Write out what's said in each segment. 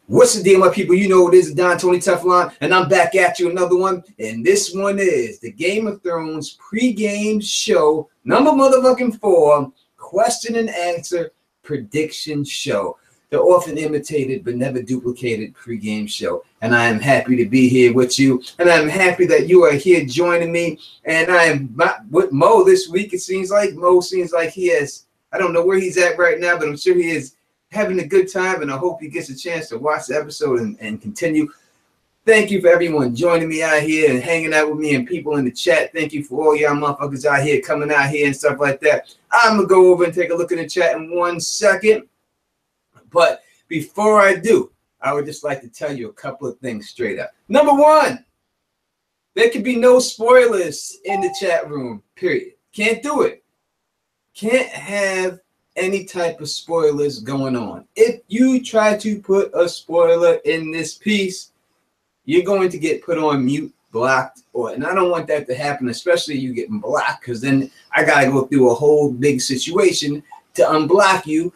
What's the deal, my people? You know it is Don Tony Teflon, and I'm back at you another one. And this one is the Game of Thrones pregame show number motherfucking 4, question and answer prediction show. The often imitated but never duplicated pregame show. And I am happy to be here with you. And I'm happy that you are here joining me. And I am with Mo this week. It seems like Mo seems like he has, I don't know where he's at right now, but I'm sure he is having a good time, and I hope he gets a chance to watch the episode and continue. Thank you for everyone joining me out here and hanging out with me and people in the chat. Thank you for all y'all motherfuckers out here coming out here and stuff like that. I'm going to go over and take a look in the chat in 1 second. But before I do, I would just like to tell you a couple of things straight up. Number 1, there can be no spoilers in the chat room, period. Can't do it. Can't have any type of spoilers going on. If you try to put a spoiler in this piece, you're going to get put on mute, blocked, and I don't want that to happen, especially you getting blocked, because then I gotta go through a whole big situation to unblock you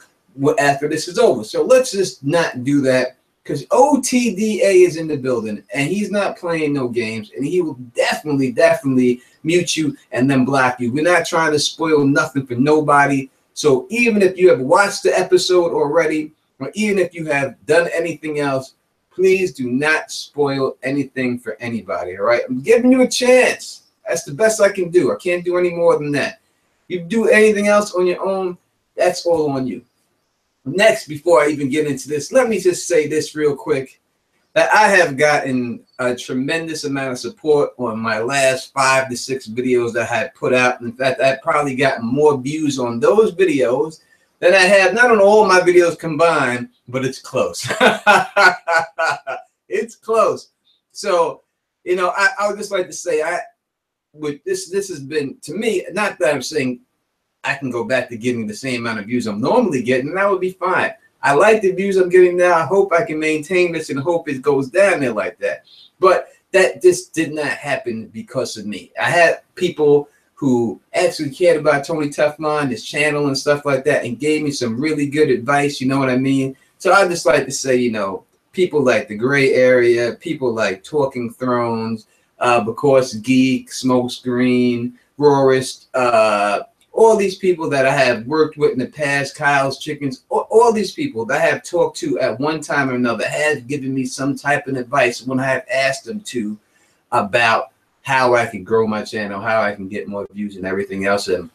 after this is over. So let's just not do that, because OTDA is in the building and he's not playing no games, and he will definitely mute you and then block you. We're not trying to spoil nothing for nobody. So even if you have watched the episode already, or even if you have done anything else, please do not spoil anything for anybody, all right? I'm giving you a chance. That's the best I can do. I can't do any more than that. If you do anything else on your own, that's all on you. Next, before I even get into this, let me just say this real quick, that I have gotten a tremendous amount of support on my last 5 to 6 videos that I had put out. In fact, I've probably gotten more views on those videos than I have not on all my videos combined, but it's close. It's close. So, you know, I would just like to say, this has been, to me, not that I'm saying I can go back to getting the same amount of views I'm normally getting, and that would be fine. I like the views I'm getting now. I hope I can maintain this and hope it goes down there like that. But that just did not happen because of me. I had people who actually cared about Tony Teflon, his channel and stuff like that, and gave me some really good advice, you know what I mean? So I just like to say, you know, people like The Gray Area, people like Talking Thrones, of course, Geek, Smokescreen, Roarist, all these people that I have worked with in the past, Kyle's Chickens, all these people that I have talked to at one time or another have given me some type of advice when I have asked them to about how I can grow my channel, how I can get more views and everything else. And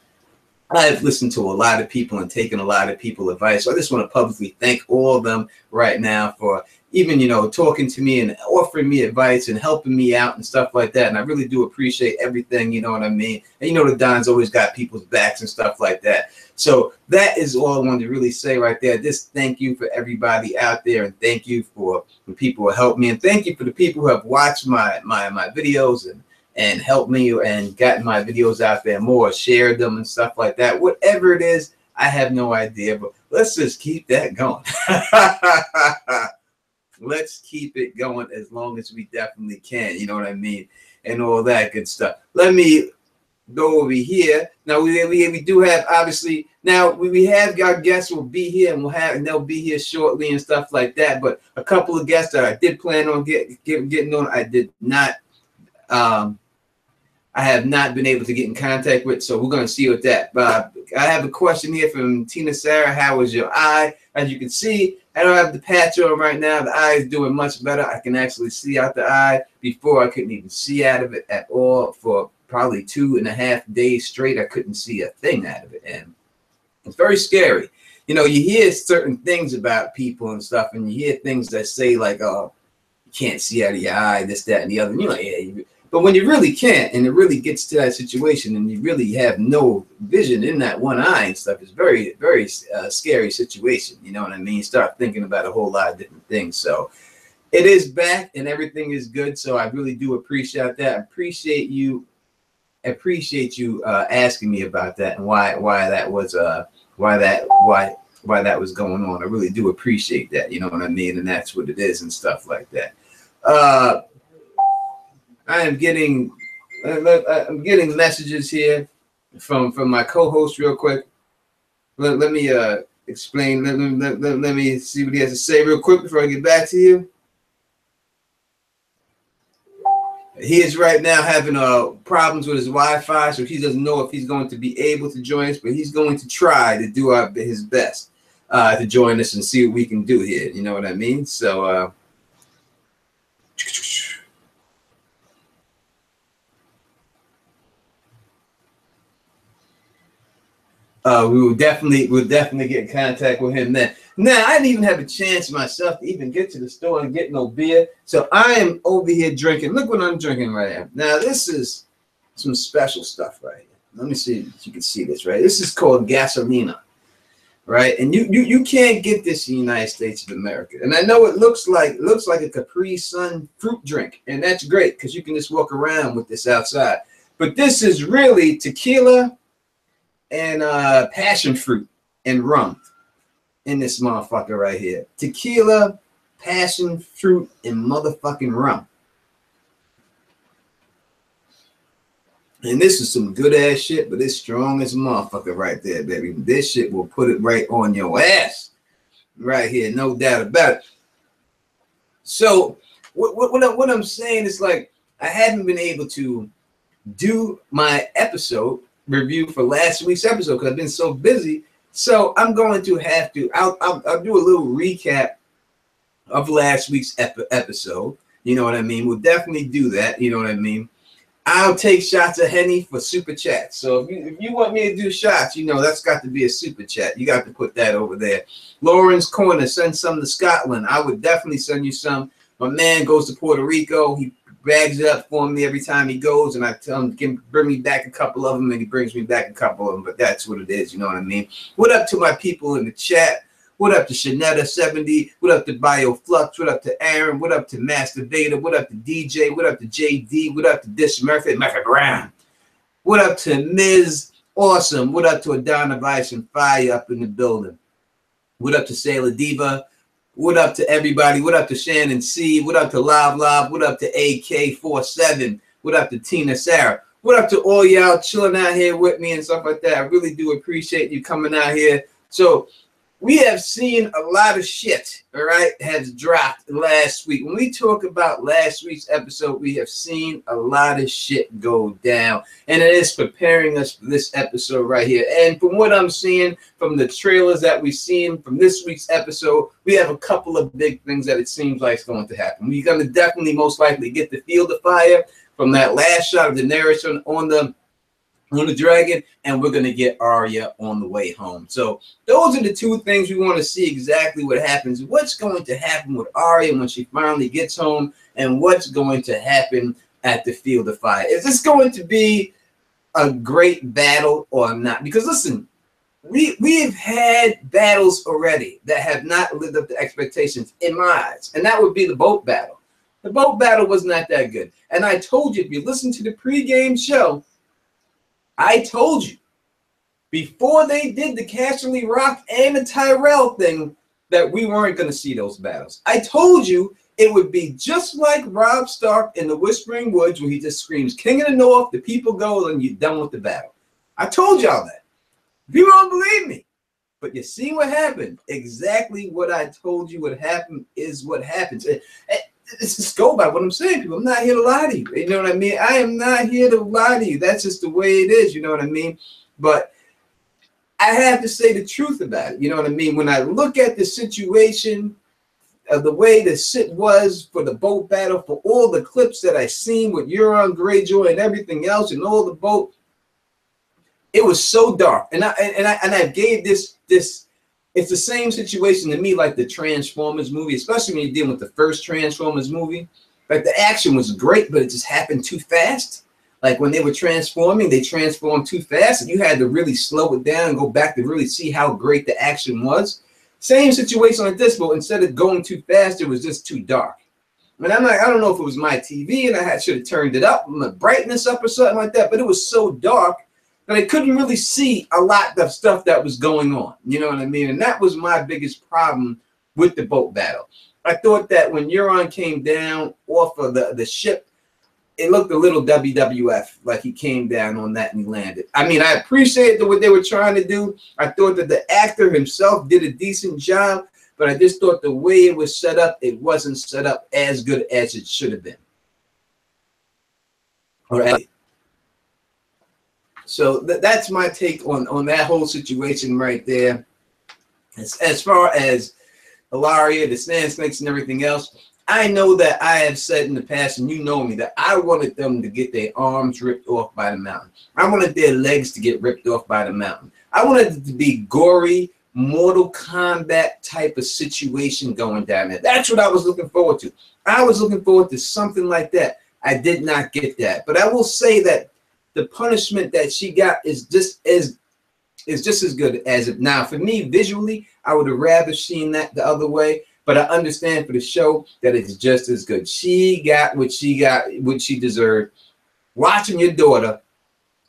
I've listened to a lot of people and taken a lot of people's advice. So I just want to publicly thank all of them right now for even, you know, talking to me and offering me advice and helping me out and stuff like that. And I really do appreciate everything, you know what I mean? And you know, the Don's always got people's backs and stuff like that. So that is all I wanted to really say right there. Just thank you for everybody out there, and thank you for the people who helped me, and thank you for the people who have watched my videos and helped me and gotten my videos out there more, shared them and stuff like that. Whatever it is, I have no idea, but let's just keep that going. Let's keep it going as long as we definitely can, you know what I mean, and all that good stuff. Let me go over here. Now we do have, obviously, now we have our guests will be here, and they'll be here shortly and stuff like that. But a couple of guests that I did plan on getting on, I did not. I have not been able to get in contact with, so we're going to see with that. But I have a question here from Tina Sarah. How is your eye? As you can see, I don't have the patch on right now. The eye is doing much better. I can actually see out the eye. Before, I couldn't even see out of it at all. For probably 2.5 days straight, I couldn't see a thing out of it. And it's very scary. You know, you hear certain things about people and stuff, and you hear things that say like, oh, you can't see out of your eye, this, that, and the other. And you're like, yeah. But when you really can't, and it really gets to that situation, and you really have no vision in that one eye and stuff, it's very, very scary situation. You know what I mean? Start thinking about a whole lot of different things. So it is back, and everything is good. So I really do appreciate that. I appreciate you asking me about that and why that was going on. I really do appreciate that. You know what I mean? And that's what it is and stuff like that. I'm getting messages here from my co-host real quick. Let me explain. Let me see what he has to say real quick before I get back to you. He is right now having problems with his Wi-Fi, so he doesn't know if he's going to be able to join us, but he's going to try to do his best to join us and see what we can do here. You know what I mean? So we'll definitely get in contact with him then. Now, I didn't even have a chance myself to even get to the store and get no beer. So I am over here drinking. Look what I'm drinking right now. Now, this is some special stuff right here. Let me see if you can see this, right? This is called gasolina, right? And you can't get this in the United States of America. And I know it looks like a Capri Sun fruit drink, and that's great because you can just walk around with this outside. But this is really tequila and passion fruit and rum in this motherfucker right here. Tequila, passion fruit, and motherfucking rum. And this is some good ass shit, but it's strong as a motherfucker right there, baby. This shit will put it right on your ass right here, no doubt about it. So what I'm saying is, like, I haven't been able to do my episode review for last week's episode because I've been so busy. So I'm going to have to, I'll do a little recap of last week's episode. You know what I mean? We'll definitely do that. You know what I mean? I'll take shots of Henny for super chat. So if you want me to do shots, you know, that's got to be a super chat. You got to put that over there. Lauren's Corner, send some to Scotland. I would definitely send you some. My man goes to Puerto Rico. He bags it up for me every time he goes, and I tell him to bring me back a couple of them, and he brings me back a couple of them. But that's what it is, you know what I mean? What up to my people in the chat? What up to Shanetta70? What up to BioFlux? What up to Aaron? What up to Master Vader? What up to DJ? What up to JD? What up to Dish Murphy Brown? What up to Ms. Awesome? What up to Adana Vice and Fire up in the building? What up to Sailor Diva? What up to everybody? What up to Shannon C? What up to Lob? What up to AK47? What up to Tina Sarah? What up to all y'all chilling out here with me and stuff like that? I really do appreciate you coming out here. So we have seen a lot of shit, all right, has dropped last week. When we talk about last week's episode, we have seen a lot of shit go down, and it is preparing us for this episode right here. And from what I'm seeing, from the trailers that we've seen from this week's episode, we have a couple of big things that it seems like is going to happen. We're going to definitely most likely get the Field of Fire from that last shot of Daenerys on the dragon, and we're going to get Arya on the way home. So those are the two things we want to see exactly what happens. What's going to happen with Arya when she finally gets home, and what's going to happen at the Field of Fire. Is this going to be a great battle or not? Because listen, we've had battles already that have not lived up to expectations in my eyes, and that would be the boat battle. The boat battle was not that good. And I told you, if you listen to the pregame show, I told you before they did the Casterly Rock and the Tyrell thing that we weren't going to see those battles. I told you it would be just like Robb Stark in the Whispering Woods, where he just screams, "King of the North," the people go, and you're done with the battle. I told y'all that. People don't believe me. But you see what happened. Exactly what I told you would happen is what happens. It's just go by what I'm saying, people. I'm not here to lie to you. You know what I mean? I am not here to lie to you. That's just the way it is. You know what I mean? But I have to say the truth about it. You know what I mean? When I look at the situation of the way the shit was for the boat battle, for all the clips that I seen with Euron Greyjoy and everything else, and all the boat, it was so dark. And I gave this. It's the same situation to me like the Transformers movie, especially when you're dealing with the first Transformers movie. Like, the action was great, but it just happened too fast. Like, when they were transforming, they transformed too fast, and you had to really slow it down and go back to really see how great the action was. Same situation like this, but instead of going too fast, it was just too dark. I mean, I don't know if it was my TV and I should have turned it up, my brightness up or something like that, but it was so dark that I couldn't really see a lot of stuff that was going on. You know what I mean? And that was my biggest problem with the boat battle. I thought that when Euron came down off of the ship, it looked a little WWF, like he came down on that and he landed. I mean, I appreciated what they were trying to do. I thought that the actor himself did a decent job, but I just thought the way it was set up, it wasn't set up as good as it should have been. All right. So that's my take on that whole situation right there. As far as Ilaria, the Sand Snakes, and everything else, I know that I have said in the past, and you know me, that I wanted them to get their arms ripped off by the mountain. I wanted their legs to get ripped off by the mountain. I wanted it to be gory, Mortal Kombat type of situation going down there. That's what I was looking forward to. I was looking forward to something like that. I did not get that. But I will say that the punishment that she got is just as good as it. Now, for me, visually, I would have rather seen that the other way. But I understand for the show that it's just as good. She got what she deserved. Watching your daughter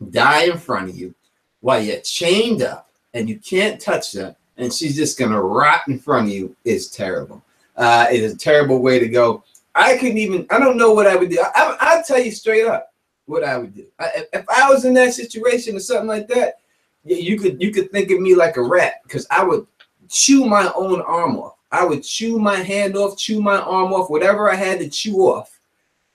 die in front of you while you're chained up and you can't touch her, and she's just gonna rot in front of you is terrible. It is a terrible way to go. I don't know what I would do. I'll tell you straight up what I would do. If I was in that situation or something like that, you could think of me like a rat, because I would chew my own arm off. I would chew my hand off, chew my arm off, whatever I had to chew off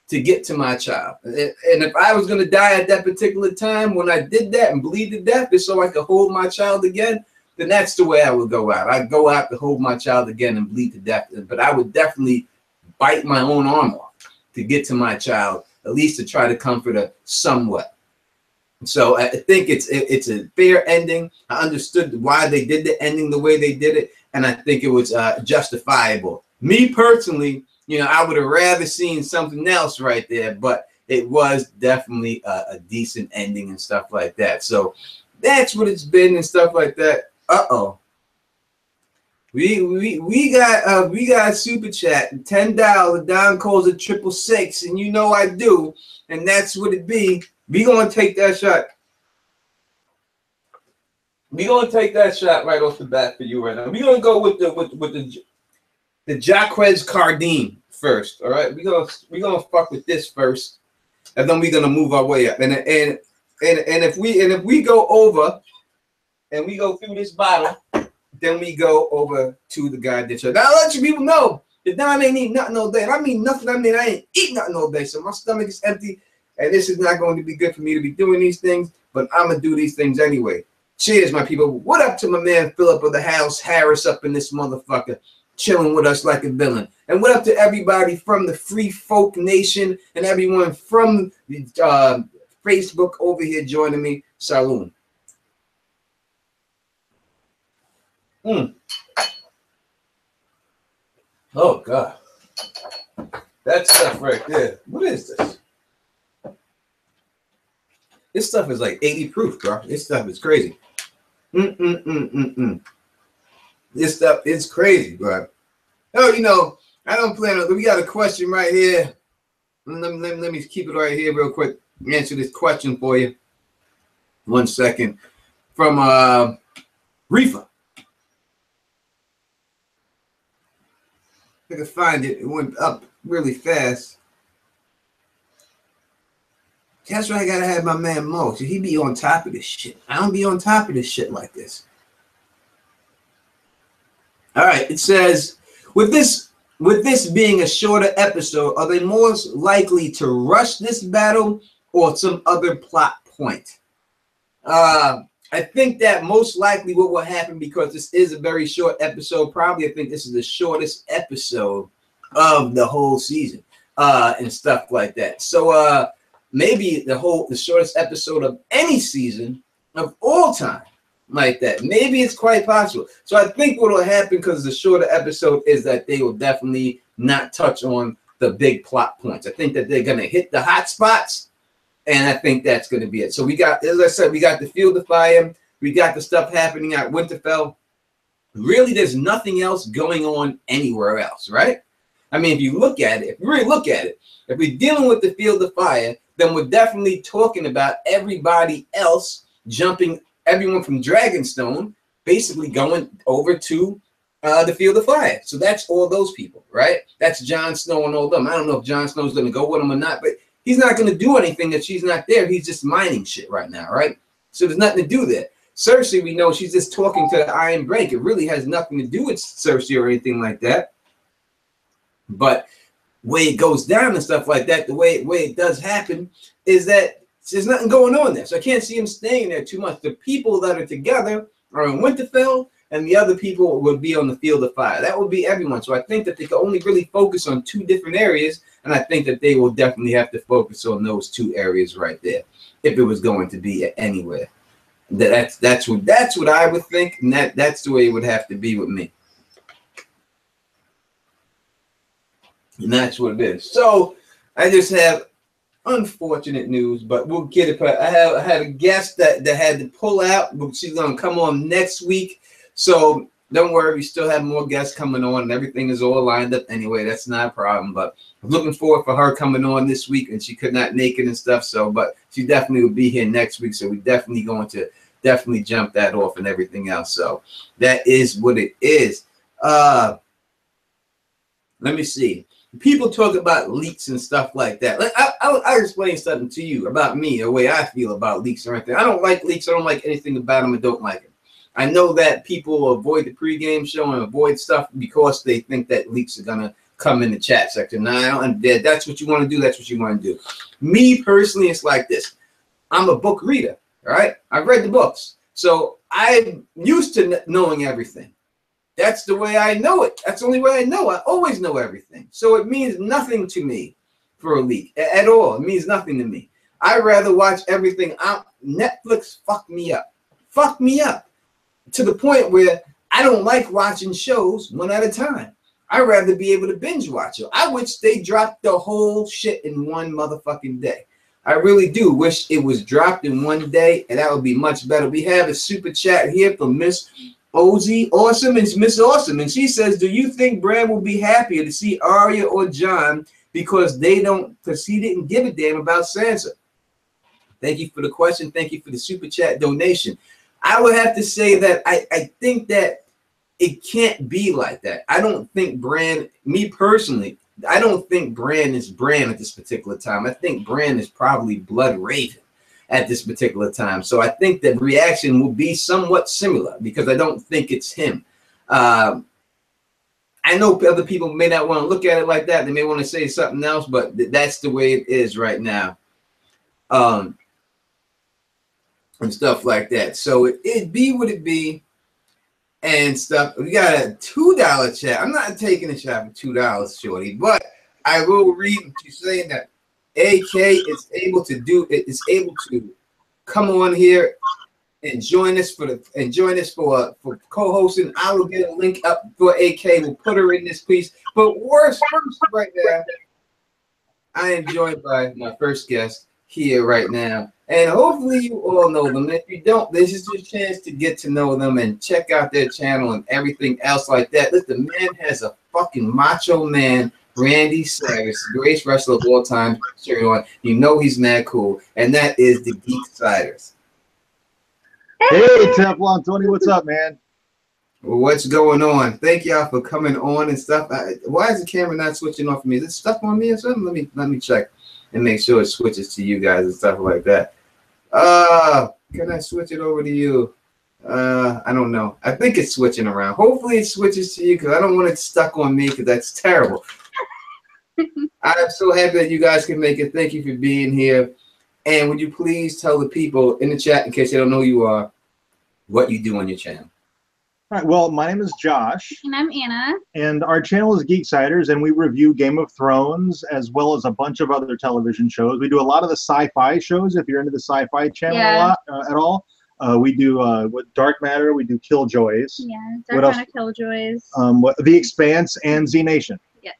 to get to my child. And if I was going to die at that particular time when I did that and bleed to death just so I could hold my child again, then that's the way I would go out. I'd go out to hold my child again and bleed to death. But I would definitely bite my own arm off to get to my child, at least to try to comfort her somewhat. So I think it's a fair ending. I understood why they did the ending the way they did it, and I think it was justifiable. Me personally, you know, I would have rather seen something else right there, but it was definitely a decent ending and stuff like that. So that's what it's been and stuff like that. We got a super chat, $10. Don calls it 666, and you know I do, and that's what it be. We gonna take that shot. We gonna take that shot right off the bat for you right now. We gonna go with the Jaquez Cardine first. All right, we gonna fuck with this first, and then we're gonna move our way up. And if we go over and we go through this bottle, then we go over to the guy that now I'll let you people know that Don ain't eating nothing all day. And I mean nothing. I mean I ain't eating nothing all day, so my stomach is empty. And this is not going to be good for me to be doing these things, but I'm going to do these things anyway. Cheers, my people. What up to my man Philip of the House Harris up in this motherfucker, chilling with us like a villain. And what up to everybody from the Free Folk Nation and everyone from the Facebook over here joining me. Saloon. Oh, God. That stuff right there. What is this? This stuff is like 80 proof, bro. This stuff is crazy. This stuff is crazy, bro. Oh, you know, I don't plan on. We got a question right here. Let me keep it right here real quick. Answer this question for you. 1 second. From Reefa. I can find it. It went up really fast. That's why I gotta have my man Mo. So he be on top of this shit. I don't be on top of this shit like this. All right, it says, with this being a shorter episode, are they more likely to rush this battle or some other plot point? I think that most likely what will happen, because this is a very short episode, probably I think this is the shortest episode of the whole season and stuff like that. So maybe the shortest episode of any season of all time, like that. Maybe it's quite possible. So I think what will happen, because the shorter episode, is that they will definitely not touch on the big plot points. I think that they're going to hit the hot spots, and I think that's going to be it. So we got, as I said, we got the Field of Fire. We got the stuff happening at Winterfell. Really, there's nothing else going on anywhere else, right? I mean, if you look at it, if you really look at it, if we're dealing with the Field of Fire, then we're definitely talking about everybody else jumping, everyone from Dragonstone, basically going over to the Field of Fire. So that's all those people, right? That's Jon Snow and all them. I don't know if Jon Snow's going to go with them or not, but He's not going to do anything if she's not there. He's just mining shit right now, right? So there's nothing to do there. Cersei, we know she's just talking to the Iron Break. It really has nothing to do with Cersei or anything like that. But way it goes down and stuff like that, the way it does happen is that there's nothing going on there. So I can't see him staying there too much. The people that are together are in Winterfell, and the other people would be on the field of fire. That would be everyone. So I think that they can only really focus on 2 different areas, and I think that they will definitely have to focus on those 2 areas right there if it was going to be anywhere. That's what I would think, and that's the way it would have to be with me. And that's what it is. So I just have unfortunate news, but we'll get it. I had a guest that had to pull out, but she's gonna come on next week. So don't worry, we still have more guests coming on, and everything is all lined up anyway. That's not a problem. But I'm looking forward for her coming on this week, and she could not make it and stuff. So, but she definitely will be here next week. So we definitely going to jump that off and everything else. So that is what it is. Let me see. People talk about leaks and stuff like that. Like I'll explain something to you about me, the way I feel about leaks or anything. I don't like leaks. I don't like anything about them. I don't like them. I know that people avoid the pregame show and avoid stuff because they think that leaks are gonna come in the chat section. Now, and that's what you want to do. That's what you want to do. Me personally, it's like this. I'm a book reader. All right, I've read the books, so I'm used to knowing everything. That's the way I know it. That's the only way I know. I always know everything. So it means nothing to me for a leak at all. It means nothing to me. I'd rather watch everything out. Netflix fucked me up. Fucked me up to the point where I don't like watching shows one at a time. I'd rather be able to binge watch it. I wish they dropped the whole shit in one motherfucking day. I really do wish it was dropped in one day, and that would be much better. We have a super chat here from Miss Ozzy Awesome. It's Miss Awesome, and she says, do you think Bran will be happier to see Arya or Jon because he didn't give a damn about Sansa? Thank you for the question. Thank you for the super chat donation. I would have to say that I think that it can't be like that. I don't think Bran, me personally, I don't think Bran is Bran at this particular time. I think Bran is probably Blood Raven at this particular time. So I think the reaction will be somewhat similar because I don't think it's him. I know other people may not want to look at it like that. They may want to say something else, but that's the way it is right now. And stuff like that. So it be what it be and stuff. We got a $2 chat. I'm not taking a shot for $2, shorty, but I will read what you're saying that AK is able to do it, is able to come on here and join us for co-hosting. I will get a link up for AK. We'll put her in this piece. But worst first right now, I am joined by my first guest here right now. And hopefully you all know them. If you don't, this is your chance to get to know them and check out their channel and everything else like that. Look, the man has a fucking macho man, Randy Savage, the greatest wrestler of all time. You know he's mad cool. And that is the Geeksiders. Hey, Teflon Tony, what's up, man? Well, what's going on? Thank y'all for coming on and stuff. Why is the camera not switching off for me? Is it stuck on me or something? Let me check and make sure it switches to you guys and stuff like that. Can I switch it over to you? I don't know. I think it's switching around. Hopefully it switches to you because I don't want it stuck on me because that's terrible. I'm so happy that you guys can make it. Thank you for being here. And would you please tell the people in the chat, in case they don't know who you are, what you do on your channel? All right, well, my name is Josh. And I'm Anna. And our channel is Geeksiders, and we review Game of Thrones as well as a bunch of other television shows. We do a lot of the sci-fi shows, if you're into the sci-fi channel a lot at all. We do with Dark Matter, we do Killjoys. Yeah, Dark Matter, Killjoys. The Expanse and Z Nation. Yes.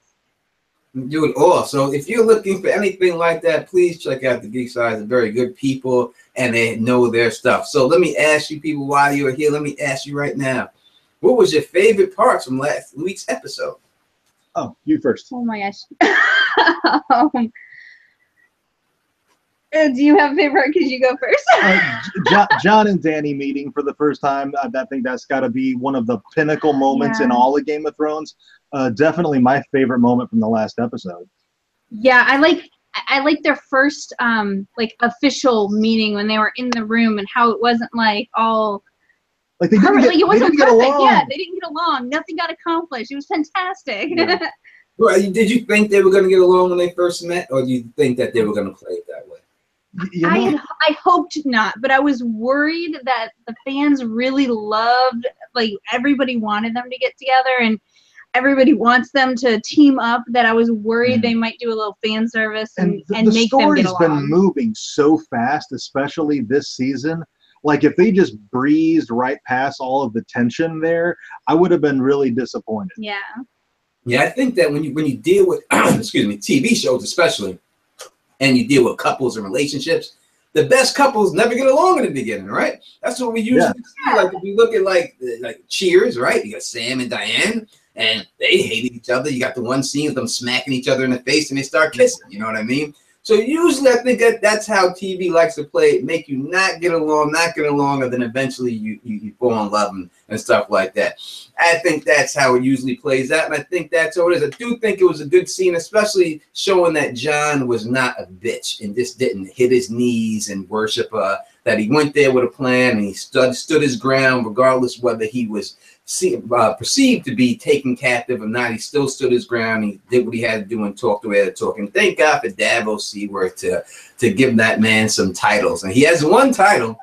Do it all. So if you're looking for anything like that, please check out the Geeksiders. They're very good people, and they know their stuff. So let me ask you people while you're here, let me ask you right now, what was your favorite parts from last week's episode? Oh, you first. Oh my gosh. Do you have a favorite? Could you go first? John and Danny meeting for the first time. I think that's got to be one of the pinnacle moments in all of Game of Thrones. Definitely my favorite moment from the last episode. Yeah, I like their first like official meeting when they were in the room and how it wasn't like all like they didn't like it wasn't get perfect. along. Yeah, they didn't get along. Nothing got accomplished. It was fantastic. Yeah. Well, did you think they were going to get along when they first met, or do you think that they were going to play it that way? You know, I hoped not, but I was worried that the fans really loved, like everybody wanted them to get together and everybody wants them to team up, that I was worried they might do a little fan service and the make them get story's along. been moving so fast, especially this season. Like if they just breezed right past all of the tension there, I would have been really disappointed. Yeah. Yeah, I think that when you deal with excuse me, TV shows especially, and you deal with couples and relationships, the best couples never get along in the beginning, right? That's what we usually see. Like if you look at like Cheers, right? You got Sam and Diane, and they hated each other. You got the one scene of them smacking each other in the face, and they start kissing. You know what I mean? So usually I think that's how TV likes to play it, make you not get along, and then eventually you fall in love and stuff like that. I think that's how it usually plays out, and I think that's how it is. I do think it was a good scene, especially showing that John was not a bitch and just didn't hit his knees and worship her, that he went there with a plan and he stood his ground regardless whether he was perceived to be taken captive or not. He still stood his ground. He did what he had to do and talked the way to talk. And thank God for Davos Seaworth to give that man some titles. And he has one title,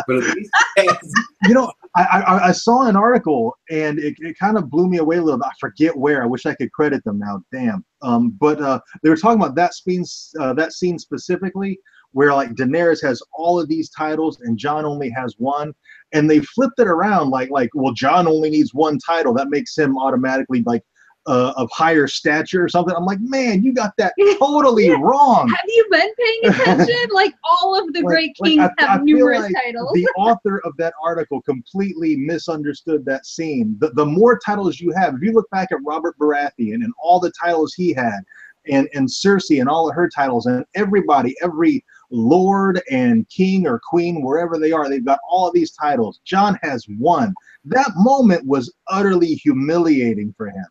but at least he has. You know, I saw an article and it kind of blew me away a little bit. I forget where. I wish I could credit them now. Damn. But they were talking about that scene specifically, where like Daenerys has all of these titles and Jon only has one, and they flipped it around like well, Jon only needs one title, that makes him automatically like of higher stature or something. I'm like, man, you got that totally wrong. Have you been paying attention? Like all of the great kings have numerous titles. The author of that article completely misunderstood that scene. The more titles you have, if you look back at Robert Baratheon and all the titles he had, and Cersei and all of her titles, and everybody, every lord and king or queen, wherever they are, they've got all of these titles. Jon has one. That moment was utterly humiliating for him.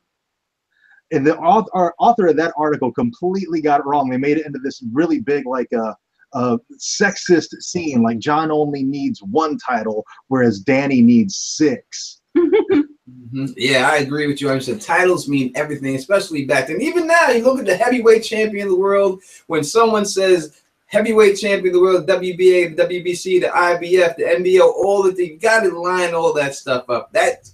And the author of that article completely got it wrong. They made it into this really big, like a sexist scene, like Jon only needs one title, whereas Dany needs 6. Yeah, I agree with you. I said titles mean everything, especially back then. Even now, you look at the heavyweight champion of the world. When someone says heavyweight champion of the world, WBA, the WBC, the IBF, the NBO, all of the, you got to line all that stuff up. That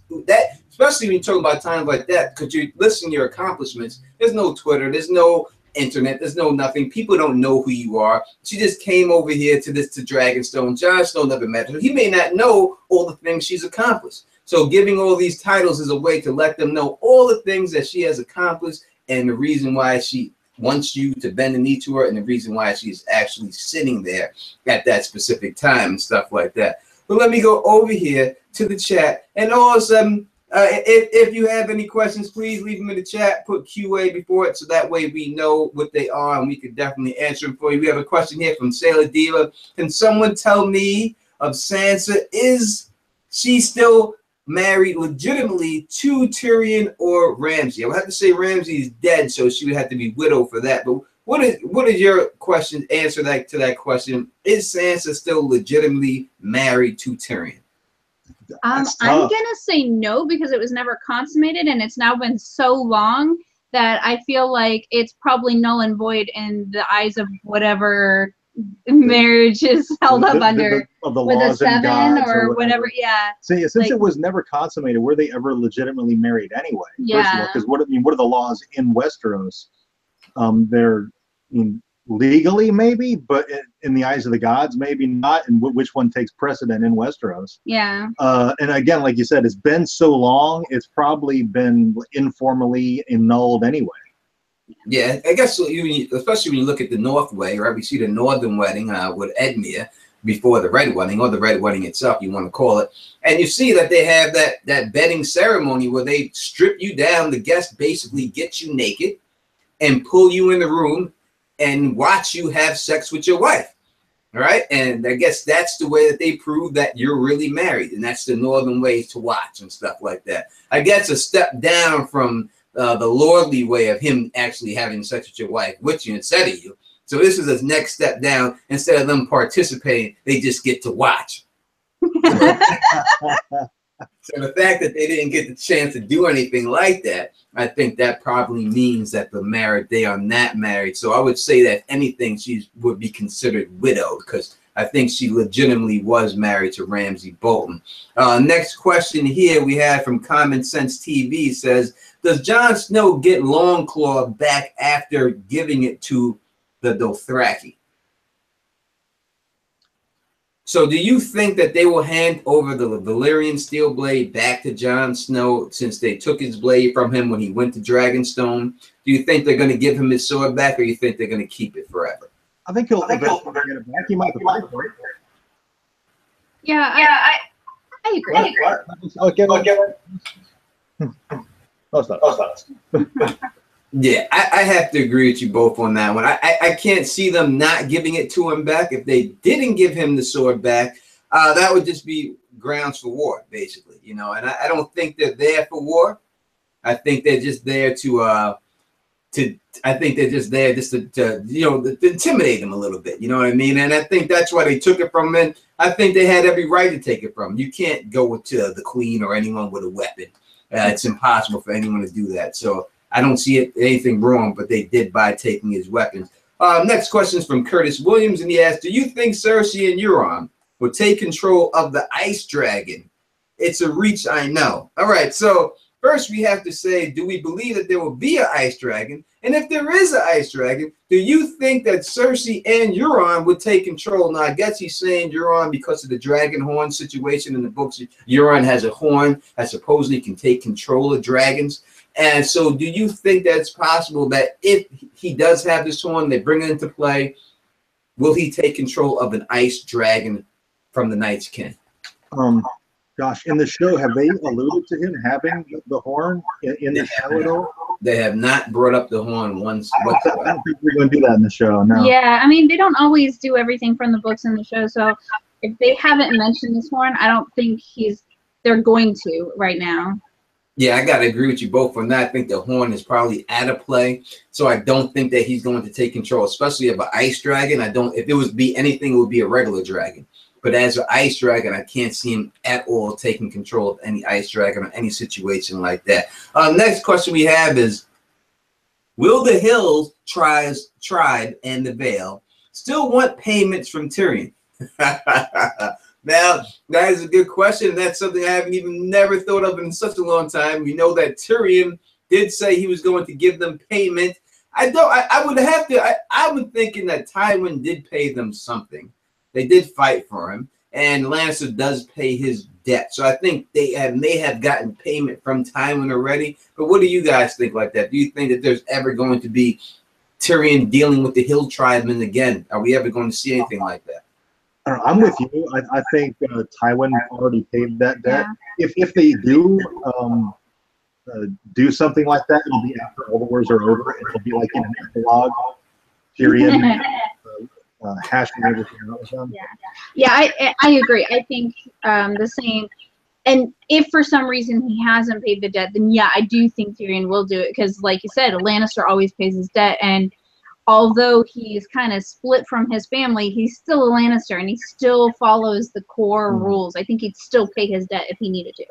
especially when you talk about times like that, because you listen to your accomplishments. There's no Twitter, there's no internet, there's no nothing. People don't know who you are. She just came over here to Dragonstone. Jon Snow never met her. He may not know all the things she's accomplished. So giving all these titles is a way to let them know all the things that she has accomplished and the reason why she wants you to bend the knee to her and the reason why she's actually sitting there at that specific time and stuff like that. But let me go over here to the chat. And all of a sudden, if you have any questions, please leave them in the chat. Put QA before it so that way we know what they are and we can definitely answer them for you. We have a question here from Sailor Diva. Can someone tell me of Sansa? Is she still married legitimately to Tyrion or Ramsay? I would have to say Ramsay is dead, so she would have to be widow for that. But what is your question? Answer to that question. Is Sansa still legitimately married to Tyrion? I'm gonna say no, because it was never consummated and it's now been so long that I feel like it's probably null and void in the eyes of whatever marriage is held up under of the with laws a 7 and gods or whatever. Yeah. Since it was never consummated, were they ever legitimately married anyway? Yeah. Because what are the laws in Westeros? They're legally maybe, but in the eyes of the gods maybe not. And which one takes precedent in Westeros? Yeah. And again, like you said, it's been so long, it's probably been informally annulled anyway. Yeah, I guess especially when you look at the North Way, right? We see the Northern wedding with Edmure before the Red Wedding, or the Red Wedding itself, you want to call it. And you see that they have that bedding ceremony where they strip you down. The guests basically get you naked and pull you in the room and watch you have sex with your wife. All right. And I guess that's the way that they prove that you're really married. And that's the Northern way to watch and stuff like that. I guess a step down from the lordly way of him actually having sex with your wife with you instead of you. So this is a next step down. Instead of them participating, they just get to watch. So the fact that they didn't get the chance to do anything like that, I think that probably means that the married, they are not married. So I would say that if anything, she would be considered widowed, because I think she legitimately was married to Ramsay Bolton. Next question here we have from Common Sense TV says, does Jon Snow get Longclaw back after giving it to the Dothraki? So do you think that they will hand over the Valyrian steel blade back to Jon Snow since they took his blade from him when he went to Dragonstone? Do you think they're going to give him his sword back, or you think they're going to keep it forever? I think he'll eventually get it back. He might fight for it. Yeah, I agree. No, it's not. Yeah, I have to agree with you both on that one. I can't see them not giving it to him back. If they didn't give him the sword back, that would just be grounds for war, basically, you know. And I don't think they're there for war. I think they're just there to intimidate him a little bit, you know what I mean? And I think that's why they took it from him. And I think they had every right to take it from him. You can't go to the queen or anyone with a weapon. It's impossible for anyone to do that. So I don't see anything wrong, but they did by taking his weapons. Next question is from Curtis Williams, and he asks, do you think Cersei and Euron will take control of the ice dragon? It's a reach, I know. All right, so first we have to say, do we believe that there will be an ice dragon? And if there is an ice dragon, do you think that Cersei and Euron would take control? Now, I guess he's saying Euron because of the dragon horn situation in the books. Euron has a horn that supposedly can take control of dragons. And so do you think that's possible that if he does have this horn, they bring it into play, will he take control of an ice dragon from the Night's Kin? Gosh, in the show, have they alluded to him having the horn in the show at all? They have not brought up the horn once whatsoever. I don't think we're going to do that in the show, no. Yeah, I mean, they don't always do everything from the books in the show, so if they haven't mentioned this horn, I don't think they're going to right now. Yeah, I got to agree with you both on that. I think the horn is probably out of play. So I don't think that he's going to take control, especially of an ice dragon. If it would be anything, it would be a regular dragon. But as an ice dragon, I can't see him at all taking control of any ice dragon or any situation like that. Next question we have is, will the Hill tribe and the Vale still want payments from Tyrion? Now, that is a good question. That's something I haven't even never thought of in such a long time. We know that Tyrion did say he was going to give them payment. I'm thinking that Tywin did pay them something. They did fight for him, and Lannister does pay his debt. So I think they may have gotten payment from Tywin already. But what do you guys think like that? Do you think that there's ever going to be Tyrion dealing with the Hill tribesmen again? Are we ever going to see anything like that? I'm with you. I think Tywin already paid that debt. Yeah. If they do do something like that, it'll be after all the wars are over. It'll be like in an epilogue. Tyrion hashing everything out with them. Yeah, I agree. I think the same. And if for some reason he hasn't paid the debt, then yeah, I do think Tyrion will do it because, like you said, a Lannister always pays his debt, and although he's kind of split from his family, he's still a Lannister, and he still follows the core rules. I think he'd still pay his debt if he needed to.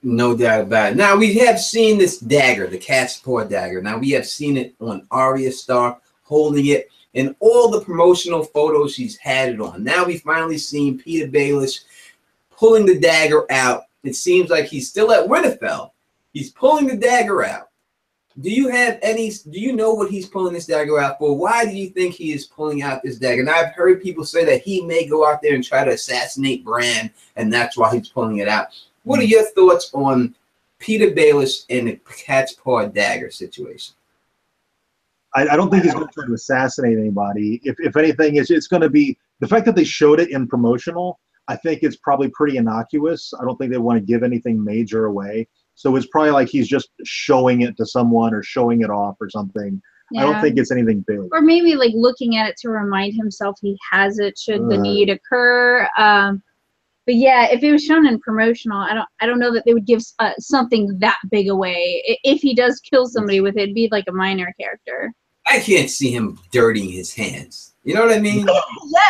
No doubt about it. Now, we have seen this dagger, the cat's paw dagger. Now, we have seen it on Arya Stark holding it in all the promotional photos she's had it on. Now, we've finally seen Peter Baelish pulling the dagger out. It seems like he's still at Winterfell. He's pulling the dagger out. Do you know what he's pulling this dagger out for? Why do you think he is pulling out this dagger? And I've heard people say that he may go out there and try to assassinate Bran, and that's why he's pulling it out. What are your thoughts on Peter Baelish and the cat's paw dagger situation? I don't think he's going to try to assassinate anybody. If anything, it's going to be the fact that they showed it in promotional. I think it's probably pretty innocuous. I don't think they want to give anything major away. So it's probably like he's just showing it to someone or showing it off or something. Yeah. I don't think it's anything big. Or maybe like looking at it to remind himself he has it should the need occur. But yeah, if it was shown in promotional, I don't know that they would give something that big away. If he does kill somebody with it, it'd be like a minor character. I can't see him dirtying his hands. You know what I mean?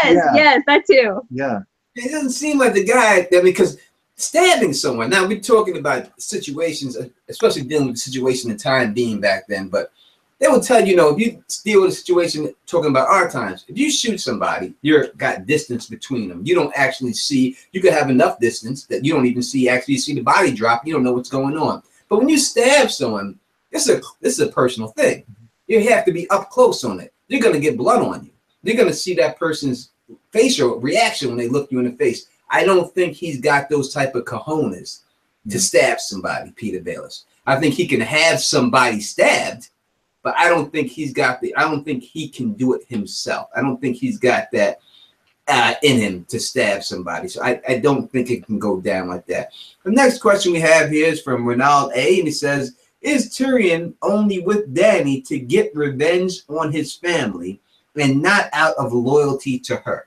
Yes, that too. Yeah. It doesn't seem like the guy that, because stabbing someone. Now we're talking about situations, especially dealing with the situation and time being back then, but they will tell you, if you deal with a situation, talking about our times, if you shoot somebody, you're got distance between them. You don't actually see, you could have enough distance that you don't even actually see the body drop. You don't know what's going on. But when you stab someone, this is a personal thing. You have to be up close on it. You're going to get blood on you. You're going to see that person's facial reaction when they look you in the face. I don't think he's got those type of cojones to stab somebody, Peter Baelish. I think he can have somebody stabbed, but I don't think he's got I don't think he can do it himself. I don't think he's got that in him to stab somebody. So I don't think it can go down like that. The next question we have here is from Ronald A. And he says, is Tyrion only with Dany to get revenge on his family and not out of loyalty to her?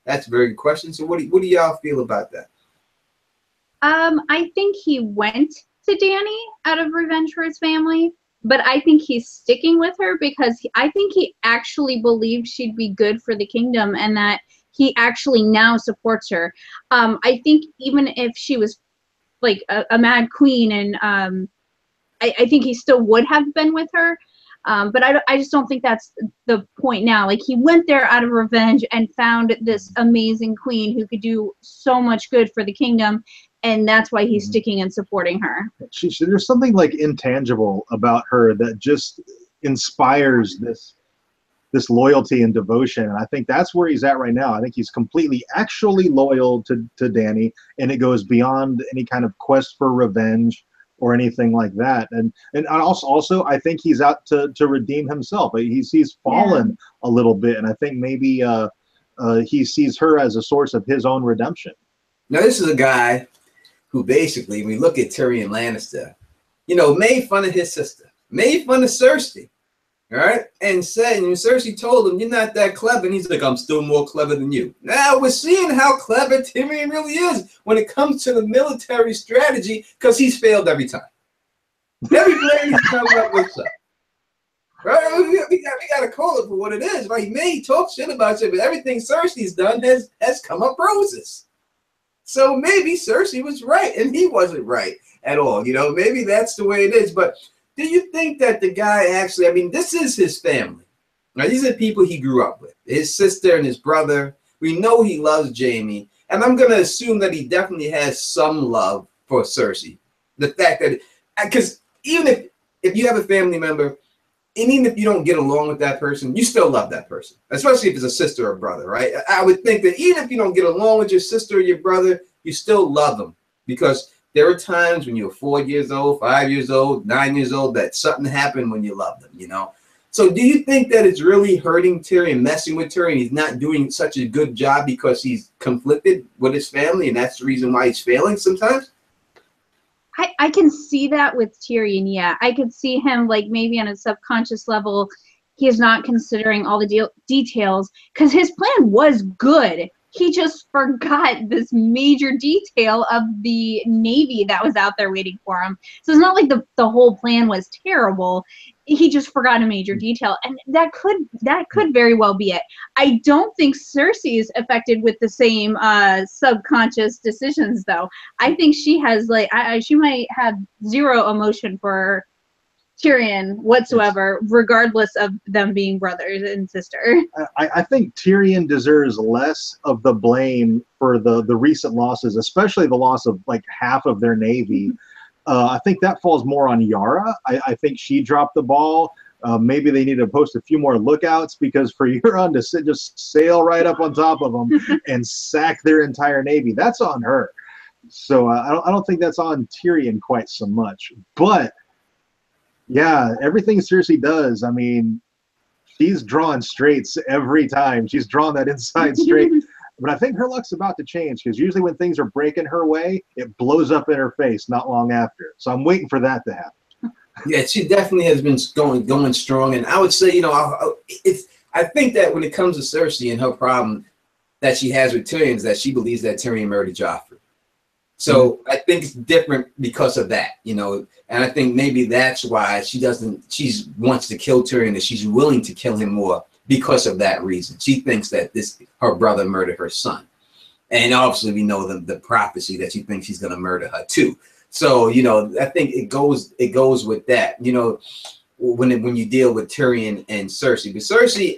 That's a very good question. So what do y'all feel about that? I think he went to Dany out of revenge for his family, but I think he's sticking with her because I think he actually believed she'd be good for the kingdom and that he actually now supports her. I think even if she was like a mad queen, and I think he still would have been with her. But I just don't think that's the point now. Like, he went there out of revenge and found this amazing queen who could do so much good for the kingdom, and that's why he's sticking and supporting her. There's something like intangible about her that just inspires this loyalty and devotion. And I think that's where he's at right now. I think he's completely actually loyal to Dany, and it goes beyond any kind of quest for revenge or anything like that. And also I think he's out to redeem himself. He's fallen a little bit, and I think maybe he sees her as a source of his own redemption. Now, this is a guy who basically, when we look at Tyrion Lannister, made fun of his sister, made fun of Cersei, all right? And said, and Cersei told him, you're not that clever. And he's like, I'm still more clever than you. Now we're seeing how clever Tyrion really is when it comes to the military strategy, because he's failed every time. Every plan he's come up with stuff. Right? We got to call it for what it is. Right? He talk shit about it, but everything Cersei's done has come up roses. So maybe Cersei was right and he wasn't right at all. Maybe that's the way it is. But do you think that the guy actually, I mean, this is his family. Now, these are people he grew up with, his sister and his brother. We know he loves Jaime. And I'm going to assume that he definitely has some love for Cersei. The fact that, because even if you have a family member, and even if you don't get along with that person, you still love that person, especially if it's a sister or brother, right? I would think that even if you don't get along with your sister or your brother, you still love them, because there are times when you're 4 years old, 5 years old, 9 years old, that something happened when you love them, So do you think that it's really hurting Tyrion, messing with Tyrion? He's not doing such a good job because he's conflicted with his family, and that's the reason why he's failing sometimes? I can see that with Tyrion, yeah. I could see him, like, maybe on a subconscious level, he is not considering all the details, because his plan was good. He just forgot this major detail of the Navy that was out there waiting for him. So it's not like the whole plan was terrible. He just forgot a major detail, and that could very well be it. I don't think Cersei is affected with the same subconscious decisions, though. I think she has, like, she might have zero emotion for Tyrion whatsoever, regardless of them being brothers and sister. I think Tyrion deserves less of the blame for the recent losses, especially the loss of like half of their navy. I think that falls more on Yara. I think she dropped the ball. Maybe they need to post a few more lookouts, because for Euron to just sail right up on top of them and sack their entire navy, that's on her. So I don't think that's on Tyrion quite so much. But yeah, everything Cersei does, I mean, she's drawing straights every time. She's drawn that inside straight. But I think her luck's about to change, because usually when things are breaking her way, it blows up in her face not long after. So I'm waiting for that to happen. Yeah, she definitely has been going strong. And I would say, I think that when it comes to Cersei and her problem that she has with Tyrion is that she believes that Tyrion murdered Joffrey. So I think it's different because of that, you know, and I think maybe that's why she wants to kill Tyrion, and she's willing to kill him more because of that reason. She thinks that her brother murdered her son. And obviously we know the prophecy that she thinks he's going to murder her too. So, you know, I think it goes with that, you know, when you deal with Tyrion and Cersei. But Cersei,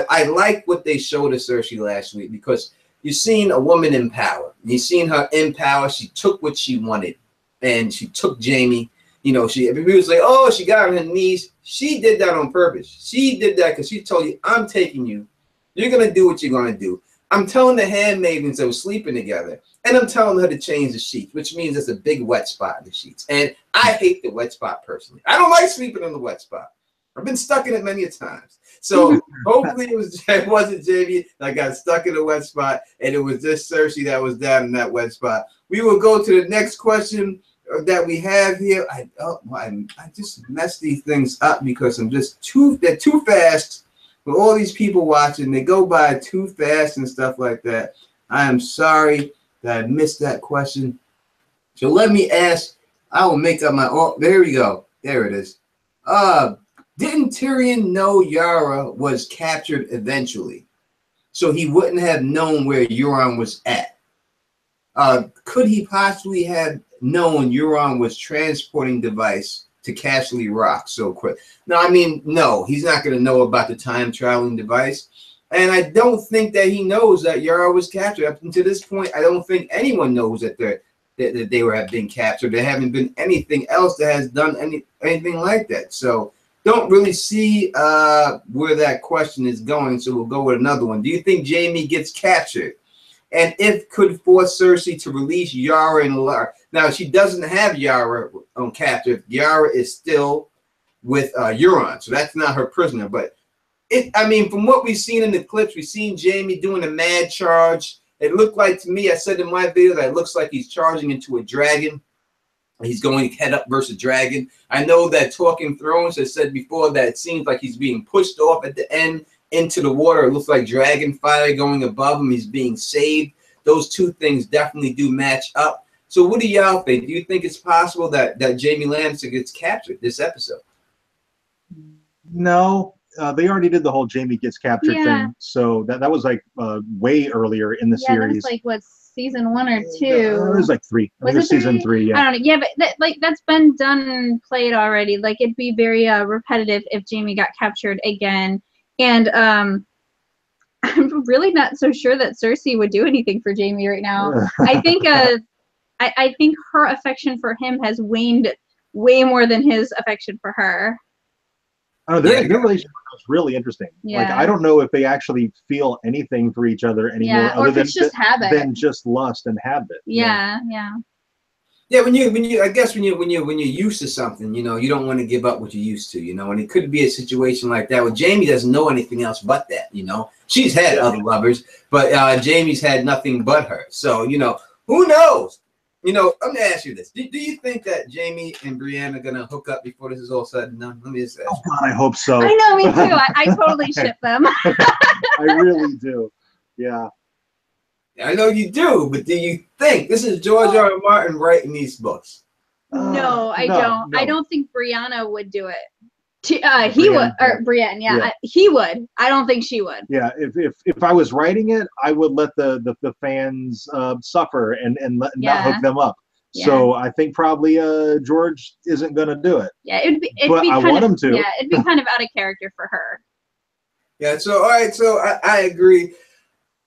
I like what they showed of Cersei last week, because you've seen a woman in power. You've seen her in power. She took what she wanted, and she took Jaime. You know, everybody was like, oh, she got on her knees. She did that on purpose. She did that because she told you, I'm taking you. You're going to do what you're going to do. I'm telling the handmaidens that were sleeping together, and I'm telling her to change the sheets, which means there's a big wet spot in the sheets. And I hate the wet spot personally. I don't like sleeping in the wet spot. I've been stuck in it many a times. So hopefully it wasn't Jaime that got stuck in a wet spot, and it was just Cersei that was down in that wet spot. We will go to the next question that we have here. I just mess these things up because they're too fast for all these people watching. They go by too fast and stuff like that. I am sorry that I missed that question. So let me ask. I will make up my. Oh, there we go. There it is. Didn't Tyrion know Yara was captured eventually, so he wouldn't have known where Euron was at? Could he possibly have known Euron was transporting device to Castle Rock so quick? No, I mean, no, he's not going to know about the time traveling device. And I don't think that he knows that Yara was captured. Up until this point, I don't think anyone knows that they have been captured. There haven't been anything else that has done anything like that. So don't really see where that question is going. So we'll go with another one. Do you think Jaime gets captured? And if could force Cersei to release Yara and Lara? Now, she doesn't have Yara on captive. Yara is still with Euron, so that's not her prisoner. But I mean, from what we've seen in the clips, we've seen Jaime doing a mad charge. It looked like, to me, I said in my video, that it looks like he's charging into a dragon. He's going head up versus dragon. I know that Talking Thrones has said before that it seems like he's being pushed off at the end into the water. It looks like dragon fire going above him. He's being saved. Those two things definitely do match up. So what do y'all think? Do you think it's possible that Jaime Lannister gets captured this episode? No, they already did the whole Jaime gets captured thing. So that was like way earlier in the series. That's like what, season 1 or 2? It was like 3. Was it season 3? Yeah. I don't know. Yeah, but that's been done and played already. Like, it'd be very repetitive if Jaime got captured again. And I'm really not so sure that Cersei would do anything for Jaime right now. I think I think her affection for him has waned way more than his affection for her. Oh, their relationship was really interesting. Yeah. Like, I don't know if they actually feel anything for each other anymore, or if it's just habit. Than just lust and habit. Yeah. Yeah, when you're used to something, you know, you don't want to give up what you're used to, you know, and it could be a situation like that where Jaime doesn't know anything else but that, you know. She's had other lovers, but Jaime's had nothing but her. So, you know, who knows? You know, I'm gonna ask you this: Do you think that Jaime and Brienne are gonna hook up before this is all said and done? Let me just ask. Oh God, I hope so. I know, me too. I totally ship them. I really do. Yeah. I know you do, but do you think this is George R. R. Martin writing these books? No, I don't. No. I don't think Brianna would do it. He would, or Brienne, he would. I don't think she would. Yeah, if I was writing it, I would let the fans suffer and not hook them up. Yeah. So I think probably George isn't gonna do it. Yeah, it'd be I want him to. Yeah, it'd be kind of out of character for her. Yeah. So all right. So I agree.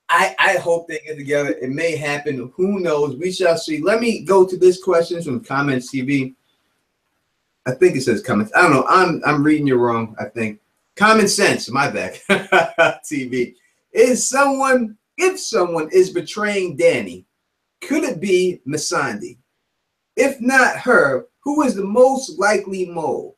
I hope they get together. It may happen. Who knows? We shall see. Let me go to this question from Comments TV. I think it says comments. I don't know. I'm reading you wrong. I think Common Sense. My bad. TV. If someone is betraying Dany, could it be Missandei? If not her, who is the most likely mole?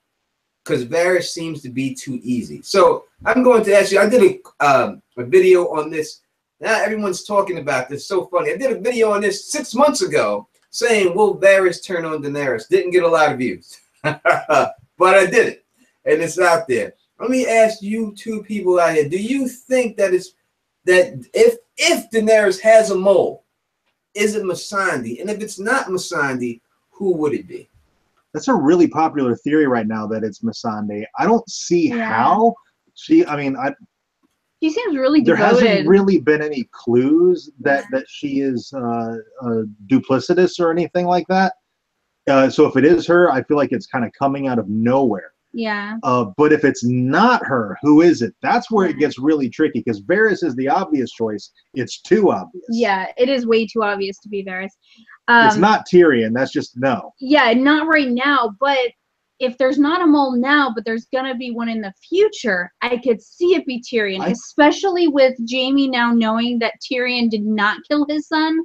Because Varys seems to be too easy. So I'm going to ask you. I did a video on this. Now everyone's talking about this. So funny. I did a video on this 6 months ago saying, will Varys turn on Daenerys? Didn't get a lot of views. But I did it, and it's out there. Let me ask you two people out here: do you think that if Daenerys has a mole, is it Missandei? And if it's not Missandei, who would it be? That's a really popular theory right now that it's Missandei. I don't see how she seems really there devoted. hasn't really been any clues that she is duplicitous or anything like that. So if it is her, I feel like it's kind of coming out of nowhere. Yeah. But if it's not her, who is it? That's where it gets really tricky, because Varys is the obvious choice. It's too obvious. Yeah, it is way too obvious to be Varys. It's not Tyrion. That's just no. Yeah, not right now. But if there's not a mole now, but there's going to be one in the future, I could see it be Tyrion, especially with Jaime now knowing that Tyrion did not kill his son.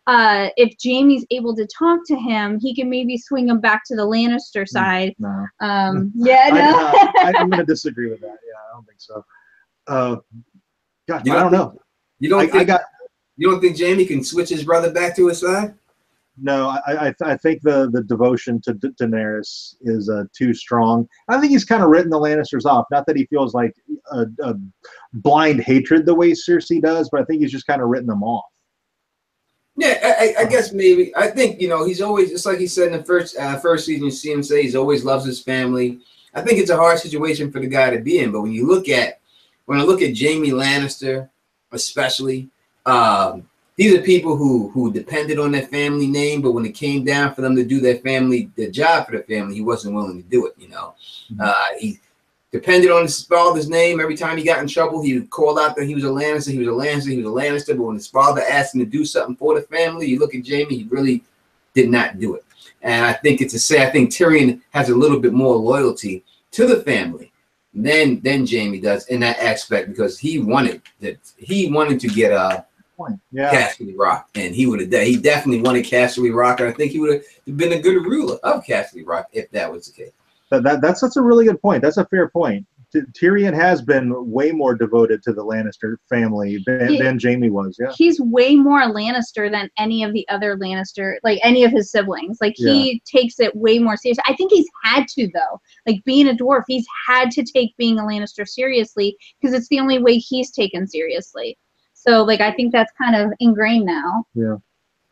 If Jaime's able to talk to him, he can maybe swing him back to the Lannister side. No. Yeah, no. I'm going to disagree with that. Yeah, I don't think so. God, I don't know. You don't think Jaime can switch his brother back to his side? No, I think the devotion to Daenerys is too strong. I think he's kind of written the Lannisters off. Not that he feels like a blind hatred the way Cersei does, but I think he's just kind of written them off. Yeah, I guess maybe. I think, he's always, just like he said in the first season, you see him say he's always loves his family. I think it's a hard situation for the guy to be in. But when I look at Jaime Lannister, especially, these are people who depended on their family name, but when it came down for them to do their job for their family, he wasn't willing to do it. He depended on his father's name. Every time he got in trouble, he would call out that he was a Lannister, he was a Lannister, he was a Lannister. But when his father asked him to do something for the family, you look at Jaime, he really did not do it. And I think I think Tyrion has a little bit more loyalty to the family than Jaime does in that aspect, because he wanted to get Casterly Rock, and he definitely wanted Casterly Rock, and I think he would have been a good ruler of Casterly Rock if that was the case. That's a really good point. That's a fair point. Tyrion has been way more devoted to the Lannister family than Jaime was. Yeah, he's way more a Lannister than any of the other Lannister, like any of his siblings. Like he takes it way more seriously. I think he's had to, though. Like being a dwarf, he's had to take being a Lannister seriously because it's the only way he's taken seriously. So, like, I think that's kind of ingrained now. Yeah,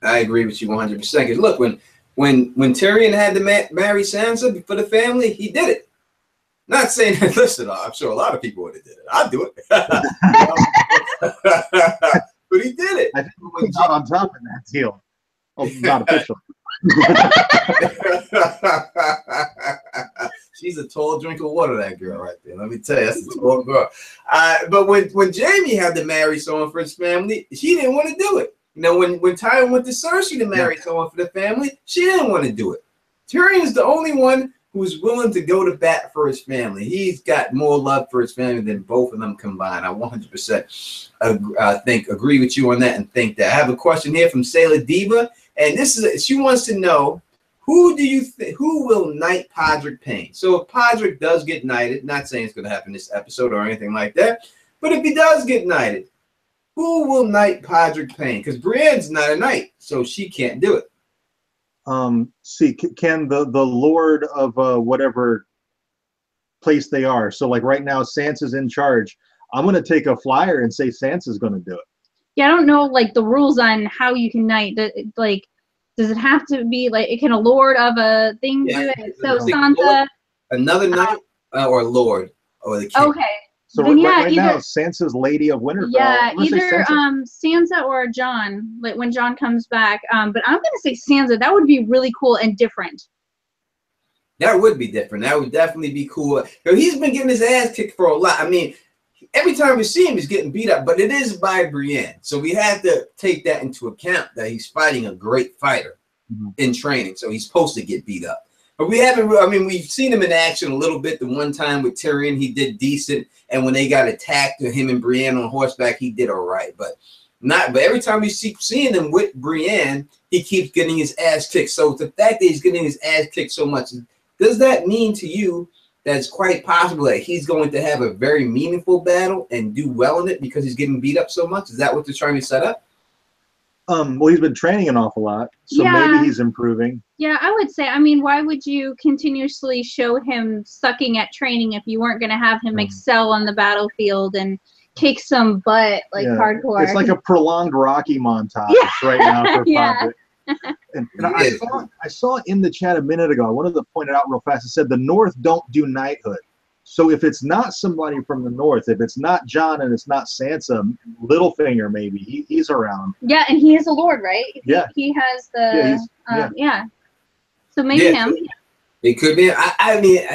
I agree with you 100%. Because look, when Tyrion had to marry Sansa for the family, he did it. Not saying that. Listen, I'm sure a lot of people would have did it. I'd do it, but he did it. I think he's not on top of that deal. Oh, not official. She's a tall drink of water, that girl right there. Let me tell you, that's a tall girl. But when Jaime had to marry someone for his family, she didn't want to do it. When Tyrion went to Cersei to marry someone for the family, she didn't want to do it. Tyrion is the only one who's willing to go to bat for his family. He's got more love for his family than both of them combined. I 100% agree with you on that and think that. I have a question here from Sailor Diva, and she wants to know, who will knight Podrick Payne? So if Podrick does get knighted, not saying it's going to happen this episode or anything like that, but if he does get knighted, who will knight Podrick Payne? Because Brienne's not a knight, so she can't do it. Can the Lord of whatever place they are? So like right now, Sansa's in charge. I'm going to take a flyer and say Sansa's going to do it. Yeah, I don't know like the rules on how you can knight. Like, does it have to be like, can a lord of a thing do it? So Sansa, another knight or lord or the king. Okay. So right now, Sansa's Lady of Winterfell. Yeah, either Sansa or Jon, like when Jon comes back. But I'm gonna say Sansa. That would be really cool and different. That would be different. That would definitely be cool. He's been getting his ass kicked for a lot. I mean, every time we see him, he's getting beat up, but it is by Brienne. So we have to take that into account, that he's fighting a great fighter in training. So he's supposed to get beat up. But we haven't, I mean, we've seen him in action a little bit. The one time with Tyrion, he did decent. And when they got attacked, him and Brienne on horseback, he did all right. But every time we keep seeing him with Brienne, he keeps getting his ass kicked. So the fact that he's getting his ass kicked so much, does that mean to you that it's quite possible that he's going to have a very meaningful battle and do well in it because he's getting beat up so much? Is that what they're trying to set up? Well, he's been training an awful lot, so maybe he's improving. Yeah, I would say, I mean, why would you continuously show him sucking at training if you weren't going to have him excel on the battlefield and kick some butt, like hardcore. It's like a prolonged Rocky montage right now for Padre. And I saw in the chat a minute ago, I wanted to point it out real fast. It said the North don't do knighthood. So if it's not somebody from the North, if it's not Jon and it's not Sansa, Littlefinger maybe, he's around. Yeah, and he is a lord, right? He has the, So maybe him. It could be. I mean,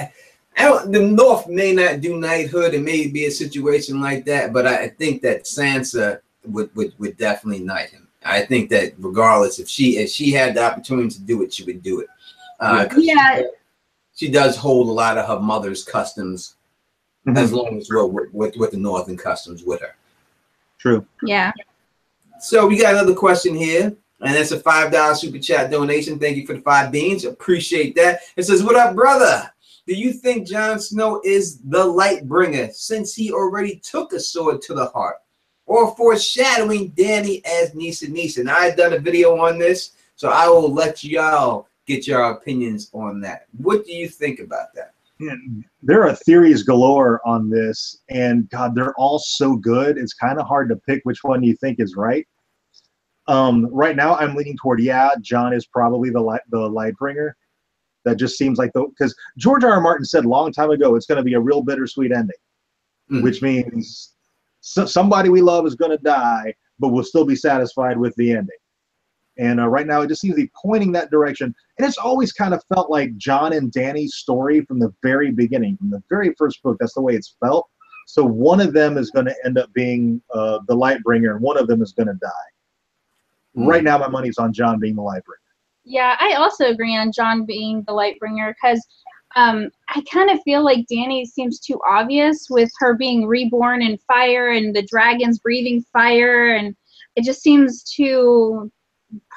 the North may not do knighthood. It may be a situation like that, but I think that Sansa would definitely knight him. I think that regardless, if she had the opportunity to do it, she would do it. She does hold a lot of her mother's customs, as long as we're with the Northern customs with her. True. Yeah. So we got another question here, and that's a $5 super chat donation. Thank you for the 5 beans. Appreciate that. It says, "What up, brother? Do you think Jon Snow is the light bringer since he already took a sword to the heart, or foreshadowing Dany as Nissa? Now, I've done a video on this, so I will let y'all get your opinions on that. What do you think about that?" There are theories galore on this, and God, they're all so good. It's kind of hard to pick which one you think is right. Right now, I'm leaning toward Jon is probably the light bringer. That just seems like because George R.R. Martin said a long time ago it's going to be a real bittersweet ending, which means somebody we love is going to die, but we'll still be satisfied with the ending. And right now, it just seems to be pointing that direction. And it's always kind of felt like Jon and Dany's story from the very beginning, from the very first book. That's the way it's felt. So one of them is going to end up being the light bringer, and one of them is going to die. Right now, my money's on Jon being the light bringer. Yeah, I also agree on Jon being the light bringer, because I kind of feel like Dany seems too obvious with her being reborn in fire and the dragons breathing fire, and it just seems too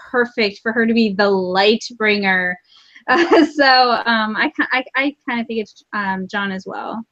perfect for her to be the light bringer. So I kind of think it's Jon as well.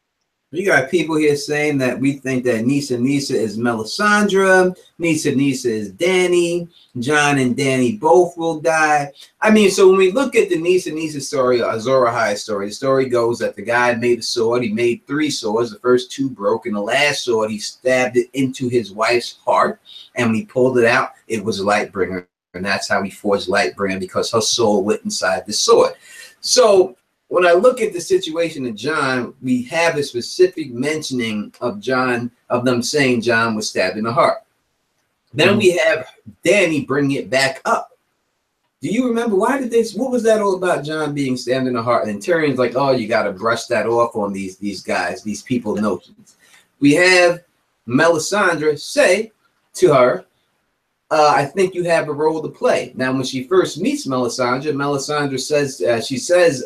We got people here saying that we think that Nissa is Melisandre, Nissa is Dany, Jon and Dany both will die. I mean, so when we look at the Nissa story, or Azor Ahai story, the story goes that the guy made a sword. He made 3 swords. The first 2 broke, and the last sword, he stabbed it into his wife's heart. And when he pulled it out, it was a Lightbringer. And that's how he forged Lightbringer, because her soul went inside the sword. So when I look at the situation of Jon, we have a specific mentioning of Jon, of them saying Jon was stabbed in the heart. Then we have Dany bring it back up. Do you remember what was that all about, Jon being stabbed in the heart? And Tyrion's like, oh, you got to brush that off on these guys, these people notions. We have Melisandre say to her, I think you have a role to play. Now, when she first meets Melisandre says, she says,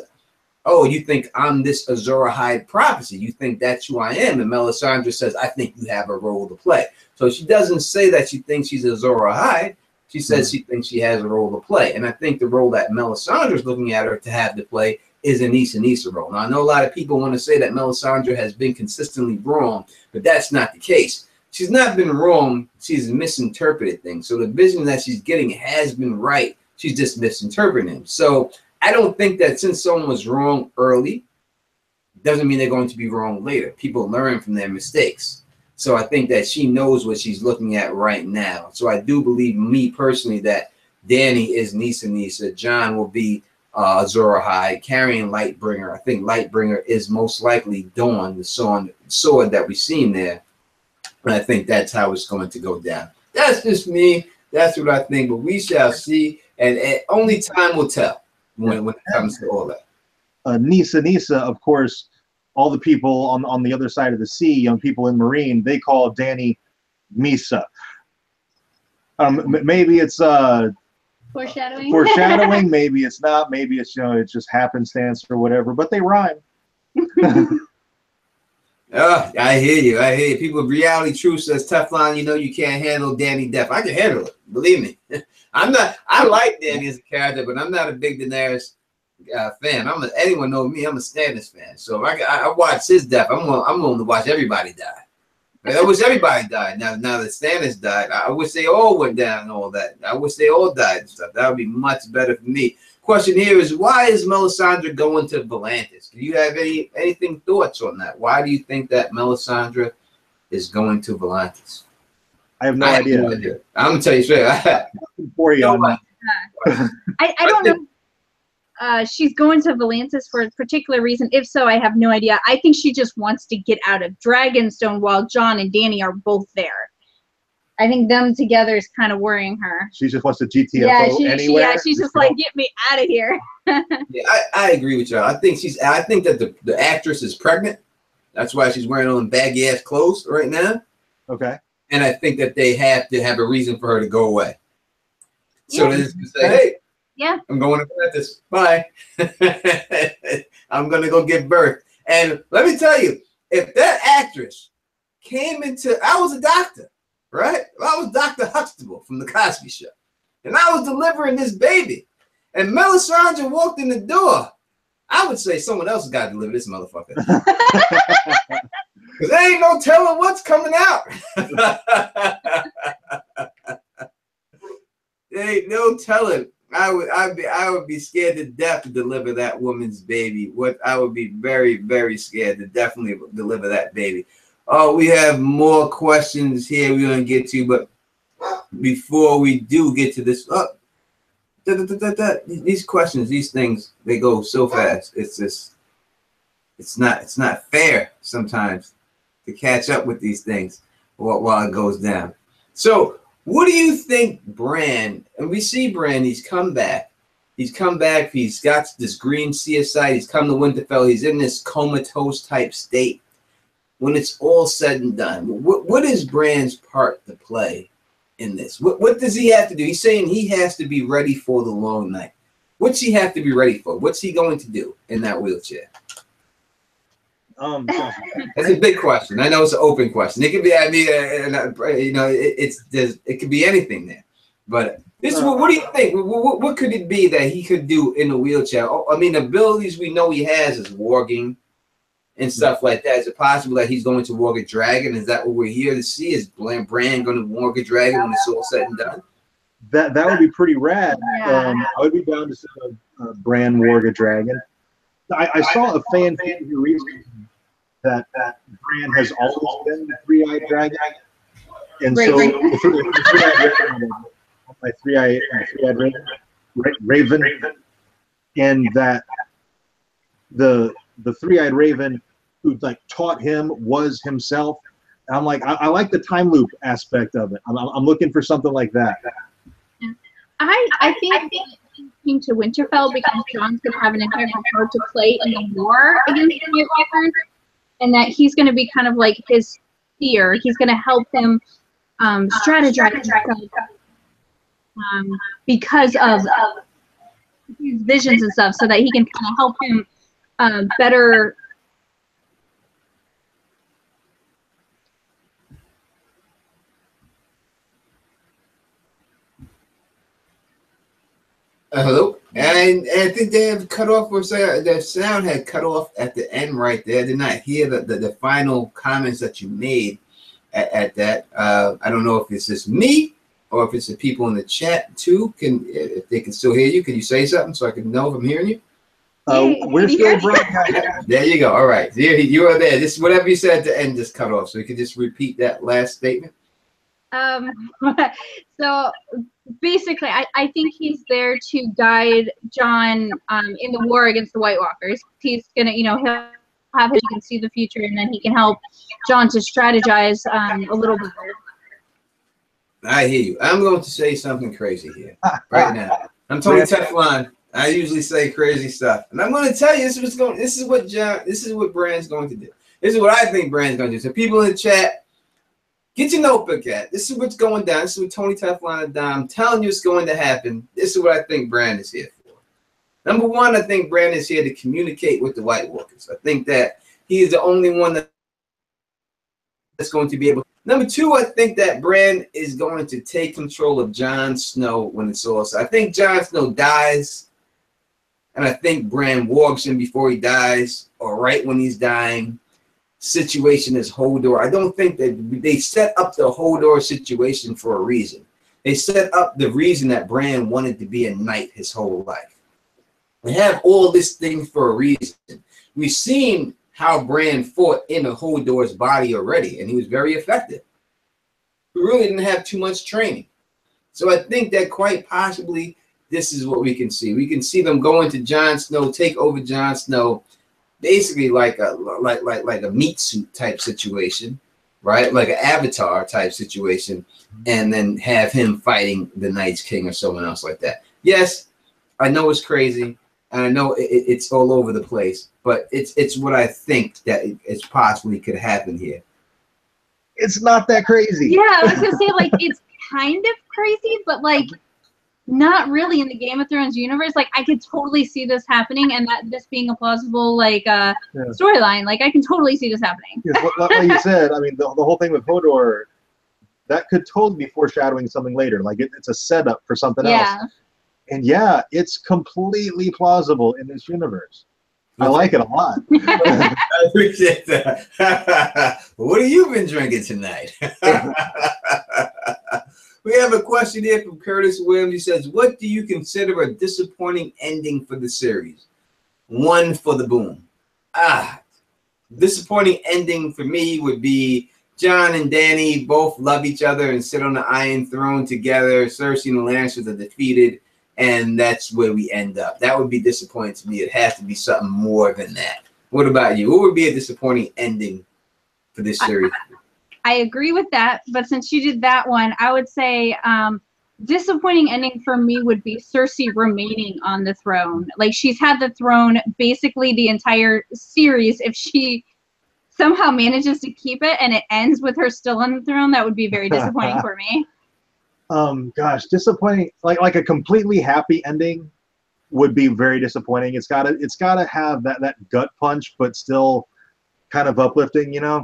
oh, you think I'm this Azor Ahai prophecy? You think that's who I am? And Melisandre says, I think you have a role to play. So she doesn't say that she thinks she's Azor Ahai. She says she thinks she has a role to play. And I think the role that Melisandre is looking at her to have to play is a Nissa role. Now, I know a lot of people want to say that Melisandre has been consistently wrong, but that's not the case. She's not been wrong. She's misinterpreted things. So the vision that she's getting has been right. She's just misinterpreting them. So I don't think that since someone was wrong early, doesn't mean they're going to be wrong later. People learn from their mistakes. So I think that she knows what she's looking at right now. So I do believe, me personally, that Dany is Nissa. Jon will be Azor Ahai, carrying Lightbringer. I think Lightbringer is most likely Dawn, the sword that we've seen there. And I think that's how it's going to go down. That's just me. That's what I think. But we shall see. And only time will tell when it comes to all that. Nissa, of course, all the people on the other side of the sea, young people in Marine, they call Dany Misa. Maybe it's foreshadowing. Foreshadowing. Maybe it's not. Maybe it's it's just happenstance or whatever. But they rhyme. I hear you. People, reality truth says, Teflon, you can't handle Dany death. I can handle it. Believe me. I like Dany as a character, but I'm not a big Daenerys fan. Anyone knows me, I'm a Stannis fan. So if I watch his death, I'm willing to watch everybody die. I wish everybody died. Now that Stannis died, I wish they all went down and all that. I wish they all died and stuff. That would be much better for me. Question here is, why is Melisandre going to Volantis? Do you have anything thoughts on that? Why do you think that Melisandre is going to Volantis? I have no idea. I'm gonna tell you straight. For you, I don't know. She's going to Volantis for a particular reason. If so, I have no idea. I think she just wants to get out of Dragonstone while Jon and Dany are both there. I think them together is kind of worrying her. She just wants to GTFO anywhere. She's just like, get me out of here. Yeah, I agree with you. I think that the actress is pregnant. That's why she's wearing all them baggy ass clothes right now. Okay. And I think that they have to have a reason for her to go away. So they just say, hey, yeah, I'm going to this. Bye. I'm going to go give birth. And let me tell you, if that actress came into, I was a doctor, right? I was Dr. Huxtable from the Cosby Show. And I was delivering this baby. And Melisandre walked in the door. I would say someone else has got to deliver this motherfucker. Because there ain't no telling what's coming out. There ain't no telling. I would be scared to death to deliver that woman's baby. I would be very, very scared to definitely deliver that baby. Oh, we have more questions here we're gonna get to, but before we do get to this, these questions, these things, they go so fast. It's just, it's not fair sometimes to catch up with these things while it goes down. So what do you think Bran, and we see Bran, he's come back, he's got this green CSI, he's come to Winterfell, he's in this comatose type state. When it's all said and done, what is Bran's part to play in this? What does he have to do? He's saying he has to be ready for the long night. What's he have to be ready for? What's he going to do in that wheelchair? That's a big question. I know it's an open question. It could be, I mean, you know, it could be anything there. But this, what do you think? What could it be that he could do in a wheelchair? I mean, abilities we know he has is warging and stuff like that. Is it possible that he's going to warg a dragon? Is that what we're here to see? Is Bran going to warg a dragon when it's all said and done? That would be pretty rad. Yeah. I would be down to see a Bran warg a dragon. I saw a fan theory recently that Bran has always been the three-eyed dragon, and so my three-eyed raven, and that the three-eyed raven who like taught him was himself. And I'm like, I like the time loop aspect of it. I'm looking for something like that. I think came to Winterfell because Jon's going to have an integral part to play in the war against the White Walkers, and that he's going to be kind of like his seer. He's going to help him strategize because of his visions and stuff, so that he can kind of help him better. Hello, and I think they have cut off, or say the sound had cut off at the end right there. I did not hear the final comments that you made at that. I don't know if it's just me or if it's the people in the chat too. If they can still hear you, can you say something so I can know if I'm hearing you? We're still broadcasting. There you go. All right, you are there. Just whatever you said at the end just cut off. So you could just repeat that last statement. So basically, I think he's there to guide Jon in the war against the White Walkers. He's gonna, you know, he'll have he can see the future, and then he can help Jon to strategize a little bit. I hear you. I'm going to say something crazy here right now. I'm Tony Teflon. I usually say crazy stuff, and I'm going to tell you this is what Bran's going to do. This is what I think Bran's going to do. So people in the chat, get your notebook out. This is what's going down. This is what Tony Teflon is down. I'm telling you it's going to happen. This is what I think Bran is here for. Number one, I think Bran is here to communicate with the White Walkers. I think that he is the only one that's going to be able to. Number two, I think that Bran is going to take control of Jon Snow when it's all. So I think Jon Snow dies, and I think Bran wargs him before he dies or right when he's dying. Situation is Hodor. I don't think that they set up the Hodor situation for a reason. They set up the reason that Bran wanted to be a knight his whole life. They have all this thing for a reason. We've seen how Bran fought in a Hodor's body already, and he was very effective. We really didn't have too much training. So I think that quite possibly this is what we can see. We can see them go into Jon Snow, take over Jon Snow, basically like a meat suit type situation, right? Like an Avatar type situation, and then have him fighting the Night's King or someone else like that. Yes, I know it's crazy, and I know it's all over the place, but it's what I think that it's possibly could happen here. It's not that crazy. Yeah, I was gonna say, like, it's kind of crazy, but like not really in the Game of Thrones universe. Like, I could totally see this happening, and that this being a plausible storyline. Like, I can totally see this happening. Yes, like you said, I mean, the whole thing with Hodor, that could totally be foreshadowing something later. Like, it's a setup for something else. And yeah, it's completely plausible in this universe. I like it a lot. I appreciate that. What have you been drinking tonight? We have a question here from Curtis Williams. He says, what do you consider a disappointing ending for the series? One for the boom. Disappointing ending for me would be Jon and Dany both love each other and sit on the Iron Throne together. Cersei and the Lannisters are defeated, and that's where we end up. That would be disappointing to me. It has to be something more than that. What about you? What would be a disappointing ending for this series? I agree with that, but since you did that one, I would say disappointing ending for me would be Cersei remaining on the throne. Like, she's had the throne basically the entire series. If she somehow manages to keep it and it ends with her still on the throne, that would be very disappointing for me. Gosh, disappointing. Like a completely happy ending would be very disappointing. It's gotta have that gut punch, but still kind of uplifting, you know.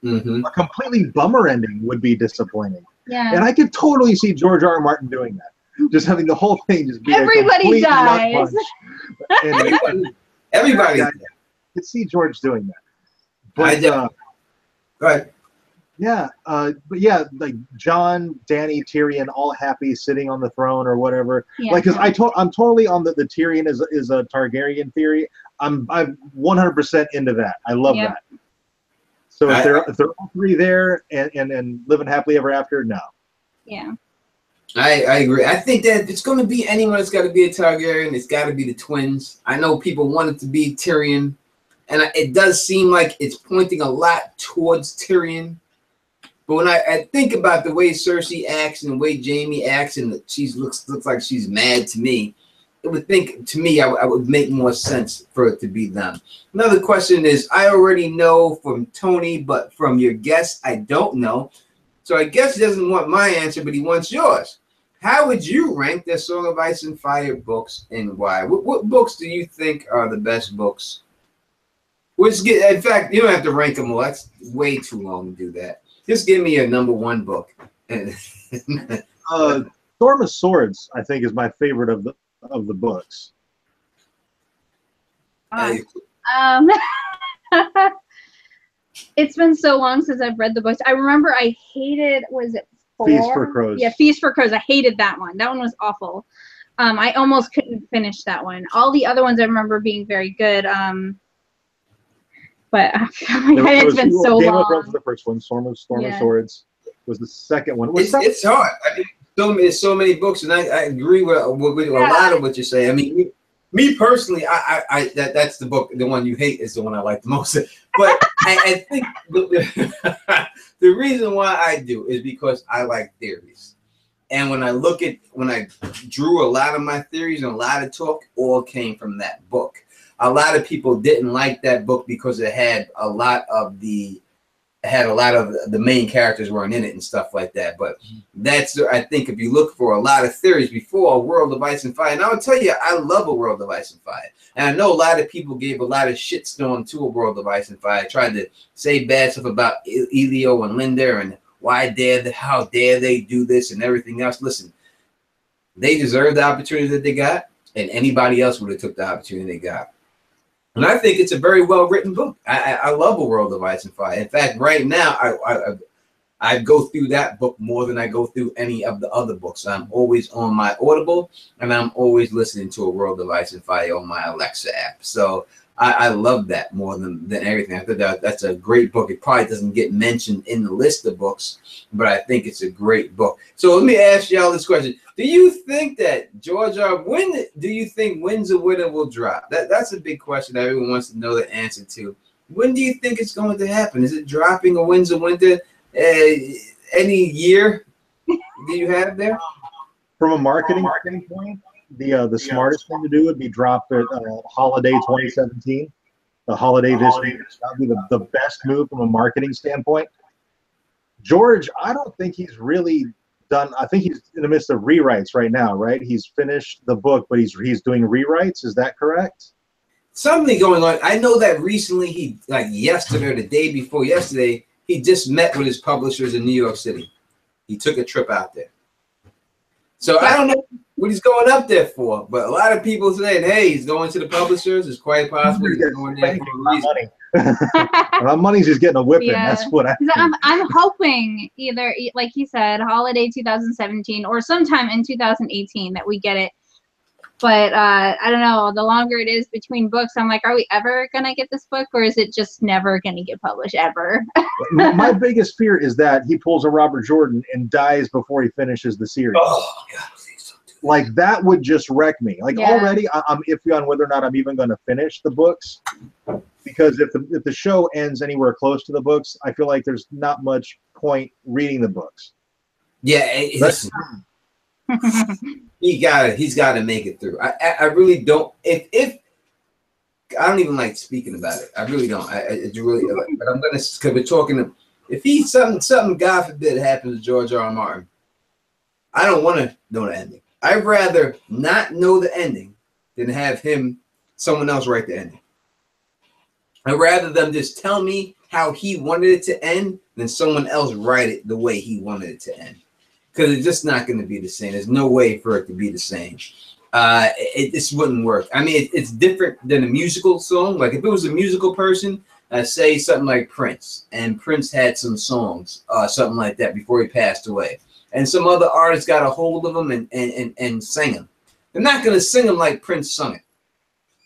A completely bummer ending would be disappointing. Yeah. And I could totally see George R. R. Martin doing that. Just having the whole thing just be everybody dies. Everybody. I could see George doing that. But go ahead. Yeah, but yeah, like Jon, Dany, Tyrion, all happy sitting on the throne or whatever. Yeah. Like, because I'm totally on the Tyrion is a Targaryen theory. I'm 100% into that. I love that. So if they're all three there and living happily ever after, no. Yeah. I agree. I think that it's going to be anyone that's got to be a Targaryen. It's got to be the twins. I know people want it to be Tyrion, and it does seem like it's pointing a lot towards Tyrion. But when I think about the way Cersei acts and the way Jaime acts, and she looks like she's mad to me, it would think to me I would make more sense for it to be them. Another question is, I already know from Tony, but from your guest, I don't know. So I guess he doesn't want my answer, but he wants yours. How would you rank the Song of Ice and Fire books, and why? What books do you think are the best books? In fact, you don't have to rank them all. That's way too long to do that. Just give me a #1 book. Storm of Swords, I think, is my favorite of the books. It's been so long since I've read the books. I remember I hated, was it 4? Feast for Crows. Yeah, Feast for Crows. I hated that one. That one was awful. I almost couldn't finish that one. All the other ones I remember being very good. But it's been so long. Game of Thrones was the first one. Storm of Swords was the second one. It's hard. I mean, there's so many books, and I agree with a lot of what you're saying. I mean, me personally, that's the book. The one you hate is the one I like the most. But I think the reason why I do is because I like theories. And when I drew a lot of my theories and a lot of talk, all came from that book. A lot of people didn't like that book because it had a lot of the main characters weren't in it and stuff like that. But that's, I think, if you look for a lot of theories before A World of Ice and Fire, and I'll tell you, I love A World of Ice and Fire. And I know a lot of people gave a lot of shitstorm to A World of Ice and Fire, tried to say bad stuff about Elio and Linda and how dare they do this and everything else. Listen, they deserve the opportunity that they got, and anybody else would have took the opportunity they got. And I think it's a very well-written book. I love A World of Ice and Fire. In fact, right now, I go through that book more than I go through any of the other books. I'm always on my Audible, and I'm always listening to A World of Ice and Fire on my Alexa app. So I love that more than everything. I thought that's a great book. It probably doesn't get mentioned in the list of books, but I think it's a great book. So let me ask y'all this question. Do you think that George R. When do you think Winds of Winter will drop? That's a big question that everyone wants to know the answer to. When do you think it's going to happen? Is it dropping a Winds of Winter any year? Do you have there? From a marketing standpoint, the smartest thing to do would be drop it holiday 2017, the holiday this year. That would be the best move from a marketing standpoint. George, I don't think he's really done. I think he's in the midst of rewrites right now, right? He's finished the book, but he's doing rewrites. Is that correct? Something going on. I know that recently he, like yesterday or the day before yesterday, he just met with his publishers in New York City. He took a trip out there. So I don't know what he's going up there for, but a lot of people saying, hey, he's going to the publishers. It's quite possible he's going there for a reason. My money's just getting a whipping. Yeah. That's what I think. I'm hoping either, like he said, holiday 2017 or sometime in 2018 that we get it. But I don't know. The longer it is between books, I'm like, are we ever going to get this book, or is it just never going to get published ever? My biggest fear is that he pulls a Robert Jordan and dies before he finishes the series. Oh, God. Like, that would just wreck me. Like, already I'm iffy on whether or not I'm even going to finish the books. Because if the show ends anywhere close to the books, I feel like there's not much point reading the books. Yeah, he's got to make it through. I really don't. If I don't even like speaking about it. I really don't. It's really. But I'm gonna, because we're talking. If he's something, God forbid, happens to George R. R. Martin, I don't want to know the ending. I'd rather not know the ending than have someone else write the ending. I'd rather them just tell me how he wanted it to end than someone else write it the way he wanted it to end. Because it's just not going to be the same. There's no way for it to be the same. It just wouldn't work. I mean, it's different than a musical song. Like if it was a musical person, say something like Prince, and Prince had some songs, something like that before he passed away. And some other artists got a hold of them and sang them. They're not going to sing them like Prince sung it.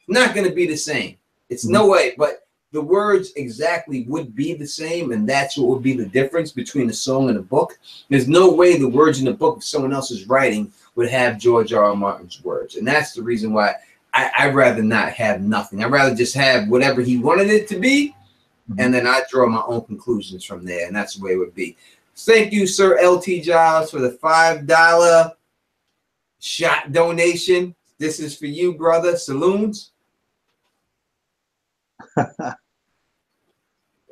Not going to be the same. It's no way. But the words exactly would be the same, and that's what would be the difference between the song and the book. There's no way the words in the book of someone else's writing would have George R. R. Martin's words. And that's the reason why I'd rather not have nothing. I'd rather just have whatever he wanted it to be, and then I draw my own conclusions from there, and that's the way it would be. Thank you, Sir LT Giles, for the $5 shot donation. This is for you, brother. Saloons.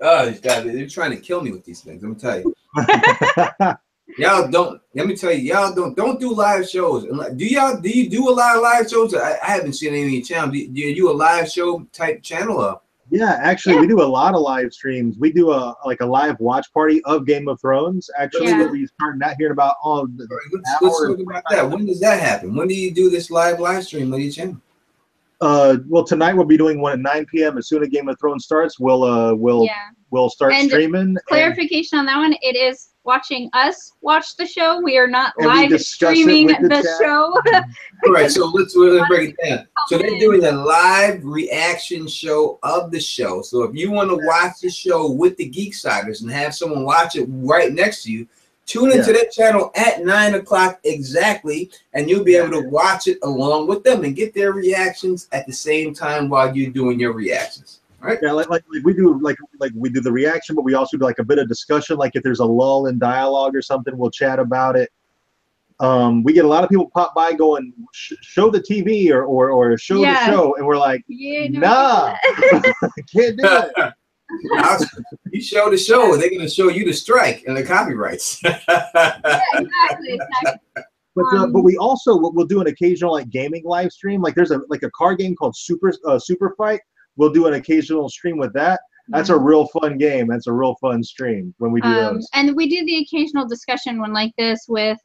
Oh, they're trying to kill me with these things. Let me tell you. Y'all don't. Let me tell you, y'all don't do live shows. Do you do a lot of live shows? I haven't seen any of your channel. Do you do a live show type channel? Yeah, actually, we do a lot of live streams. We do a live watch party of Game of Thrones. Actually, we start not hearing about all the. Let's talk about that. When does that happen? When do you do this live stream on your channel? Well, tonight we'll be doing one at 9 p.m. As soon as Game of Thrones starts, we'll start streaming. Clarification on that one: it is watching us watch the show. We are not live streaming the show. All right, so let's break it down. So they're doing a live reaction show of the show. So if you want to watch the show with the Geeksiders and have someone watch it right next to you, tune into that channel at 9 o'clock exactly, and you'll be able to watch it along with them and get their reactions at the same time while you're doing your reactions. Right? Yeah, like we do we do the reaction, but we also do like a bit of discussion. Like if there's a lull in dialogue or something, we'll chat about it. We get a lot of people pop by going, show the TV or show the show, and we're like, nah, can't do it. You show the show, they're gonna show you the strike and the copyrights. Exactly. But we also we'll do an occasional like gaming live stream. Like there's a card game called Super Fight. We'll do an occasional stream with that. That's a real fun game. That's a real fun stream when we do those. And we do the occasional discussion one like this with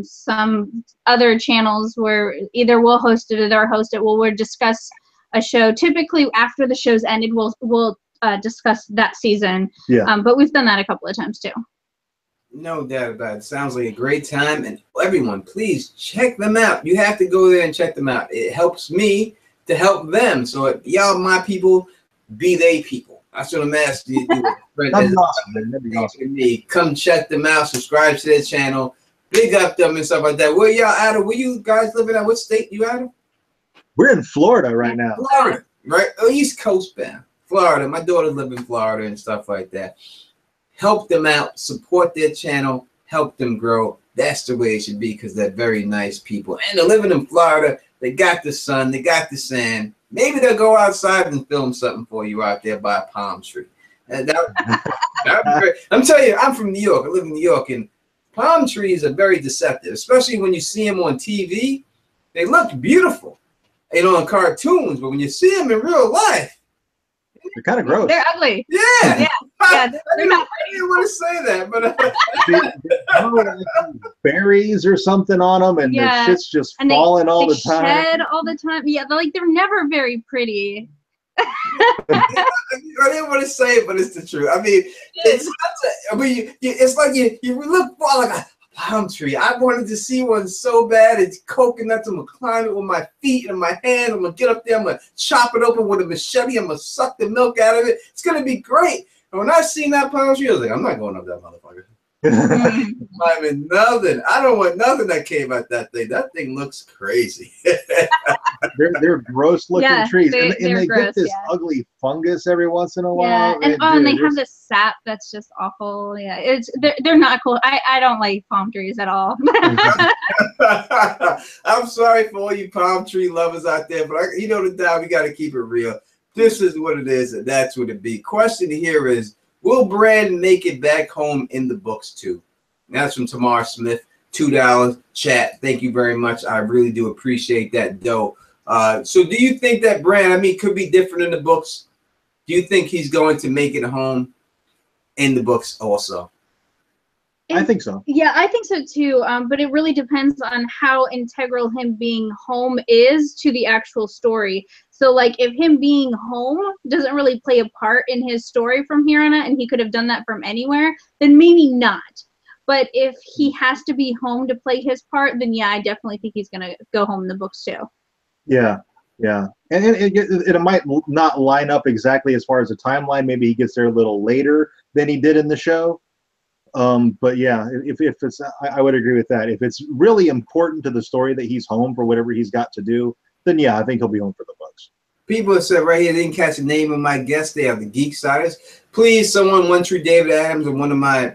some other channels where either we'll host it or host it. We'll discuss a show. Typically after the show's ended, we'll discuss that season. Yeah. But we've done that a couple of times too. No doubt about it. Sounds like a great time. And everyone, please check them out. You have to go there and check them out. It helps me to help them. So y'all, my people, be they people. That's what I'm asking you to do. That'd be awesome, man. That'd be awesome. Come check them out. Subscribe to their channel. Big up them and stuff like that. Where y'all out of? Where you guys living at? What state you out of? We're in Florida right now. Florida, right? Oh, East Coast bound. Florida. My daughters live in Florida and stuff like that. Help them out. Support their channel. Help them grow. That's the way it should be because they're very nice people. And they're living in Florida. They got the sun. They got the sand. Maybe they'll go outside and film something for you out there by a palm tree. And I'm telling you, I'm from New York. I live in New York, and palm trees are very deceptive, especially when you see them on TV. They look beautiful, you know, in cartoons, but when you see them in real life, they're kind of gross. They're ugly. Yeah. Yeah. They're not. I didn't want to say that, but berries or something on them, and their shit's just falling all the time. Shed all the time. Yeah, they're never very pretty. I didn't want to say it, but it's the truth. I mean, it's like you look for like a palm tree. I wanted to see one so bad. It's coconuts. I'm gonna climb it with my feet and my hand. I'm gonna get up there. I'm gonna chop it open with a machete. I'm gonna suck the milk out of it. It's gonna be great. And when I seen that palm tree, I was like, I'm not going up that motherfucker. I mean, nothing. I don't want nothing that came out that thing. That thing looks crazy. they're gross looking trees, and they gross, get this ugly fungus every once in a while. Yeah, and they have this sap that's just awful. Yeah, they're not cool. I don't like palm trees at all. I'm sorry for all you palm tree lovers out there, but you know the time we got to keep it real. This is what it is, and that's what it be. Question here is, will Brand make it back home in the books too? That's from Tamar Smith. $2 chat. Thank you very much. I really do appreciate that dough. So do you think that Brand, I mean, could be different in the books? Do you think he's going to make it home in the books also? I think so. Yeah, I think so too. But it really depends on how integral him being home is to the actual story. So, like, if him being home doesn't really play a part in his story from here on out, and he could have done that from anywhere, then maybe not. But if he has to be home to play his part, then yeah, I definitely think he's gonna go home in the books too. Yeah, yeah, and it might not line up exactly as far as the timeline. Maybe he gets there a little later than he did in the show. But yeah, if it's, I would agree with that. If it's really important to the story that he's home for whatever he's got to do, then yeah, I think he'll be home for the books. People have said right here, they didn't catch the name of my guest. They have the Geeksiders. Please, someone, One Tree David Adams, or one of my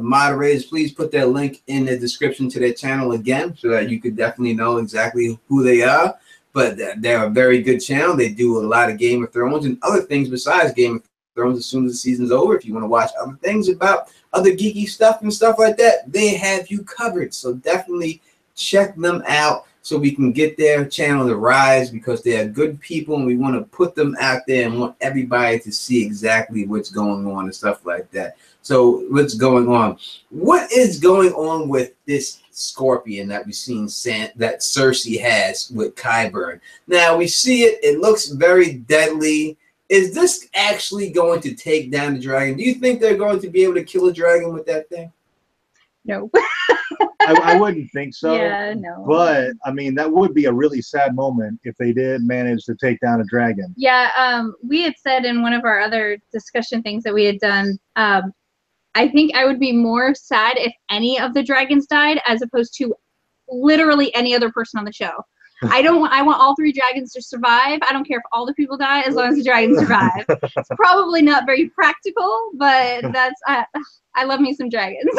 moderators, please put that link in the description to their channel again, so that you could definitely know exactly who they are. But they're a very good channel. They do a lot of Game of Thrones and other things besides Game of Thrones. As soon as the season's over, if you want to watch other things about other geeky stuff and stuff like that, they have you covered. So definitely check them out so we can get their channel to rise, because they are good people and we want to put them out there and want everybody to see exactly what's going on and stuff like that. So what's going on? What is going on with this scorpion that we've seen that Cersei has with Qyburn? Now we see it. It looks very deadly. Is this actually going to take down the dragon? Do you think they're going to be able to kill a dragon with that thing? No. I wouldn't think so. Yeah, no. But I mean, that would be a really sad moment if they did manage to take down a dragon. Yeah, we had said in one of our other discussion things that we had done, I think I would be more sad if any of the dragons died as opposed to literally any other person on the show. I want all 3 dragons to survive. I don't care if all the people die as long as the dragons survive. It's probably not very practical, but that's I love me some dragons.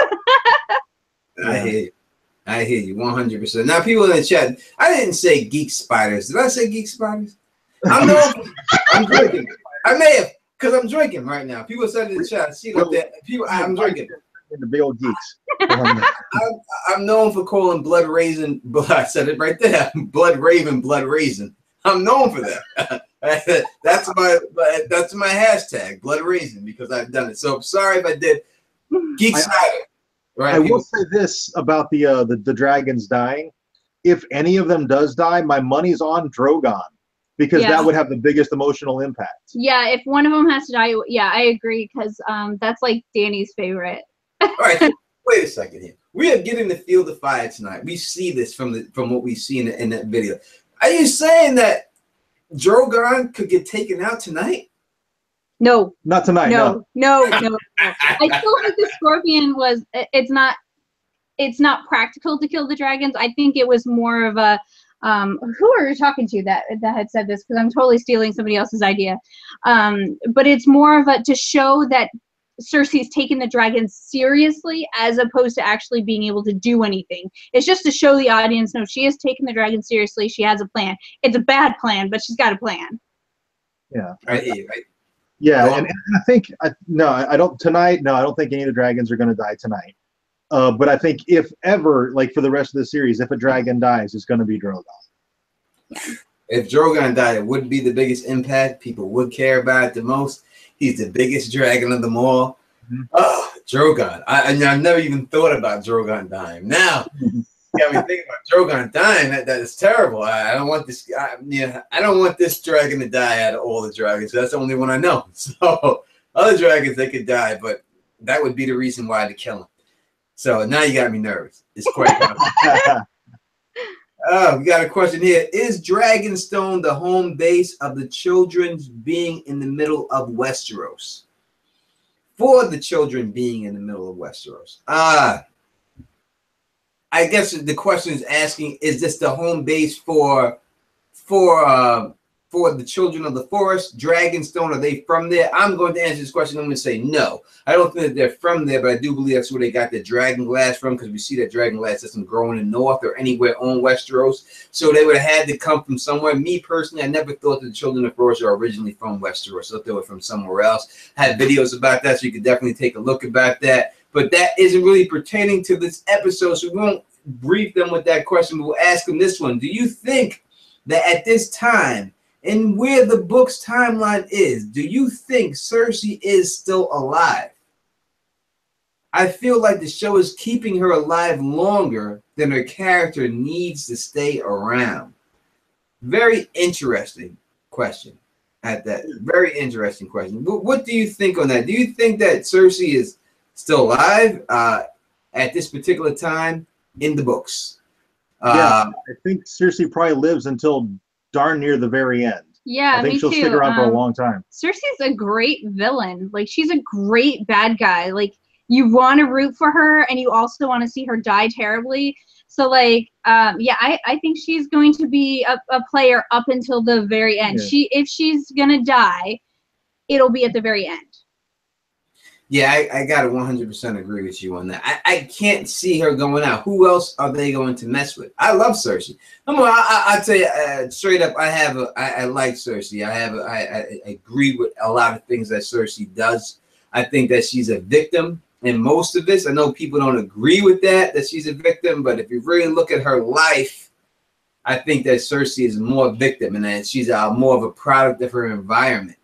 I hear you 100%. Now, people in the chat, I didn't say Geek Spiders. Did I say Geek Spiders? I'm drinking. I may have, because I'm drinking right now. People said in the chat, see what that people. I'm drinking. In the big old geeks. I'm known for calling blood raisin. I said it right there. Blood raven, blood raisin. I'm known for that. That's my hashtag, blood raisin, because I've done it. So I'm sorry if I did. Geeksiders. Right, I will say this about the dragons dying. If any of them does die, my money's on Drogon, because that would have the biggest emotional impact. Yeah, if one of them has to die, yeah, I agree, because that's like Danny's favorite. All right, so wait a second here. We are getting the field of fire tonight. We see this from what we see in that video. Are you saying that Drogon could get taken out tonight? No. Not tonight, no. I still think the Scorpion was, it's not practical to kill the dragons. I think it was more of a, who are you talking to that had said this? Because I'm totally stealing somebody else's idea. But it's more of a, to show that Cersei's taken the dragons seriously as opposed to actually being able to do anything. It's just to show the audience, no, she has taken the dragons seriously. She has a plan. It's a bad plan, but she's got a plan. Yeah. Right. Yeah, and I think, I don't think any of the dragons are going to die tonight. But I think if ever, like for the rest of the series, if a dragon dies, it's going to be Drogon. Yeah. If Drogon died, it would be the biggest impact. People would care about it the most. He's the biggest dragon of them all. Mm-hmm. Oh, Drogon. I've never even thought about Drogon dying. Now, you got me thinking about Drogon dying. That is terrible. I don't want this. I don't want this dragon to die out of all the dragons. That's the only one I know. So other dragons, they could die, but that would be the reason why to kill him. So now you got me nervous. It's quite we got a question here. Is Dragonstone the home base of the children's being in the middle of Westeros? For the children being in the middle of Westeros. I guess the question is asking, is this the home base for the children of the forest? Dragonstone, are they from there? I'm going to answer this question. I'm going to say no. I don't think that they're from there, but I do believe that's where they got the dragon glass from, because we see that dragon glass doesn't grow in the north or anywhere on Westeros. So they would have had to come from somewhere. Me personally, I never thought that the children of the forest are originally from Westeros. I thought they were from somewhere else. I had videos about that, so you could definitely take a look about that. But that isn't really pertaining to this episode, so we won't brief them with that question, but we'll ask them this one. Do you think that at this time, and where the book's timeline is, do you think Cersei is still alive? I feel like the show is keeping her alive longer than her character needs to stay around. Very interesting question at that. Very interesting question. What do you think on that? Do you think that Cersei is still alive at this particular time in the books? Yeah, I think Cersei probably lives until darn near the very end. Yeah, I think she'll stick around for a long time. Cersei's a great villain. Like, she's a great bad guy. Like, you want to root for her, and you also want to see her die terribly. So, like, yeah, I think she's going to be a player up until the very end. Yeah. If she's gonna die, it'll be at the very end. Yeah, I got to 100% agree with you on that. I can't see her going out. Who else are they going to mess with? I love Cersei. I'll tell you straight up, I like Cersei. I agree with a lot of things that Cersei does. I think that she's a victim in most of this. I know people don't agree with that she's a victim, but if you really look at her life, I think that Cersei is more victim, and that she's more of a product of her environment.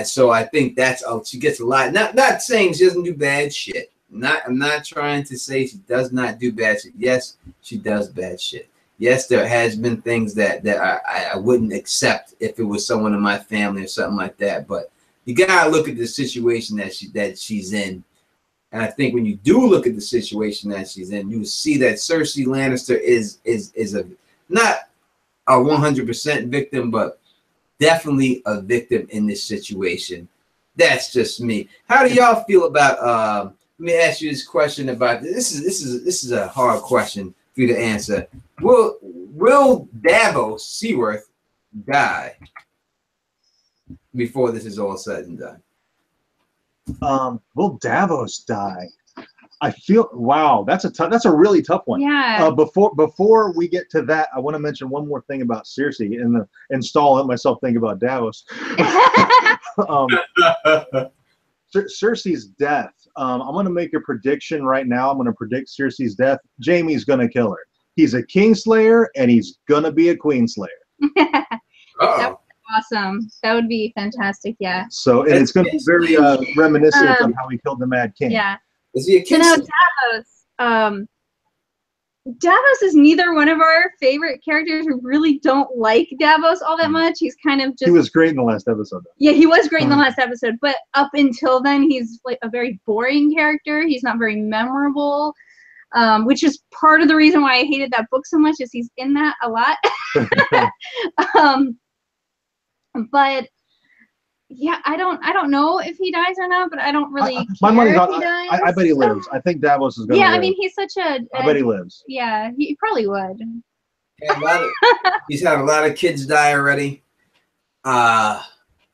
So I think that's she gets a lot. Not saying she doesn't do bad shit. I'm not trying to say she does not do bad shit. Yes, she does bad shit. Yes, there has been things that I wouldn't accept if it was someone in my family or something like that. But you gotta look at the situation that she's in. And I think when you do look at the situation that she's in, you will see that Cersei Lannister is a not a 100% victim, but definitely a victim in this situation. That's just me. How do y'all feel about? Let me ask you this question about this. This is a hard question for you to answer. Will Davos Seaworth die before this is all said and done? Will Davos die? I feel, wow, that's a really tough one. Yeah. Before we get to that, I want to mention one more thing about Cersei and stall let myself think about Davos. Cersei's death. I'm going to make a prediction right now. I'm going to predict Cersei's death. Jaime's going to kill her. He's a Kingslayer, and he's going to be a Queenslayer. That would be awesome. That would be fantastic, yeah. So, and it's going to be very reminiscent of how he killed the Mad King. Yeah. Is he a Kingslayer? So now Davos is neither one of our favorite characters. We really don't like Davos all that much. He's kind of just... He was great in the last episode, though. Yeah, he was great in the last episode. But up until then, he's like a very boring character. He's not very memorable, which is part of the reason why I hated that book so much, is he's in that a lot. But yeah, I don't know if he dies or not, but I don't really my care money's if on. he dies. I bet he lives. I think Davos is going to Yeah, live. I mean, he's such a. I bet he lives. Yeah, he probably would. He's had a lot of kids die already. A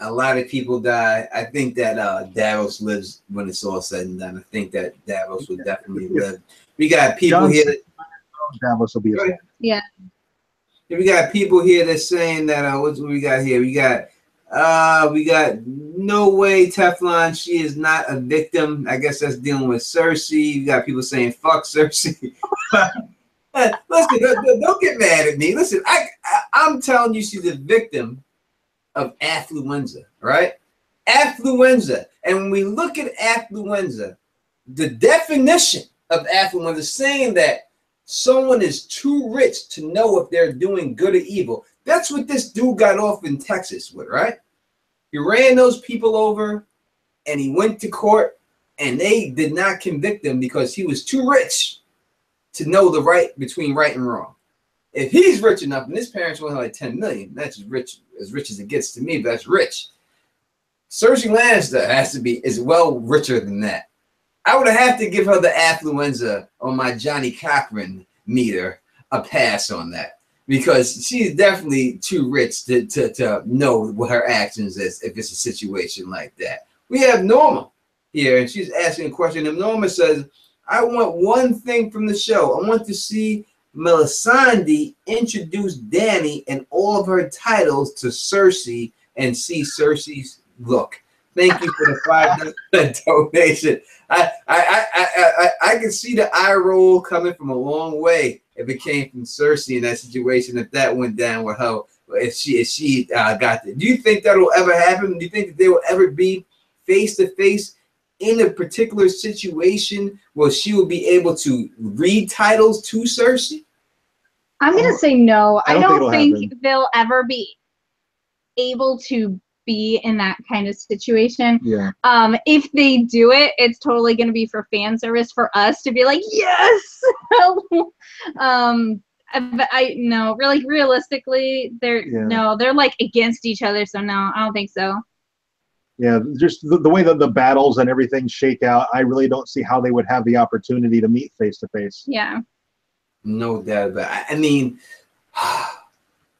lot of people die. I think that Davos lives when it's all said and done. I think that Davos will definitely live. We got people here. Davos will be his head. Yeah. We got people here that's saying that what we got here? We got no way Teflon, she is not a victim. I guess that's dealing with Cersei. You got people saying fuck Cersei. Listen, don't get mad at me. Listen, I'm telling you she's a victim of affluenza, right? Affluenza. And when we look at affluenza, the definition of affluenza is saying that someone is too rich to know if they're doing good or evil. That's what this dude got off in Texas with, right? He ran those people over and he went to court and they did not convict him because he was too rich to know the right between right and wrong. If he's rich enough, and his parents only had like 10 million, that's as rich as it gets to me, but that's rich. Cersei Lannister is well richer than that. I would have to give her the affluenza on my Johnny Cochran meter a pass on that because she's definitely too rich to know what her actions is if it's a situation like that. We have Norma here, and she's asking a question, and Norma says, I want one thing from the show. I want to see Melisandre introduce Dany and all of her titles to Cersei and see Cersei's look. Thank you for the $5 donation. I can see the eye roll coming from a long way if it came from Cersei in that situation. If that went down with her, if she got it. Do you think that'll ever happen? Do you think that they will ever be face to face in a particular situation where she will be able to read titles to Cersei? I'm gonna say no. I don't think happen. They'll ever be able to be in that kind of situation. Yeah. If they do it, it's totally going to be for fan service for us to be like, yes. I no, really, realistically, they're like against each other. So no, I don't think so. Yeah, just the way that the battles and everything shake out, I really don't see how they would have the opportunity to meet face to face. Yeah. No doubt about it. I mean,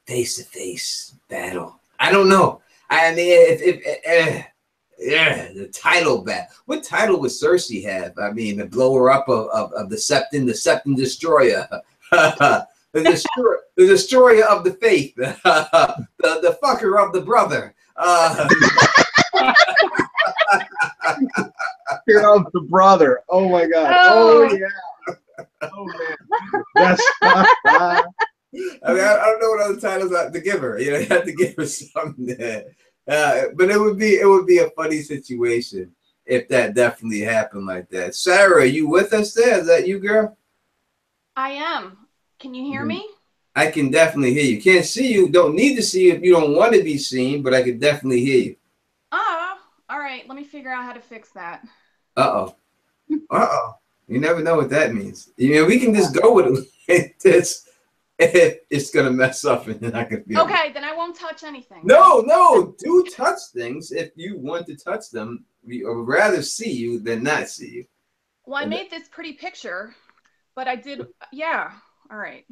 face to face battle. I don't know. I mean, the title battle. What title would Cersei have? I mean, the blower up of the Septon Destroyer, the destroyer of the faith, the fucker of the brother. Fear of the brother. Oh my God. Oh yeah. Oh man. That's. I mean, I don't know what other titles to give her. You know, you have to give her something there. But it would be a funny situation if that definitely happened like that. Sarah, are you with us there? Is that you, girl? I am. Can you hear me? I can definitely hear you. Can't see you. Don't need to see you if you don't want to be seen, but I can definitely hear you. All right. Let me figure out how to fix that. Uh-oh. Uh-oh. You never know what that means. You know, we can just go with it. It's gonna mess up, and then I can feel. Okay, then I won't touch anything. No, do touch things if you want to touch them. We would rather see you than not see you. Well, I made this pretty picture, but I did. Yeah. All right.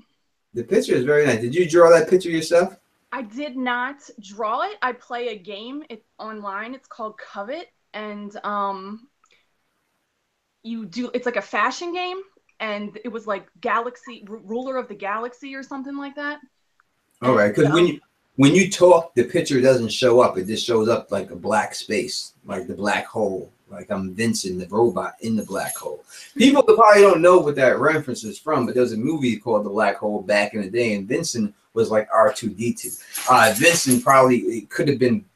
The picture is very nice. Did you draw that picture yourself? I did not draw it. I play a game. It's online. It's called Covet, and it's like a fashion game. And it was like ruler of the galaxy or something like that. All right, because when you talk, the picture doesn't show up. It just shows up like a black space, like the black hole. Like I'm Vincent, the robot in the black hole. People probably don't know what that reference is from, but there's a movie called The Black Hole back in the day, and Vincent was like R2-D2. Vincent probably could have been.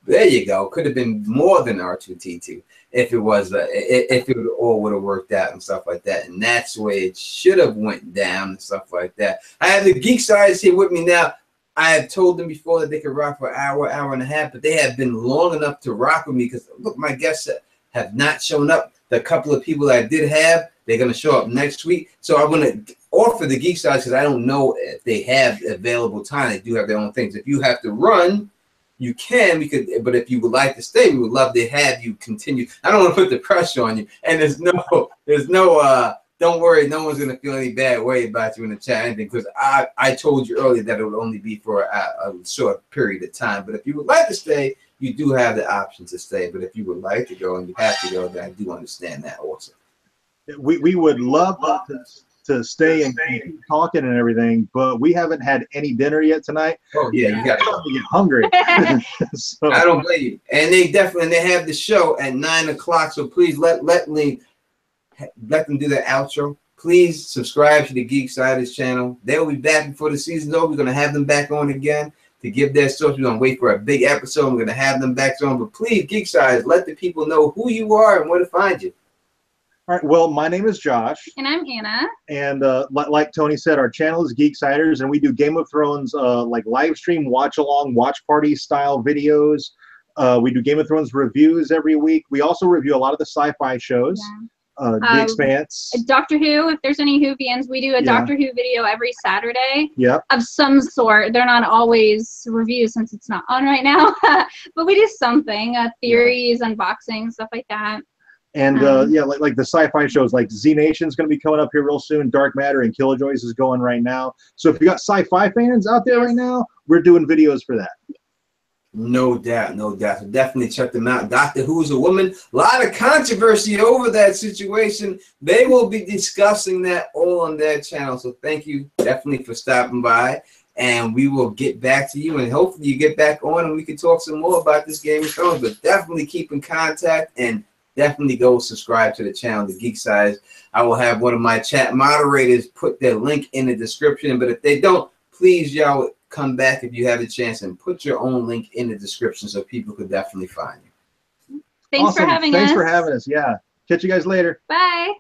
There you go. Could have been more than R2-D2 if it was if it all would have worked out and stuff like that. And that's the way it should have went down and stuff like that. I have the Geeksiders here with me now. I have told them before that they could rock for an hour and a half, but they have been long enough to rock with me because look, my guests have not shown up. The couple of people that I did have, they're going to show up next week. So I'm going to offer the Geeksiders because I don't know if they have available time. They do have their own things. If you have to run, you can, but if you would like to stay, we would love to have you continue. I don't want to put the pressure on you, and there's no don't worry, no one's gonna feel any bad way about you in the chat or anything, because I told you earlier that it would only be for a short period of time. But if you would like to stay, you do have the option to stay. But if you would like to go and you have to go, then I do understand that also. We would love to stay and keep talking and everything, but we haven't had any dinner yet tonight. Oh yeah, you gotta go. Get hungry. So. I don't blame you. And they have the show at 9 o'clock. So please let them do the outro. Please subscribe to the Geeksiders channel. They'll be back before the season's over. We're gonna have them back on again to give their stories. We're gonna wait for a big episode. We're gonna have them back on. But please, Geeksiders, let the people know who you are and where to find you. All right. Well, my name is Josh. And I'm Anna. And like Tony said, our channel is Geeksiders, and we do Game of Thrones like live stream, watch along, watch party style videos. We do Game of Thrones reviews every week. We also review a lot of the sci-fi shows. Yeah. The Expanse. Doctor Who, if there's any Whovians, we do a Doctor Who video every Saturday. Yep. Of some sort. They're not always reviews since it's not on right now, but we do something, theories, unboxing, stuff like that. And yeah, like the sci-fi shows, like Z Nation's going to be coming up here real soon. Dark Matter and Killjoys is going right now. So if you got sci-fi fans out there right now, we're doing videos for that. No doubt, no doubt. So definitely check them out. Doctor Who's a Woman. A lot of controversy over that situation. They will be discussing that all on their channel. So thank you definitely for stopping by. And we will get back to you. And hopefully you get back on and we can talk some more about this Game of Thrones. But definitely keep in contact and definitely go subscribe to the channel, the Geeksiders. I will have one of my chat moderators put their link in the description. But if they don't, please, y'all, come back if you have a chance and put your own link in the description so people could definitely find you. Thanks for having us. Thanks for having us. Yeah. Catch you guys later. Bye.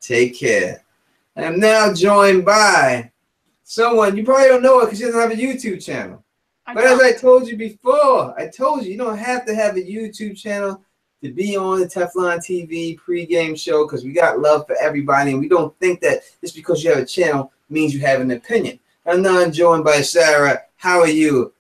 Take care. I'm now joined by someone, you probably don't know it because she doesn't have a YouTube channel. But as I told you before, you don't have to have a YouTube channel to be on the Teflon TV pregame show, because we got love for everybody, and we don't think that just because you have a channel means you have an opinion. I'm now joined by Sarah. How are you?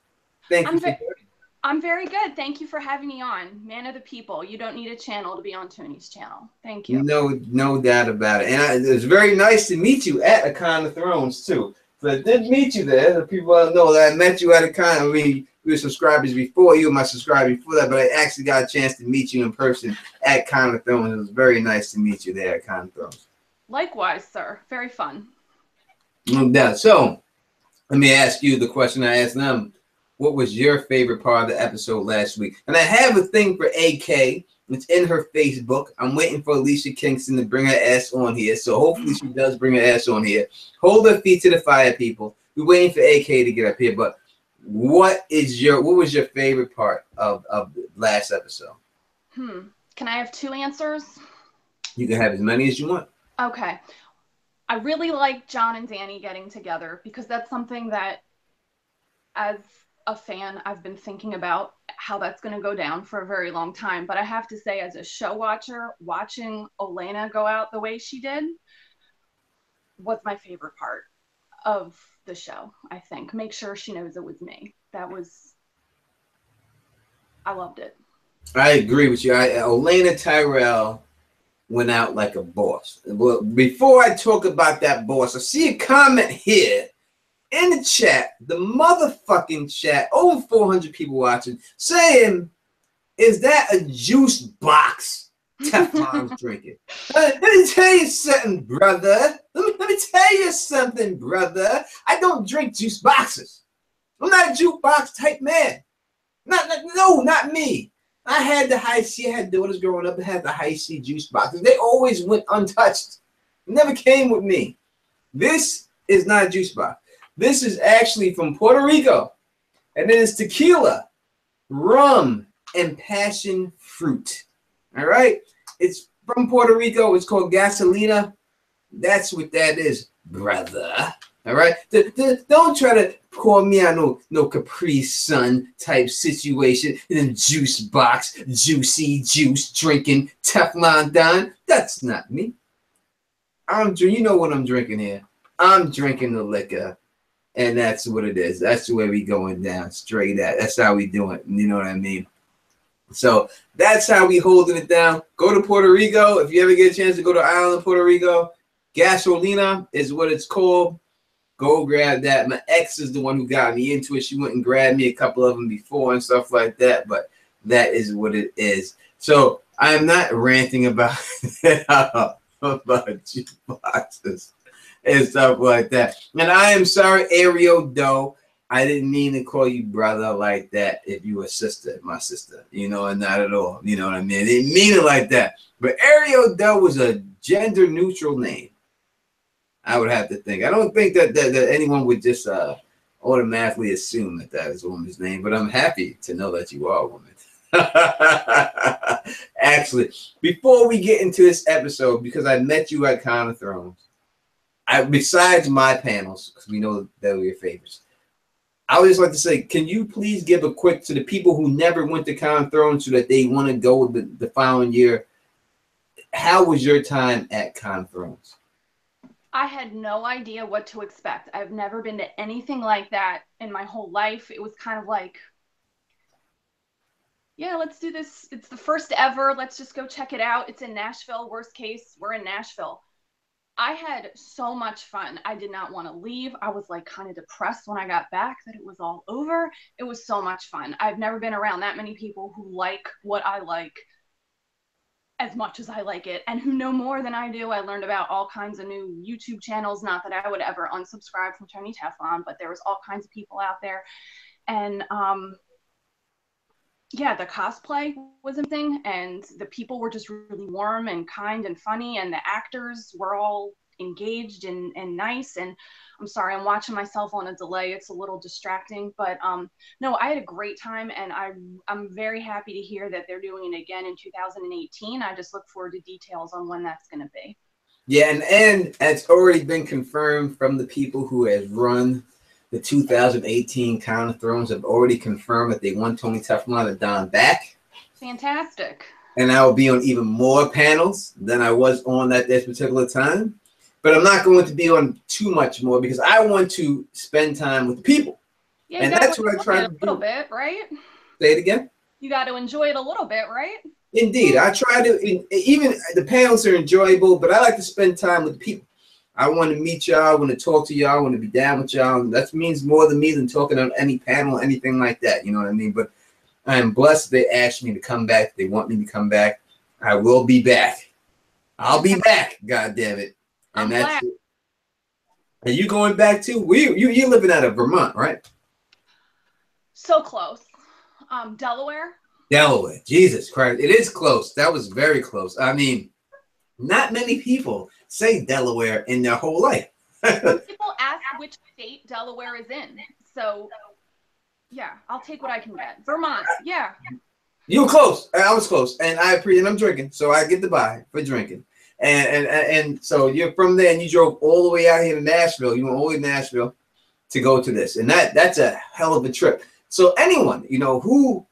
I'm very good. Thank you for having me on. Man of the people. You don't need a channel to be on Tony's channel. Thank you. No doubt about it. And it was very nice to meet you at A Con of Thrones, too. So I did meet you there. The people know that I met you at A Con. We were subscribers before you, my subscriber before that, but I actually got a chance to meet you in person at Con of Thrones. It was very nice to meet you there at Con of Thrones. Likewise, sir. Very fun. No doubt. So let me ask you the question I asked them. What was your favorite part of the episode last week? And I have a thing for AK. It's in her Facebook. I'm waiting for Alicia Kingston to bring her ass on here. So hopefully she does bring her ass on here. Hold her feet to the fire, people. We're waiting for AK to get up here. But what was your favorite part of the last episode? Can I have two answers? You can have as many as you want. Okay. I really like John and Danny getting together, because that's something that, as a fan, I've been thinking about how that's going to go down for a very long time. But I have to say, as a show watcher, watching Olenna go out the way she did was my favorite part of the show, I think. Make sure she knows it was me. I loved it. I agree with you. Olenna Tyrell went out like a boss. Well, before I talk about that boss, I see a comment here in the chat, the motherfucking chat, over 400 people watching, saying, is that a juice box Teflon's drinking? Let me tell you something, brother. Let me tell you something, brother. I don't drink juice boxes. I'm not a jukebox type man. Not me. I had the high C. I had daughters growing up that had the high C juice boxes. They always went untouched. It never came with me. This is not a juice box. This is actually from Puerto Rico. And it is tequila, rum, and passion fruit. All right? It's from Puerto Rico. It's called gasolina. That's what that is, brother. All right? Don't try to call me out no Capri Sun type situation in a juice box, juicy juice drinking Teflon Don. That's not me. You know what I'm drinking here. I'm drinking the liquor And that's what it is. That's the way we going down, straight at. That's how we doing. You know what I mean? So that's how we holding it down. Go to Puerto Rico. If you ever get a chance to go to island of Puerto Rico, gasolina is what it's called. Go grab that. My ex is the one who got me into it. She went and grabbed me a couple of them before and stuff like that. But that is what it is. So I'm not ranting about jukeboxes and stuff like that. And I am sorry, Ariel Doe. I didn't mean to call you brother like that if you were sister, my sister, you know, and not at all. You know what I mean? I didn't mean it like that. But Ariel Doe was a gender neutral name. I would have to think. I don't think that anyone would just automatically assume that that is a woman's name, but I'm happy to know that you are a woman. Actually, before we get into this episode, because I met you at Con of Thrones, besides my panels, because we know that were your favorites, I would just like to say, can you please give a quick to the people who never went to Con of Thrones so that they want to go the following year? How was your time at Con of Thrones? I had no idea what to expect. I've never been to anything like that in my whole life. It was kind of like, yeah, let's do this. It's the first ever. Let's just go check it out. It's in Nashville. Worst case, we're in Nashville. I had so much fun. I did not want to leave. I was like kind of depressed when I got back that it was all over. It was so much fun. I've never been around that many people who like what I like as much as I like it and who know more than I do. I learned about all kinds of new YouTube channels. Not that I would ever unsubscribe from Tony Teflon, but there was all kinds of people out there. And yeah, the cosplay was a thing, and the people were just really warm and kind and funny, and the actors were all engaged and nice. And I'm sorry, I'm watching myself on a delay. It's a little distracting, but no, I had a great time, and I'm very happy to hear that they're doing it again in 2018. I just look forward to details on when that's going to be. Yeah, and it's already been confirmed from the people who have run the 2018 Con of Thrones, have already confirmed that they want Tony Teflon and Don back. Fantastic. And I will be on even more panels than I was on at this particular time. But I'm not going to be on too much more because I want to spend time with the people. Yeah, and that's what I try to do. A little bit, right? Say it again. You got to enjoy it a little bit, right? Indeed. I try to, even the panels are enjoyable, but I like to spend time with the people. I want to meet y'all, I want to talk to y'all, I want to be down with y'all. That means more to me than talking on any panel, anything like that. You know what I mean? But I am blessed they asked me to come back. They want me to come back. I will be back. I'll be back, God damn it. And that's it. Are you going back too? You're living out of Vermont, right? So close. Delaware. Delaware. Jesus Christ. It is close. That was very close. I mean, not many people say Delaware in their whole life. People ask which state Delaware is in. So, yeah, I'll take what I can get. Vermont. Yeah. You were close. I was close. And I'm drinking. So I get the buy for drinking. And so you're from there and you drove all the way out here to Nashville. You went all the way to Nashville to go to this. And that's a hell of a trip. So anyone, who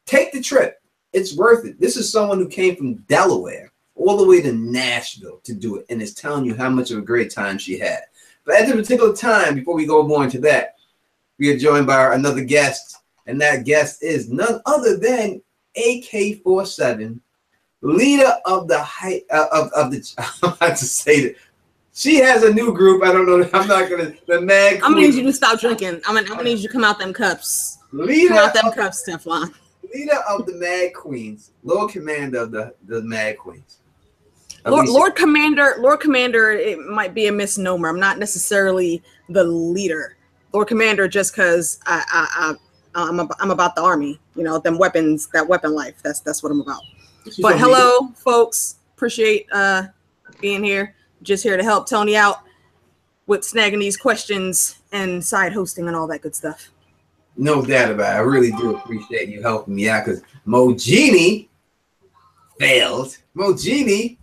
take the trip, it's worth it. This is someone who came from Delaware all the way to Nashville to do it and is telling you how much of a great time she had. But at this particular time, before we go more into that, we are joined by another guest. And that guest is none other than AK-47. Leader of the I'm about to say that she has a new group. I don't know. I'm not gonna. The Mad Queen. I'm gonna need you to stop drinking. I'm gonna need you to come out them cups. Come out them cups, Teflon. Leader of the Mad Queens, Lord Commander of the Mad Queens. Lord Commander. It might be a misnomer. I'm not necessarily the leader. Lord Commander, just because I'm about the army. Them weapons, that weapon life. That's what I'm about. But hello, folks. Appreciate being here. Just here to help Tony out with snagging these questions and side hosting and all that good stuff. No doubt about it. I really do appreciate you helping me out because Mo Genie failed. Mo Genie,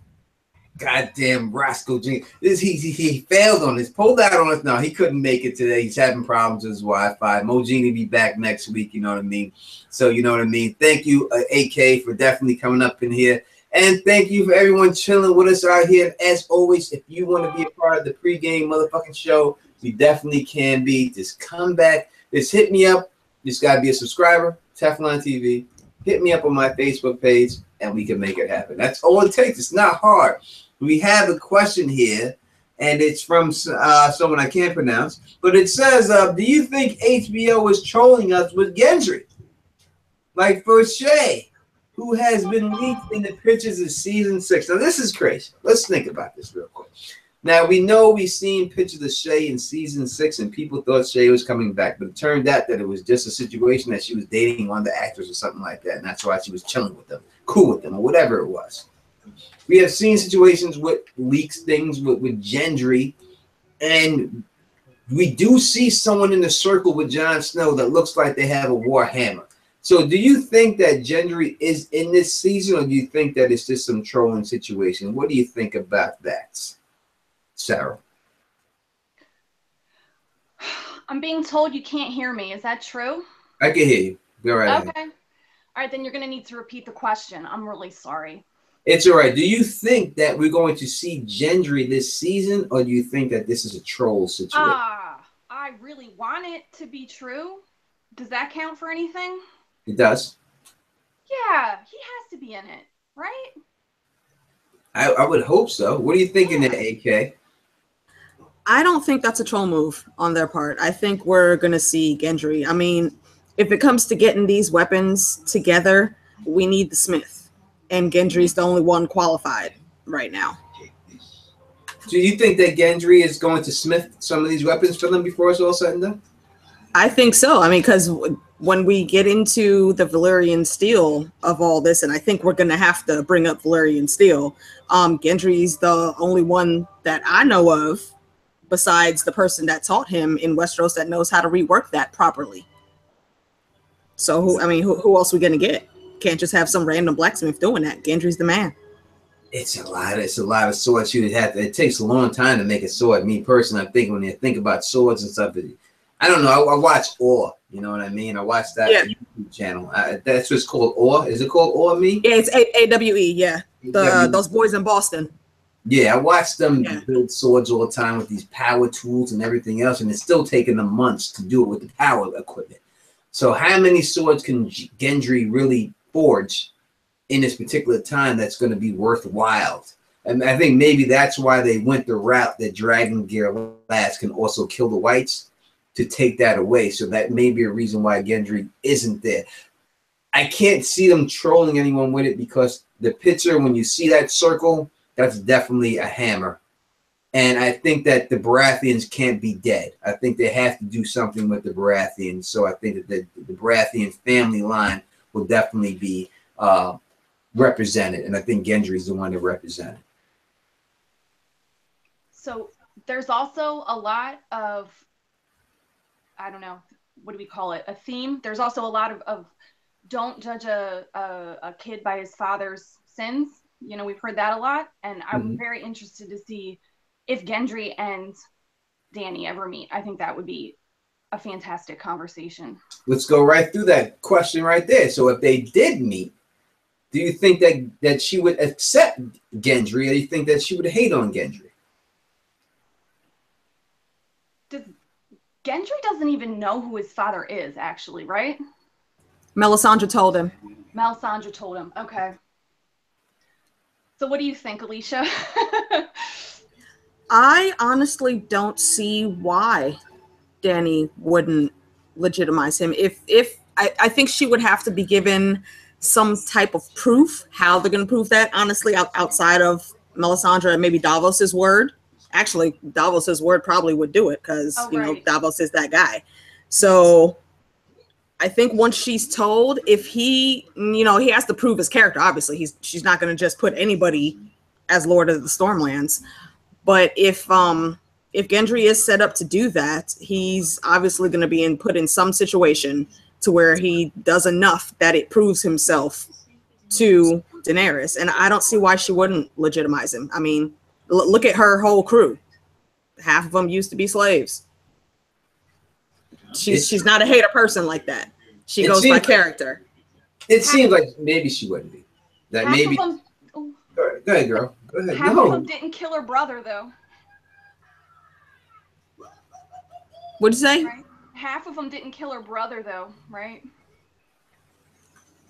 goddamn Roscoe Genie. He failed on this. Pulled out on us. No, he couldn't make it today. He's having problems with his Wi-Fi. Mo Genie be back next week. You know what I mean? So you know what I mean? Thank you, AK, for definitely coming up in here. And thank you for everyone chilling with us out here. And as always, if you want to be a part of the pregame motherfucking show, We definitely can be. Just come back. Just hit me up. Just gotta be a subscriber, Teflon TV. Hit me up on my Facebook page, and we can make it happen. That's all it takes. It's not hard. We have a question here, and it's from someone I can't pronounce, but it says, do you think HBO is trolling us with Gendry? Like for Shay, who has been leaked in the pictures of season 6. Now, this is crazy. Let's think about this real quick. Now, we know we've seen pictures of Shay in season 6, and people thought Shay was coming back, but it turned out that it was just a situation that she was dating one of the actors or something like that, and that's why she was chilling with them, cool with them, or whatever it was. We have seen situations with leaks, things with Gendry, and we do see someone in the circle with Jon Snow that looks like they have a war hammer. So do you think that Gendry is in this season, or do you think that it's just some trolling situation? What do you think about that, Sarah? I'm being told you can't hear me. Is that true? I can hear you. Go right ahead. Okay. All right, then you're going to need to repeat the question. I'm really sorry. It's all right. Do you think that we're going to see Gendry this season, or do you think that this is a troll situation? I really want it to be true. Does that count for anything? It does. Yeah, he has to be in it, right? I would hope so. What are you thinking there, AK? I don't think that's a troll move on their part. I think we're going to see Gendry. I mean, if it comes to getting these weapons together, we need the smith. And Gendry's the only one qualified right now. Do you think that Gendry is going to smith some of these weapons for them before it's all said and done? I think so. I mean, because when we get into the Valyrian steel of all this, and I think we're going to have to bring up Valyrian steel, Gendry's the only one that I know of, besides the person that taught him in Westeros, that knows how to rework that properly. So, who else are we going to get? Can't just have some random blacksmith doing that. Gendry's the man. It's a lot of swords you would have to. It takes a long time to make a sword. Me personally, I think when you think about swords and stuff, I don't know. I watch Awe. You know what I mean? I watch that YouTube channel. That's what's called Awe. Is it called Awe? Me? Yeah, it's AWE. Yeah, those boys in Boston. Yeah, I watch them build swords all the time with these power tools and everything else, and it's still taking them months to do it with the power equipment. So, how many swords can Gendry really forge in this particular time that's going to be worthwhile? And I think maybe that's why they went the route that Dragon Gear Last can also kill the whites, to take that away. So that may be a reason why Gendry isn't there. I can't see them trolling anyone with it, because the picture, when you see that circle, that's definitely a hammer. And I think that the Baratheons can't be dead. I think they have to do something with the Baratheons. So I think that the Baratheon family line will definitely be represented. And I think Gendry is the one to represent it. So there's also a lot of, I don't know, what do we call it? A theme. There's also a lot of don't judge a kid by his father's sins. You know, we've heard that a lot. And I'm very interested to see if Gendry and Dany ever meet. I think that would be a fantastic conversation. Let's go right through that question right there. So if they did meet, do you think that she would accept Gendry, or do you think that she would hate on Gendry? Gendry doesn't even know who his father is, actually, right? Melisandre told him. Melisandre told him. Okay. So what do you think, Alicia? I honestly don't see why Dany wouldn't legitimize him. I think she would have to be given some type of proof. How they're going to prove that, honestly, outside of Melisandre and maybe Davos's word. Actually, Davos's word probably would do it, because you know, Davos is that guy. So I think once she's told, if he, you know, he has to prove his character. Obviously, she's not going to just put anybody as Lord of the Stormlands. But if Gendry is set up to do that, he's obviously going to be put in some situation to where he does enough that it proves himself to Daenerys. And I don't see why she wouldn't legitimize him. I mean, look at her whole crew. Half of them used to be slaves. She's not a hater person like that. She goes by character. It seems like maybe she wouldn't be. That half maybe. Go ahead, girl. Go ahead. Half of them didn't kill her brother, though. What'd you say? Right? Half of them didn't kill her brother, though, right?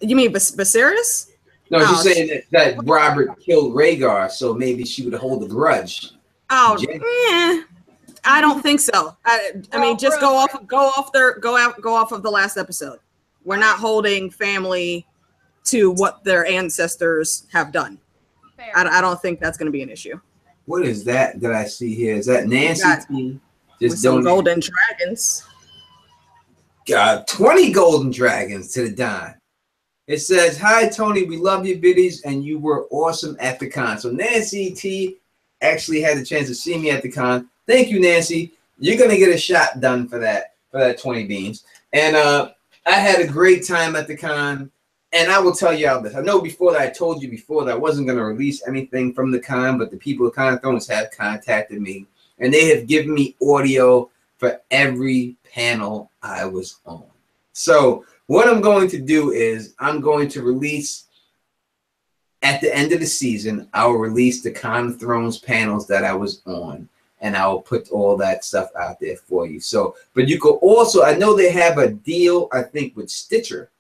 You mean Viserys? No, she's saying that Robert killed Rhaegar, so maybe she would hold a grudge. Oh, I don't think so. I mean, just go off of the last episode. We're not holding family to what their ancestors have done. I don't think that's going to be an issue. What is that I see here? Is that Nancy T? Just some golden dragons. Got 20 golden dragons to the Don. It says, "Hi Tony, we love your videos and you were awesome at the con." So Nancy T actually had the chance to see me at the con. Thank you, Nancy. You're gonna get a shot done for that 20 beans. And I had a great time at the con. And I will tell you all this. I know before that I told you before that I wasn't gonna release anything from the con, but the people at Con of Thrones have contacted me and they have given me audio for every panel I was on. So what I'm going to do is I'm going to release at the end of the season, I'll release the Con of Thrones panels that I was on, and I'll put all that stuff out there for you. So, but you could also, I know they have a deal, I think, with Stitcher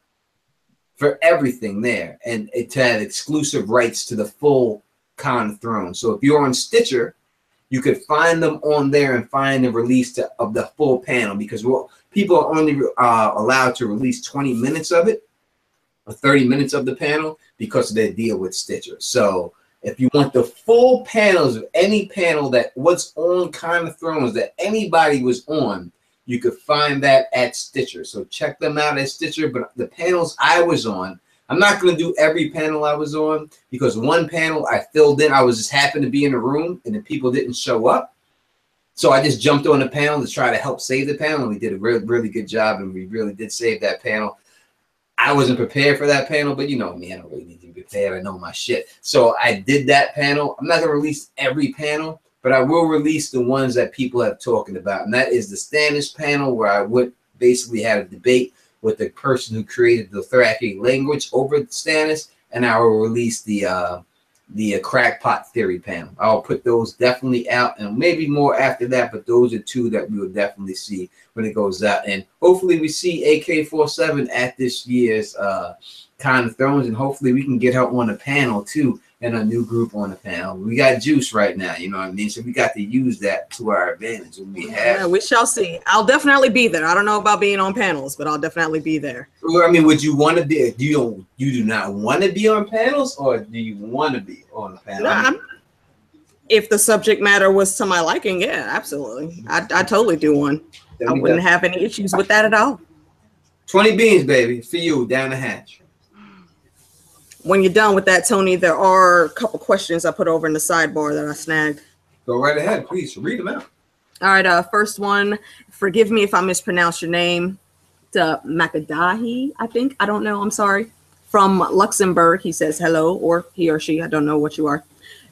for everything there, and it had exclusive rights to the full Con of Thrones. So if you're on Stitcher, you could find them on there and find the release of the full panel, because people are only allowed to release 20 minutes of it or 30 minutes of the panel because of their deal with Stitcher. So if you want the full panels of any panel that was on Con of Thrones that anybody was on, you could find that at Stitcher. So check them out at Stitcher. But the panels I was on, I'm not going to do every panel I was on, because one panel I filled in. I was just happened to be in a room and the people didn't show up. So I just jumped on the panel to try to help save the panel. And we did a really, really good job, and we really did save that panel. I wasn't prepared for that panel, but you know me, I don't really need to be prepared. I know my shit. So I did that panel. I'm not going to release every panel, but I will release the ones that people have talking about. And that is the Stannis panel, where I would basically have a debate with the person who created the Dothraki language over Stannis, and I will release the crackpot theory panel. I'll put those definitely out, and maybe more after that, but those are two that we will definitely see when it goes out. And hopefully we see AK-47 at this year's Con of Thrones, and hopefully we can get her on a panel too, and a new group on the panel. We got juice right now, you know what I mean? So we got to use that to our advantage when we have. Yeah, we shall see. I'll definitely be there. I don't know about being on panels, but I'll definitely be there. Well, I mean, would you want to be? You do not want to be on panels, or do you want to be on the panel? No, if the subject matter was to my liking, yeah, absolutely. I totally do one. I wouldn't have any issues with that at all. 20 beans, baby, for you, down the hatch. When you're done with that, Tony, there are a couple questions I put over in the sidebar that I snagged. Go right ahead, please. Read them out. All right, first one. Forgive me if I mispronounce your name. Makadahi, I think. I don't know. I'm sorry. From Luxembourg, he says hello, or he or she. I don't know what you are.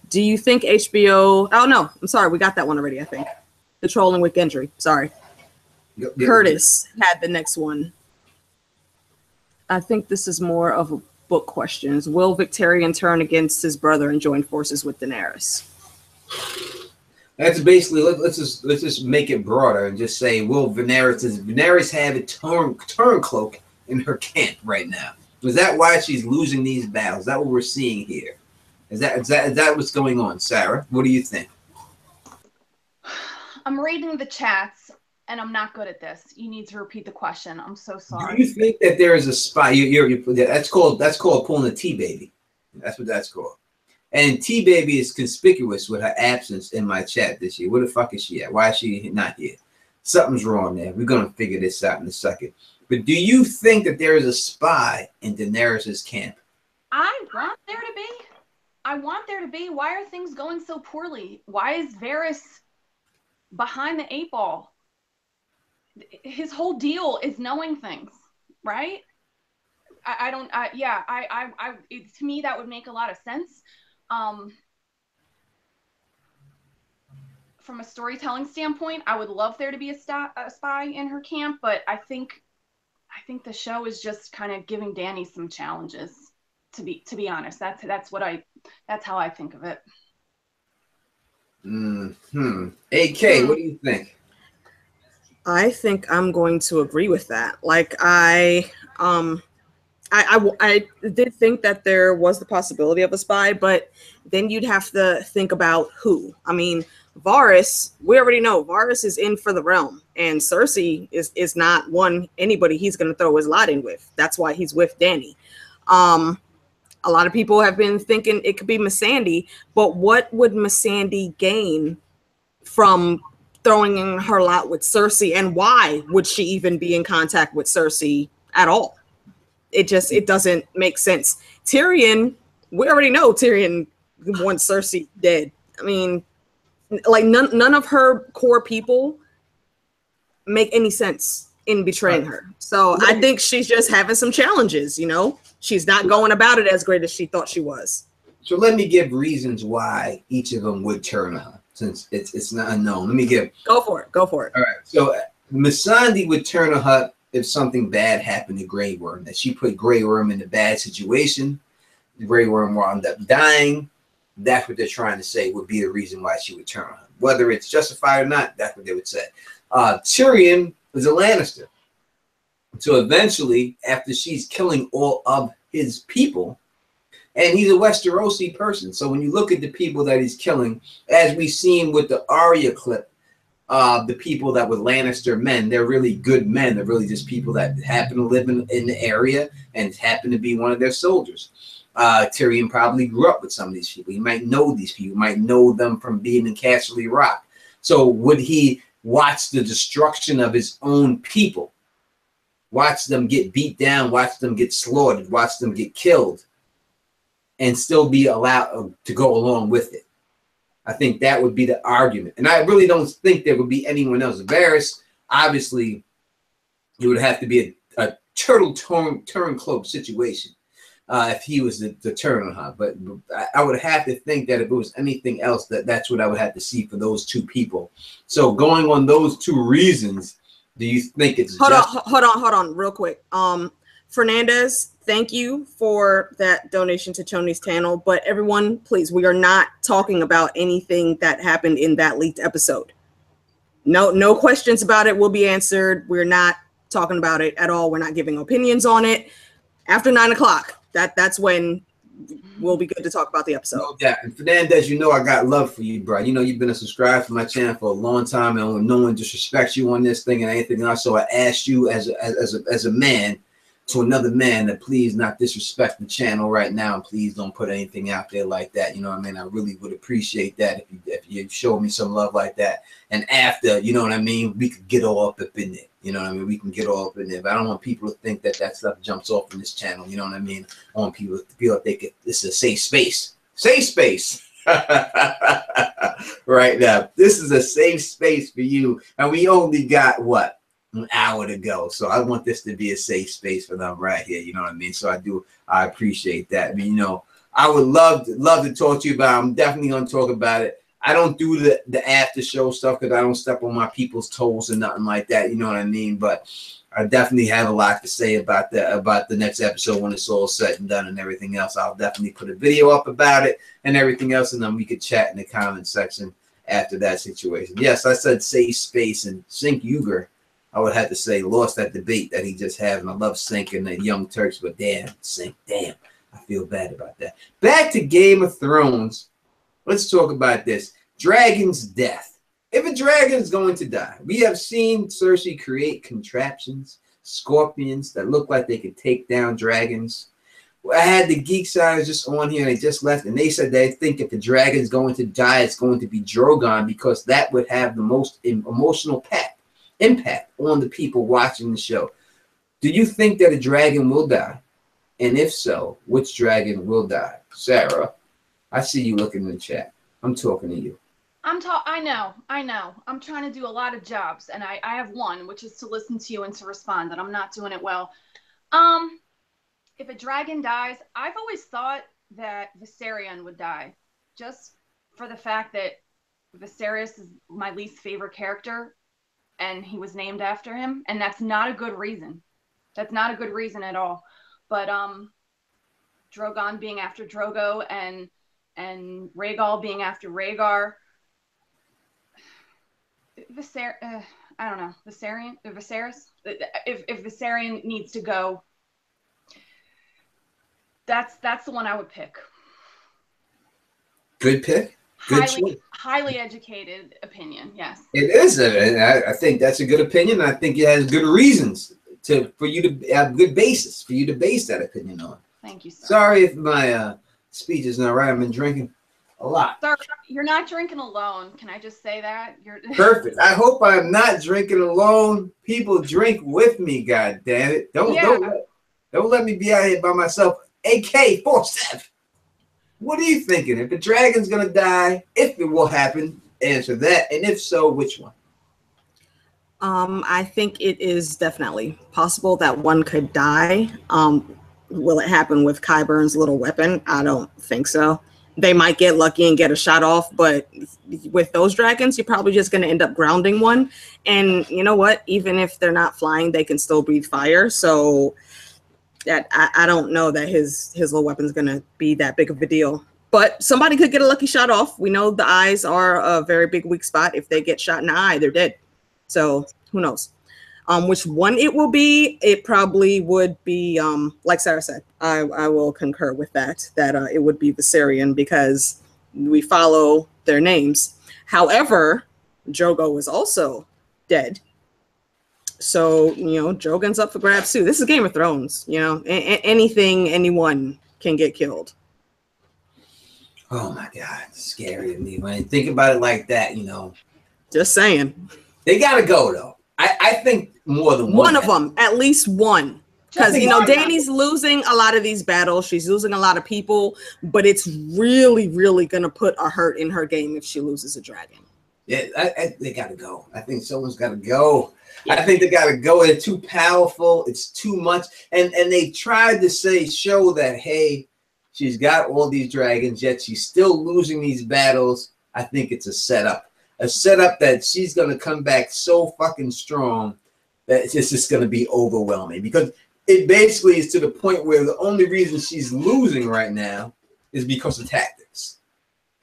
Do you think HBO... Oh, no. I'm sorry. We got that one already, I think. The Trolling with Gendry. Sorry. Yep. Curtis had the next one. I think this is more of a book questions. Will Victarion turn against his brother and join forces with Daenerys? That's basically, let's just make it broader and just say, will Daenerys have a turn cloak in her camp right now? Is that why she's losing these battles? Is that what we're seeing here? Is that what's going on, Sarah? What do you think? I'm reading the chats, and I'm not good at this. You need to repeat the question. I'm so sorry. Do you think that there is a spy? That's called pulling a T-baby. That's what that's called. And T-baby is conspicuous with her absence in my chat this year. Where the fuck is she at? Why is she not here? Something's wrong there. We're gonna figure this out in a second. But do you think that there is a spy in Daenerys' camp? I want there to be. I want there to be. Why are things going so poorly? Why is Varys behind the 8 ball? His whole deal is knowing things, right? To me, that would make a lot of sense. From a storytelling standpoint, I would love there to be a spy in her camp, but I think the show is just kind of giving Dany some challenges. To be honest, that's how I think of it. AK, what do you think? I think I'm going to agree with that. Like I did think that there was the possibility of a spy, but then you'd have to think about who. I mean, Varys, we already know Varys is in for the realm, and Cersei is not anybody he's going to throw his lot in with. That's why he's with Dany. A lot of people have been thinking it could be Missandei, but what would Missandei gain from throwing in her lot with Cersei, and why would she even be in contact with Cersei at all? It doesn't make sense. Tyrion, we already know Tyrion wants Cersei dead. I mean, like none of her core people make any sense in betraying her. So I think she's just having some challenges, you know? She's not going about it as great as she thought she was. So let me give reasons why each of them would turn on her, since it's not unknown. Let me give. Go for it. All right. So Missandei would turn on her if something bad happened to Grey Worm, that she put Grey Worm in a bad situation. The Grey Worm wound up dying. That's what they're trying to say would be the reason why she would turn on her. Whether it's justified or not, that's what they would say. Tyrion was a Lannister. So eventually, after she's killing all of his people, and he's a Westerosi person. So when you look at the people that he's killing, as we've seen with the Arya clip, the people that were Lannister men, they're really good men. They're really just people that happen to live in the area and happen to be one of their soldiers. Tyrion probably grew up with some of these people. He might know these people, might know them from being in Casterly Rock. So would he watch the destruction of his own people, watch them get beat down, watch them get slaughtered, watch them get killed, and still be allowed to go along with it? I think that would be the argument. And I really don't think there would be anyone else. Varys, obviously, it would have to be a turtle turncloak situation if he was the turn on her. But I would have to think that if it was anything else, that's what I would have to see for those two people. So going on those two reasons, do you think it's hold on real quick. Fernandez, thank you for that donation to Tony's channel. But everyone, please, we are not talking about anything that happened in that leaked episode. No questions about it will be answered. We're not talking about it at all. We're not giving opinions on it. After 9 o'clock, that's when we'll be good to talk about the episode. No doubt. And Fernandez, you know I got love for you, bro. You know you've been a subscriber to my channel for a long time, and no one disrespects you on this thing and anything else. So I asked you as a man to another man to please not disrespect the channel right now, and please don't put anything out there like that. You know what I mean? I really would appreciate that if you show me some love like that. And after, you know what I mean, we could get all up in there. You know what I mean? We can get all up in there. But I don't want people to think that stuff jumps off in this channel. You know what I mean? I want people to feel like this is a safe space. Safe space. Right now. This is a safe space for you. And we only got, what, an hour to go. So I want this to be a safe space for them right here. You know what I mean? So I appreciate that. I mean, you know, I would love to talk to you about it. I'm definitely going to talk about it. I don't do the after show stuff because I don't step on my people's toes or nothing like that. You know what I mean? But I definitely have a lot to say about the next episode when it's all said and done and everything else. I'll definitely put a video up about it and everything else, and then we could chat in the comment section after that situation. Yes, I said safe space, and Sink Uger, I would have to say, lost that debate that he just had. And I love Sink and the Young Turks, but damn, Sink, damn, I feel bad about that. Back to Game of Thrones. Let's talk about this. Dragon's death. If a dragon is going to die, we have seen Cersei create contraptions, scorpions that look like they could take down dragons. I had the Geeksiders just on here, and they just left, and they said they think if the dragon is going to die, it's going to be Drogon, because that would have the most emotional impact on the people watching the show. Do you think that a dragon will die? And if so, which dragon will die? Sarah, I see you looking in the chat. I'm talking to you. I know. I'm trying to do a lot of jobs, and I have one, which is to listen to you and to respond, and I'm not doing it well. If a dragon dies, I've always thought that Viserion would die, just for the fact that Viserys is my least favorite character, and he was named after him, and that's not a good reason. That's not a good reason at all. But Drogon being after Drogo and Rhaegal being after Rhaegar. I don't know, Viserys. If Viserion needs to go, that's the one I would pick. Good pick. Good highly educated opinion. Yes, it is. I think that's a good opinion. I think it has good reasons for you to have good basis for you to base that opinion on. Thank you, sir. Sorry if my speech is not right. I've been drinking a lot. Sir, you're not drinking alone. Can I just say that? You're perfect. I hope I'm not drinking alone. People drink with me. God damn it! Don't let me be out here by myself. AK-47. What are you thinking? If the dragon's gonna die, if it will happen, answer that. And if so, which one? I think it is definitely possible that one could die. Will it happen with Qyburn's little weapon? I don't think so. They might get lucky and get a shot off, but with those dragons, you're probably just going to end up grounding one. And you know what? Even if they're not flying, they can still breathe fire. So that I don't know that his little weapon is going to be that big of a deal. But somebody could get a lucky shot off. We know the eyes are a very big weak spot. If they get shot in the eye, they're dead. So who knows? Which one it will be? It probably would be, like Sarah said, I will concur with that it would be Viserion because we follow their names. However, Drogo is also dead. So, you know, Drogon's up for grabs too. This is Game of Thrones, you know, anyone can get killed. Oh my God, it's scary to me when I think about it like that, you know. Just saying. They gotta go though. I think more than one of them, at least one. Because, you know, Dany's losing a lot of these battles. She's losing a lot of people, but it's really, really going to put a hurt in her game if she loses a dragon. Yeah, they got to go. I think someone's got to go. Yeah. I think they got to go. They're too powerful. It's too much. And they tried to show that, hey, she's got all these dragons, yet she's still losing these battles. I think it's a setup. A setup that she's going to come back so fucking strong that it's just going to be overwhelming. Because it basically is to the point where the only reason she's losing right now is because of tactics.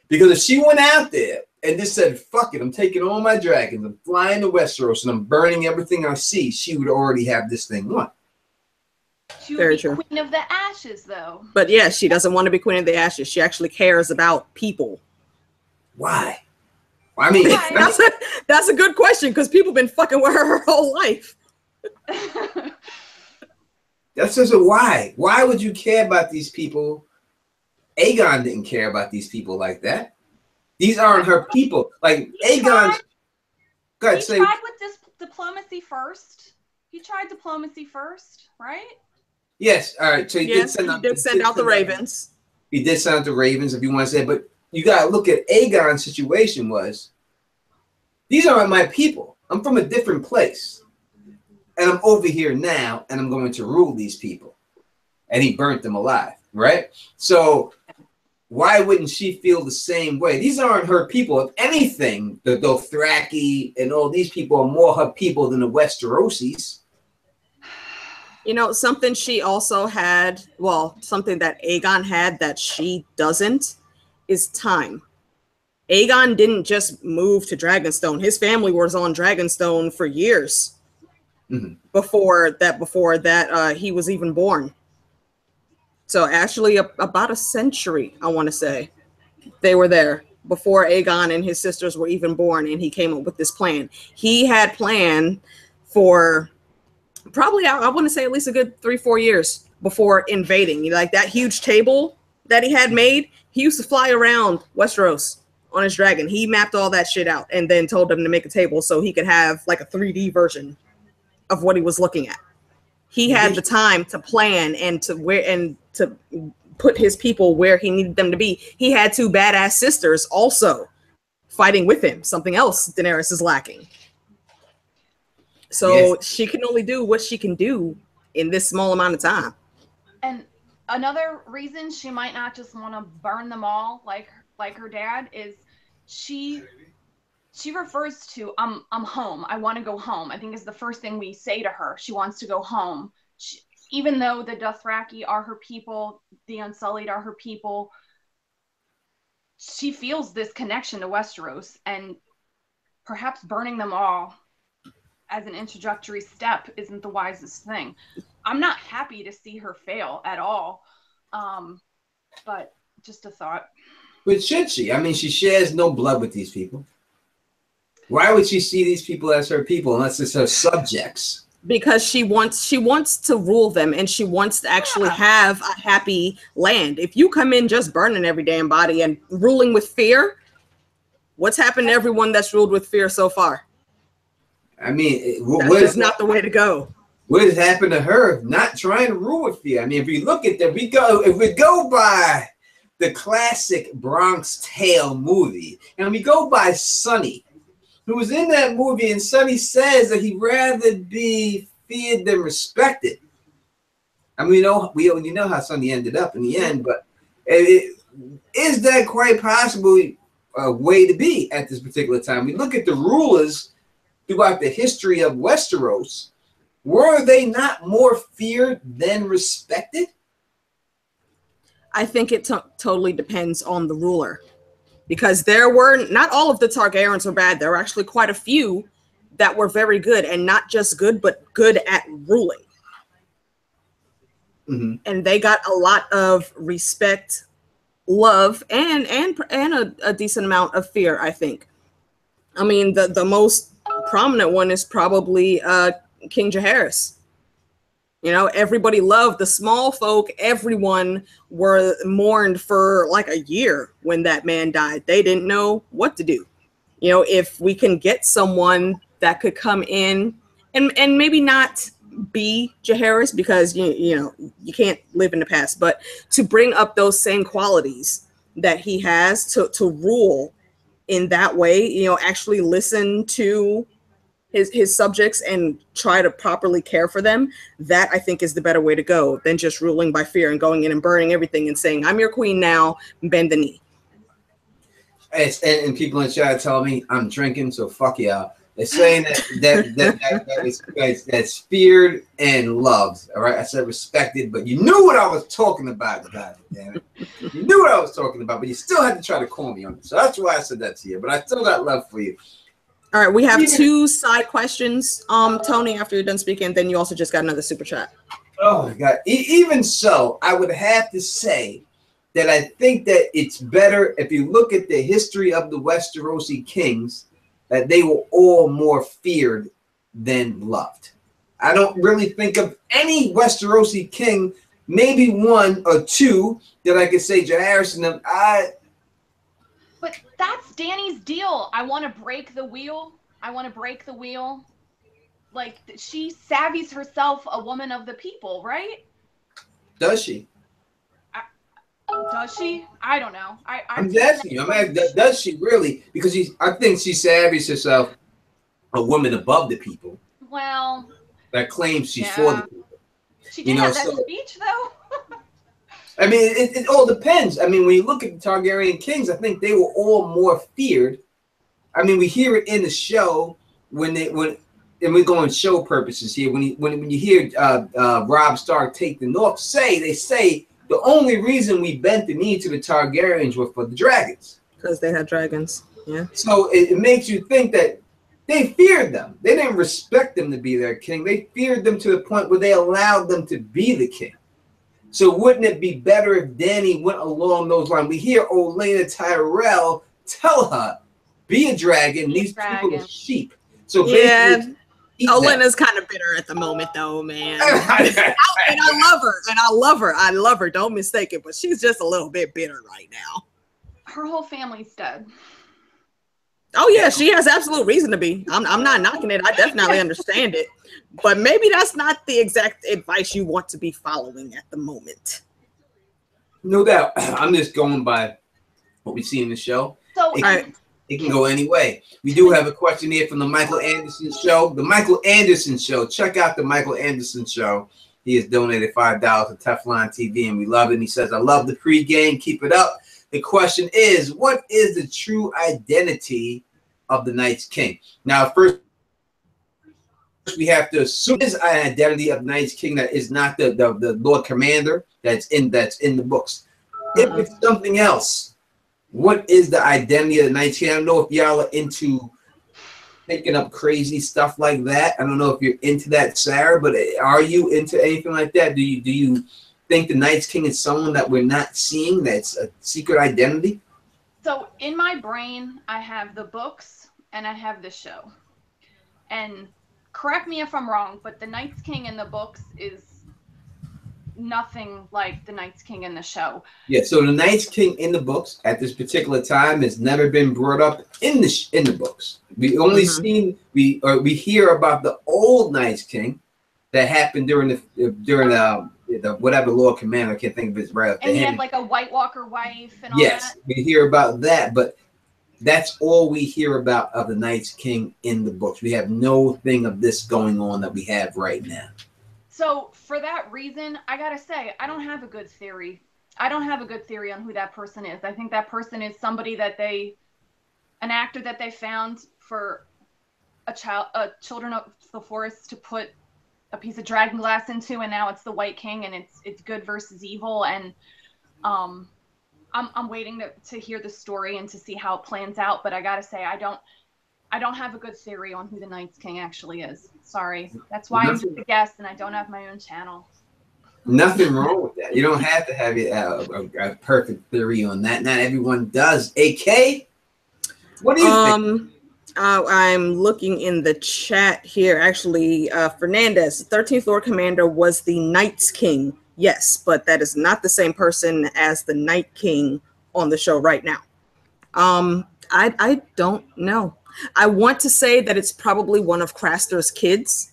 Because if she went out there and just said, fuck it, I'm taking all my dragons, I'm flying to Westeros, and I'm burning everything I see, she would already have this thing won. She would be Queen of the Ashes, though. But yeah, she doesn't want to be Queen of the Ashes. She actually cares about people. Why? I mean, that's a good question because people have been fucking with her whole life. That's just a why. Why would you care about these people? Aegon didn't care about these people like that. These aren't her people. Like Aegon. He tried with this diplomacy first. He tried diplomacy first, right? Yes. All right. So he did send out the ravens. He did send out the ravens, if you want to say, but you got to look at Aegon's situation was, these aren't my people. I'm from a different place. And I'm over here now, and I'm going to rule these people. And he burnt them alive, right? So why wouldn't she feel the same way? These aren't her people. If anything, the Dothraki and all these people are more her people than the Westerosis. You know, something she also had, well, something that Aegon had that she doesn't, is time. Aegon didn't just move to Dragonstone. His family was on Dragonstone for years before that he was even born. So actually about a century, I want to say, they were there before Aegon and his sisters were even born, and he came up with this plan. He had planned for probably, I want to say, at least a good 3-4 years before invading. Like that huge table that he had made, he used to fly around Westeros on his dragon. He mapped all that shit out and then told them to make a table so he could have like a 3D version of what he was looking at. He had the time to plan and to put his people where he needed them to be. He had 2 badass sisters also fighting with him. Something else Daenerys is lacking. So she can only do what she can do in this small amount of time. And another reason she might not just want to burn them all like her dad is she refers to I'm home. I want to go home. I think is the first thing we say to her. She wants to go home. Even though the Dothraki are her people, the Unsullied are her people, she feels this connection to Westeros, and perhaps burning them all as an introductory step isn't the wisest thing. I'm not happy to see her fail at all. But just a thought. But should she? I mean, she shares no blood with these people. Why would she see these people as her people unless it's her subjects? Because she wants to rule them, and she wants to actually have a happy land. If you come in just burning every damn body and ruling with fear, what's happened to everyone that's ruled with fear so far? I mean, that's just not the way to go. What has happened to her not trying to rule with fear? I mean, if we look at that, if we go by the classic Bronx Tale movie, and we go by Sonny, who was in that movie, and Sonny says that he'd rather be feared than respected. I mean, you know how Sonny ended up in the end, but is that quite possibly a way to be at this particular time? We look at the rulers throughout the history of Westeros. Were they not more feared than respected? I think it totally depends on the ruler. Because there were, not all of the Targaryens were bad. There were actually quite a few that were very good, and not just good, but good at ruling. Mm-hmm. And they got a lot of respect, love, and a decent amount of fear, I think. I mean, the most prominent one is probably King Jaehaerys. You know, everybody loved the small folk. Everyone were mourned for like a year when that man died. They didn't know what to do. You know, if we can get someone that could come in and maybe not be Jaehaerys, because you know you can't live in the past, but to bring up those same qualities that he has to rule in that way, you know, actually listen to his subjects and try to properly care for them, that I think is the better way to go than just ruling by fear and going in and burning everything and saying, I'm your queen now, bend the knee. And people in chat tell me I'm drinking, so fuck y'all. They're saying that's feared and loved. All right, I said respected, but you knew what I was talking about. God damn it, you knew what I was talking about, but you still had to try to call me on it. So that's why I said that to you. But I still got love for you. All right, we have two side questions, Tony, after you're done speaking. Then you also just got another super chat. Oh my God! Even so, I would have to say that I think that it's better if you look at the history of the Westerosi kings, that they were all more feared than loved. I don't really think of any Westerosi king, maybe one or two that I could say Jaehaerys and them. But that's Dany's deal. I want to break the wheel. Like, she savvies herself a woman of the people, right? Does she? Does she? I don't know. I'm asking you. Does she really? Because I think she savvies herself a woman above the people. Well, that claims she's for the people. She did have that speech, though. I mean, it all depends. I mean, when you look at the Targaryen kings, I think they were all more feared. I mean, we hear it in the show and we're going show purposes here. When you hear Robb Stark take the North, they say the only reason we bent the knee to the Targaryens were for the dragons. Because they had dragons. Yeah. So it makes you think that they feared them. They didn't respect them to be their king. They feared them to the point where they allowed them to be the king. So wouldn't it be better if Dany went along those lines? We hear Olenna Tyrell tell her, be a dragon, these people are sheep. So yeah, Olenna's kind of bitter at the moment though, man. And I love her, don't mistake it, but she's just a little bit bitter right now. Her whole family's dead. Oh yeah, she has absolute reason to be. I'm not knocking it. I definitely understand it. But maybe that's not the exact advice you want to be following at the moment. No doubt. I'm just going by what we see in the show. So it can go any way. We do have a question here from the Michael Anderson Show. The Michael Anderson Show. Check out the Michael Anderson Show. He has donated $5 to Teflon TV, and we love it. And he says, I love the pregame. Keep it up. The question is, what is the true identity of the Night's King? Now, first, we have to assume his identity of Night's King that is not the Lord Commander that's in the books. If it's something else, what is the identity of the Night's King? I don't know if y'all are into picking up crazy stuff like that. I don't know if you're into that, Sarah, but are you into anything like that? Do you think the Night's King is someone that we're not seeing, that's a secret identity? So in my brain, I have the books and I have the show. And correct me if I'm wrong, but the Night's King in the books is nothing like the Night's King in the show. Yeah, so the Night's King in the books at this particular time has never been brought up in the books. We only we hear about the old Night's King that happened during the whatever Lord Commander, I can't think of his right. And he had like a White Walker wife and all that. Yes, we hear about that, but that's all we hear about of the Night's King in the books. We have no thing of this going on that we have right now. So for that reason, I gotta say, I don't have a good theory. I don't have a good theory on who that person is. I think that person is somebody that an actor that they found for Children of the Forest to put a piece of dragon glass into, and now it's the White King, and it's good versus evil. And I'm waiting to hear the story and to see how it plans out. But I gotta say, I don't have a good theory on who the Night's King actually is. Sorry. That's why I'm just a guest and I don't have my own channel. Nothing wrong with that. You don't have to have a perfect theory on that. Not everyone does. AK, what do you think? I'm looking in the chat here. Actually, Fernandez, 13th Lord Commander was the Night's King. Yes, but that is not the same person as the Night King on the show right now. I don't know. I want to say that it's probably one of Craster's kids,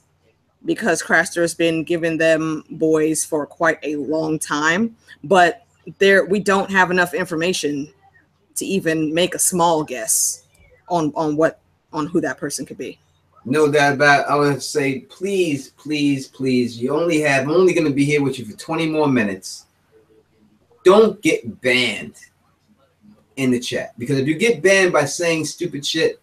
because Craster has been giving them boys for quite a long time, but we don't have enough information to even make a small guess on who that person could be. No doubt about it. I want to say, please, please, please, I'm only going to be here with you for 20 more minutes. Don't get banned in the chat, because if you get banned by saying stupid shit,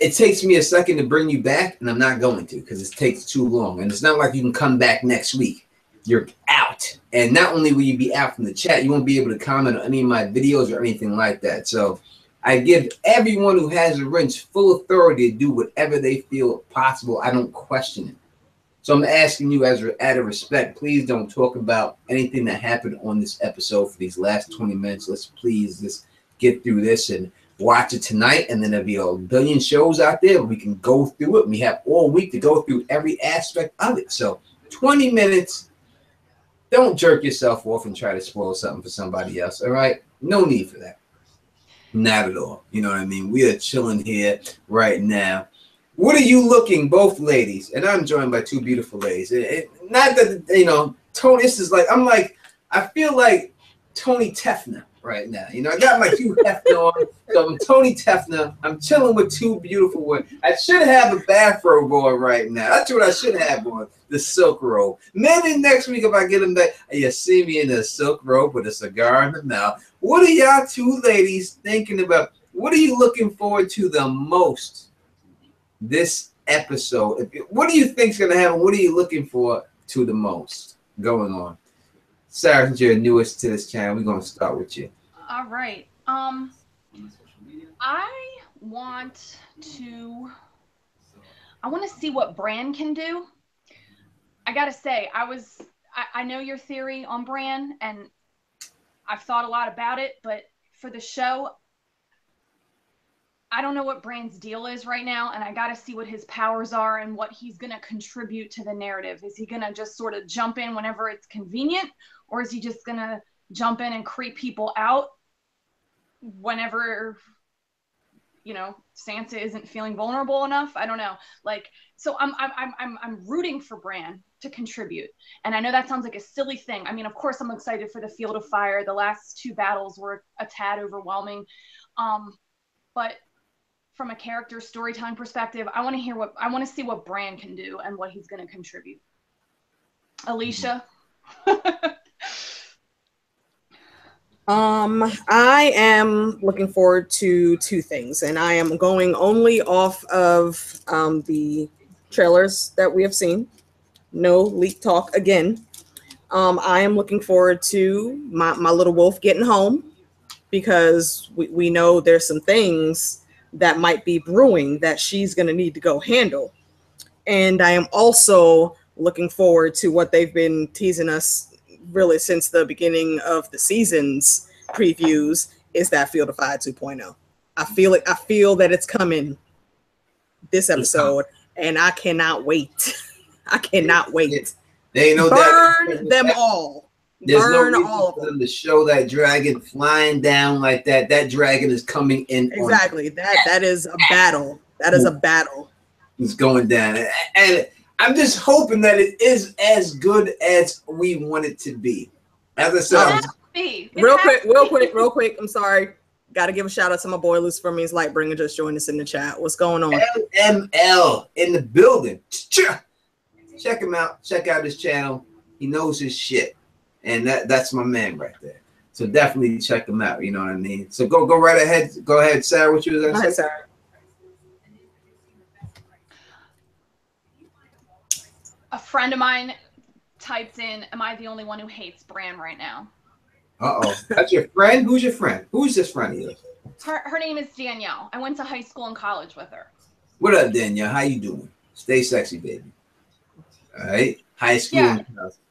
it takes me a second to bring you back, and I'm not going to, because it takes too long. And it's not like you can come back next week. You're out. And not only will you be out from the chat, you won't be able to comment on any of my videos or anything like that. So I give everyone who has a wrench full authority to do whatever they feel possible. I don't question it. So I'm asking you, out of respect, please don't talk about anything that happened on this episode for these last 20 minutes. Let's please just get through this and watch it tonight, and then there'll be a billion shows out there. We can go through it. We have all week to go through every aspect of it. So 20 minutes. Don't jerk yourself off and try to spoil something for somebody else. All right? No need for that. Not at all. You know what I mean? We are chilling here right now. What are you looking, both ladies? And I'm joined by two beautiful ladies. Not that, Tony, this is like, I feel like Tony Teflon right now. I got my Hugh Hefner on, so I'm Tony Teflon. I'm chilling with two beautiful women. I should have a bathrobe on right now. That's what I should have on, the silk robe. Maybe next week if I get them back, you see me in a silk robe with a cigar in the mouth. What are y'all two ladies thinking about? What are you looking forward to the most this episode? What do you think's going to happen? What are you looking for to the most going on? Sarah, since you're newest to this channel, we're going to start with you. All right. I want to see what Bran can do. I got to say, I know your theory on Bran, and I've thought a lot about it, but for the show, I don't know what Bran's deal is right now, and I got to see what his powers are and what he's going to contribute to the narrative. Is he going to just sort of jump in whenever it's convenient, or is he just going to jump in and creep people out whenever, Sansa isn't feeling vulnerable enough? I don't know. So I'm rooting for Bran to contribute. And I know that sounds like a silly thing. I mean, of course I'm excited for the Field of Fire. The last two battles were a tad overwhelming. But from a character storytelling perspective, I want to see what Bran can do and what he's going to contribute. Alicia. I am looking forward to two things, and I am going only off of the trailers that we have seen. No leak talk again. I am looking forward to my little wolf getting home, because we know there's some things that might be brewing that she's going to need to go handle. And I am also looking forward to what they've been teasing us really since the beginning of the season's previews, is that Field of Fire 2.0. I feel it. I feel that it's coming this episode, and I cannot wait. I cannot wait. They ain't no burn them all. There's burn no reason all of for them. them to show that dragon flying down like that. That dragon is coming in. Exactly. That is a battle. That is a battle. It's going down, and I'm just hoping that it is as good as we want it to be. As I said, real quick. I'm sorry. Got to give a shout out to my boy Lucifer Means Lightbringer. Just joined us in the chat. What's going on? LML in the building. Check him out. Check out his channel. He knows his shit, and that's my man right there. So definitely check him out. You know what I mean. So go right ahead. Go ahead, Sarah. What you was gonna say, Sarah? A friend of mine typed in, "Am I the only one who hates Bran right now?" Uh-oh. That's your friend? Who's your friend? Who's this friend of yours? Her name is Danielle. I went to high school and college with her. What up, Danielle? How you doing? Stay sexy, baby. All right. High school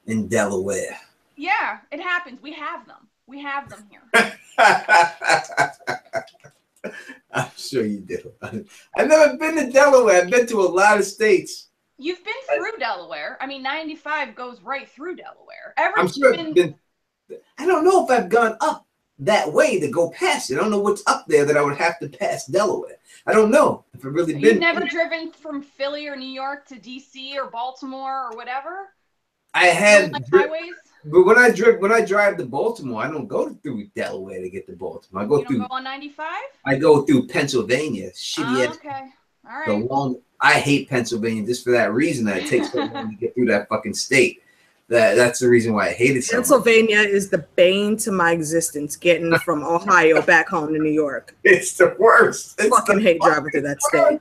in Delaware. Yeah, it happens. We have them. We have them here. I'm sure you do. I've never been to Delaware. I've been to a lot of states. You've been through Delaware. I mean, 95 goes right through Delaware. I'm sure I don't know if I've gone up that way to go past it. I don't know what's up there that I would have to pass Delaware. I don't know if I've really been. You've never driven from Philly or New York to DC or Baltimore or whatever? I have, highways? But when I drive to Baltimore, I don't go through Delaware to get to Baltimore. I go through. Go on 95? I go through Pennsylvania. Shitty ass. Okay. All right. I hate Pennsylvania just for that reason, that it takes so long to get through that fucking state. That's the reason why I hate it so much. Pennsylvania is the bane to my existence, getting from Ohio back home to New York. It's the worst. I fucking hate driving through that state.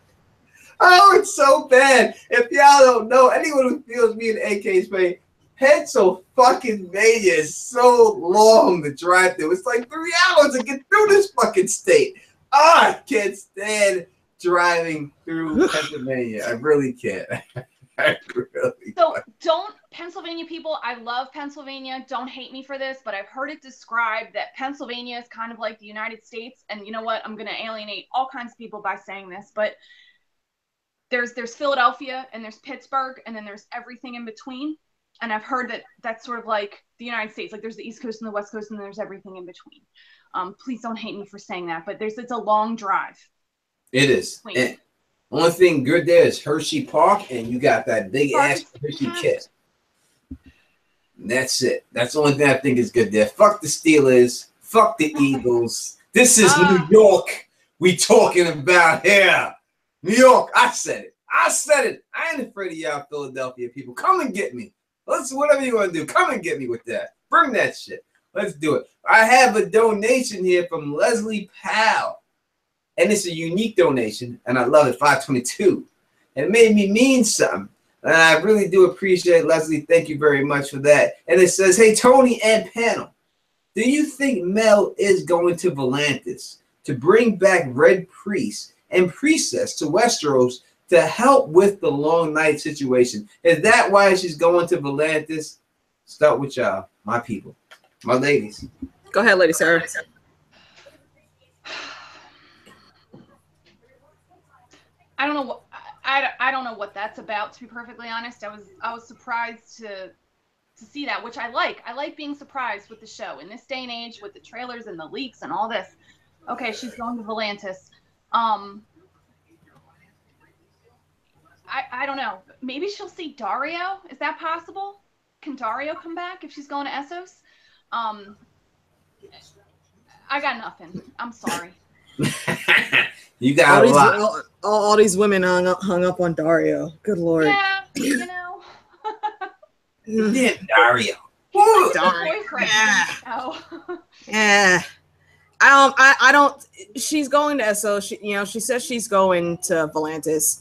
Oh, it's so bad. If y'all don't know, anyone who feels me in AK's pain, Pennsylvania is so long to drive through. It's like 3 hours to get through this fucking state. I can't stand driving through Pennsylvania. I really can't. Don't Pennsylvania people, I love Pennsylvania. Don't hate me for this, but I've heard it described that Pennsylvania is kind of like the United States. And you know what? I'm going to alienate all kinds of people by saying this, but there's Philadelphia and there's Pittsburgh and then there's everything in between. And I've heard that that's sort of like the United States. Like there's the East Coast and the West Coast and there's everything in between. Please don't hate me for saying that, but it's a long drive. It is. And only thing good there is Hershey Park, and you got that big ass Hershey Kiss. That's it. That's the only thing I think is good there. Fuck the Steelers. Fuck the Eagles. This is New York we talking about here. New York. I said it. I ain't afraid of y'all Philadelphia people. Come and get me. Let's whatever you want to do. Come and get me with that. Bring that shit. Let's do it. I have a donation here from Leslie Powell. And it's a unique donation, and I love it, 522. And it made me mean something. And I really do appreciate it, Leslie. Thank you very much for that. And it says, hey, Tony and panel, do you think Mel is going to Volantis to bring back Red Priest and Priestess to Westeros to help with the long night situation? Is that why she's going to Volantis? Start with y'all, my people, my ladies. Go ahead, Lady Sarah. I don't know what that's about, to be perfectly honest. I was surprised to see that, which I like. I like being surprised with the show in this day and age with the trailers and the leaks and all this. Okay, she's going to Volantis. I don't know. Maybe she'll see Dario. Is that possible? Can Dario come back if she's going to Essos? I got nothing. I'm sorry. You got a lot. All these women hung up on Dario. Good Lord. Yeah, you know. Yeah, Dario. Boyfriend. Yeah. I don't. She's going to Essos. She says she's going to Volantis.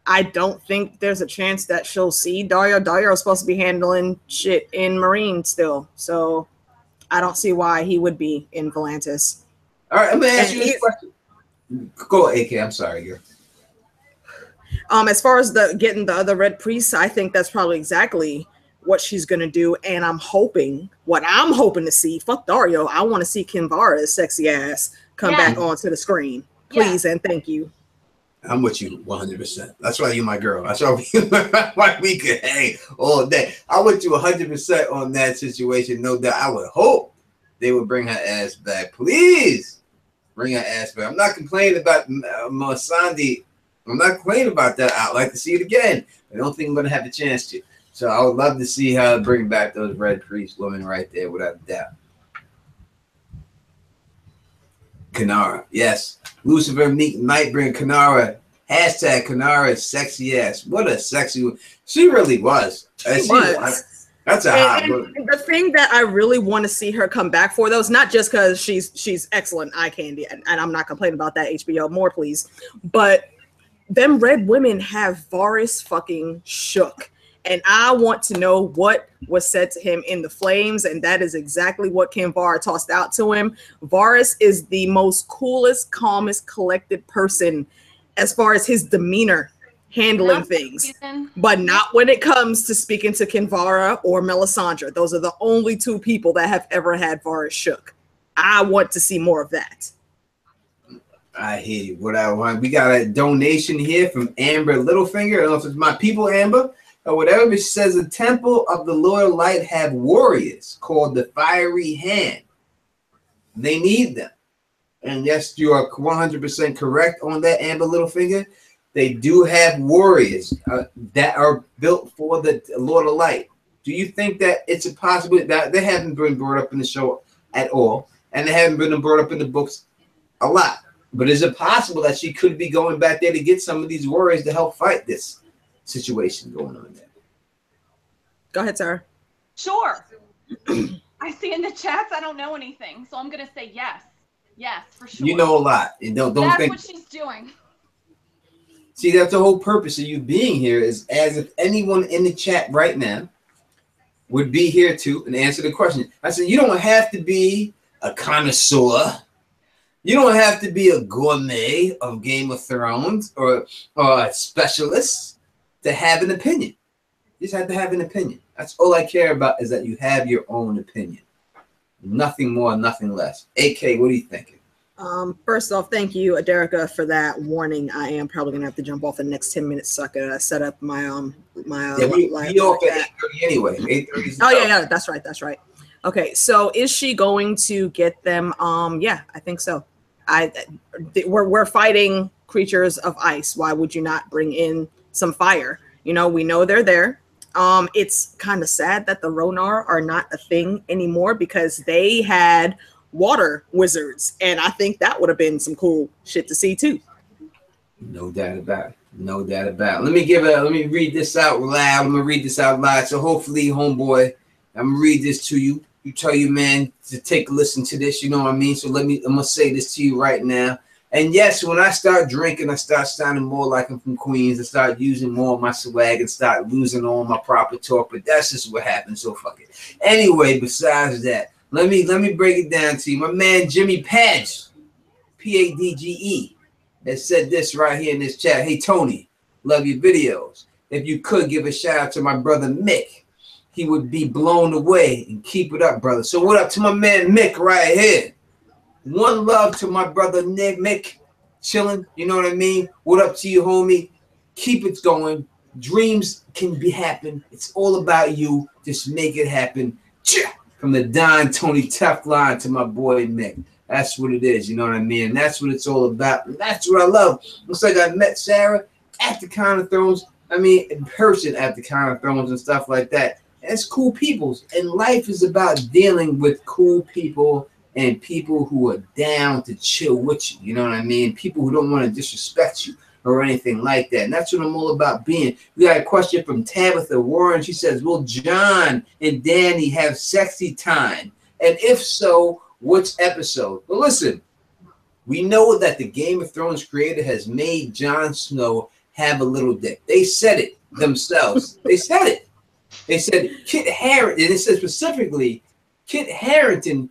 I don't think there's a chance that she'll see Dario. Dario's supposed to be handling shit in Marine still, so I don't see why he would be in Volantis. All right, I'm gonna ask you this question. Go, AK. I'm sorry, girl. As far as getting the other red priests, I think that's probably exactly what she's gonna do, and I'm hoping to see. Fuck Dario, I want to see Kinvara's sexy ass come back onto the screen, please and thank you. I'm with you 100%. That's why you're my girl. That's why we could hang all day. I with you 100% on that situation. No doubt. I would hope they would bring her ass back. Please bring her ass back. I'm not complaining about Masandi. I'm not complaining about that. I'd like to see it again. I don't think I'm going to have the chance to. So I would love to see her bring back those red priest women right there, without a doubt. Kanara, yes. Lucifer, Meek, Nightbringer, Kanara. Hashtag Kanara, sexy ass. What a sexy one. She really was. She was. That's a hot one. The thing that I really want to see her come back for, though, is not just because she's excellent eye candy, and I'm not complaining about that, HBO, more please, but them red women have Varys fucking shook. And I want to know what was said to him in the flames, and that is exactly what Kinvara tossed out to him. Varys is the most coolest, calmest, collected person as far as his demeanor handling things, but not when it comes to speaking to Kinvara or Melisandre. Those are the only two people that have ever had Varys shook. I want to see more of that. I hear you. What I want, we got a donation here from Amber Littlefinger. I don't know if it's my people, Amber, or whatever. But she says the Temple of the Lord of Light have warriors called the Fiery Hand. They need them. And yes, you are 100% correct on that, Amber Littlefinger. They do have warriors that are built for the Lord of Light. Do you think that it's a possibility that they haven't been brought up in the show at all, and they haven't been brought up in the books a lot? But is it possible that she could be going back there to get some of these warriors to help fight this situation going on there? Go ahead, Sarah. Sure. I see in the chats I don't know anything, so I'm gonna say yes. Yes, for sure. You know a lot. And don't That's think what she's doing. See, that's the whole purpose of you being here, is as if anyone in the chat right now would be here to and answer the question. I said, you don't have to be a connoisseur. You don't have to be a gourmet of Game of Thrones or a specialist to have an opinion. You just have to have an opinion. That's all I care about, is that you have your own opinion. Nothing more, nothing less. AK, what are you thinking? First off, thank you, Aderica, for that warning. I am probably gonna have to jump off in the next 10 minutes so I could set up my we off at 8:30 anyway. 8:30. Oh yeah, that's right. Okay, so is she going to get them? Yeah, I think so. We're fighting creatures of ice. Why would you not bring in some fire? You know, we know they're there. It's kind of sad that the Ronar are not a thing anymore, because they had water wizards, and I think that would have been some cool shit to see too. No doubt about it. No doubt about it. Let me read this out loud. I'm gonna read this out loud. So hopefully, homeboy, I'm gonna read this to you. You tell you, man, to take a listen to this. You know what I mean? So I'm gonna say this to you right now. And yes, when I start drinking, I start sounding more like I'm from Queens. I start using more of my swag and start losing all my proper talk. But that's just what happens. So fuck it. Anyway, besides that, let me break it down to you. My man Jimmy Padge, Padge, has said this right here in this chat. Hey Tony, love your videos. If you could give a shout out to my brother Mick, he would be blown away. And keep it up, brother. So what up to my man Mick right here? One love to my brother Mick, chilling. You know what I mean? What up to you, homie? Keep it going. Dreams can be happen. It's all about you. Just make it happen. From the Don Tony Teflon to my boy Mick. That's what it is. You know what I mean? And that's what it's all about. And that's what I love. Looks like I met Sarah at the Con of Thrones. I mean, in person at the Con of Thrones and stuff like that. And it's cool peoples. And life is about dealing with cool people and people who are down to chill with you. You know what I mean? People who don't want to disrespect you or anything like that. And that's what I'm all about being. We got a question from Tabitha Warren. She says, will John and Danny have sexy time? And if so, which episode? Well, listen, we know that the Game of Thrones creator has made Jon Snow have a little dick. They said it themselves. They said it. They said Kit Harington, and it says specifically, Kit Harington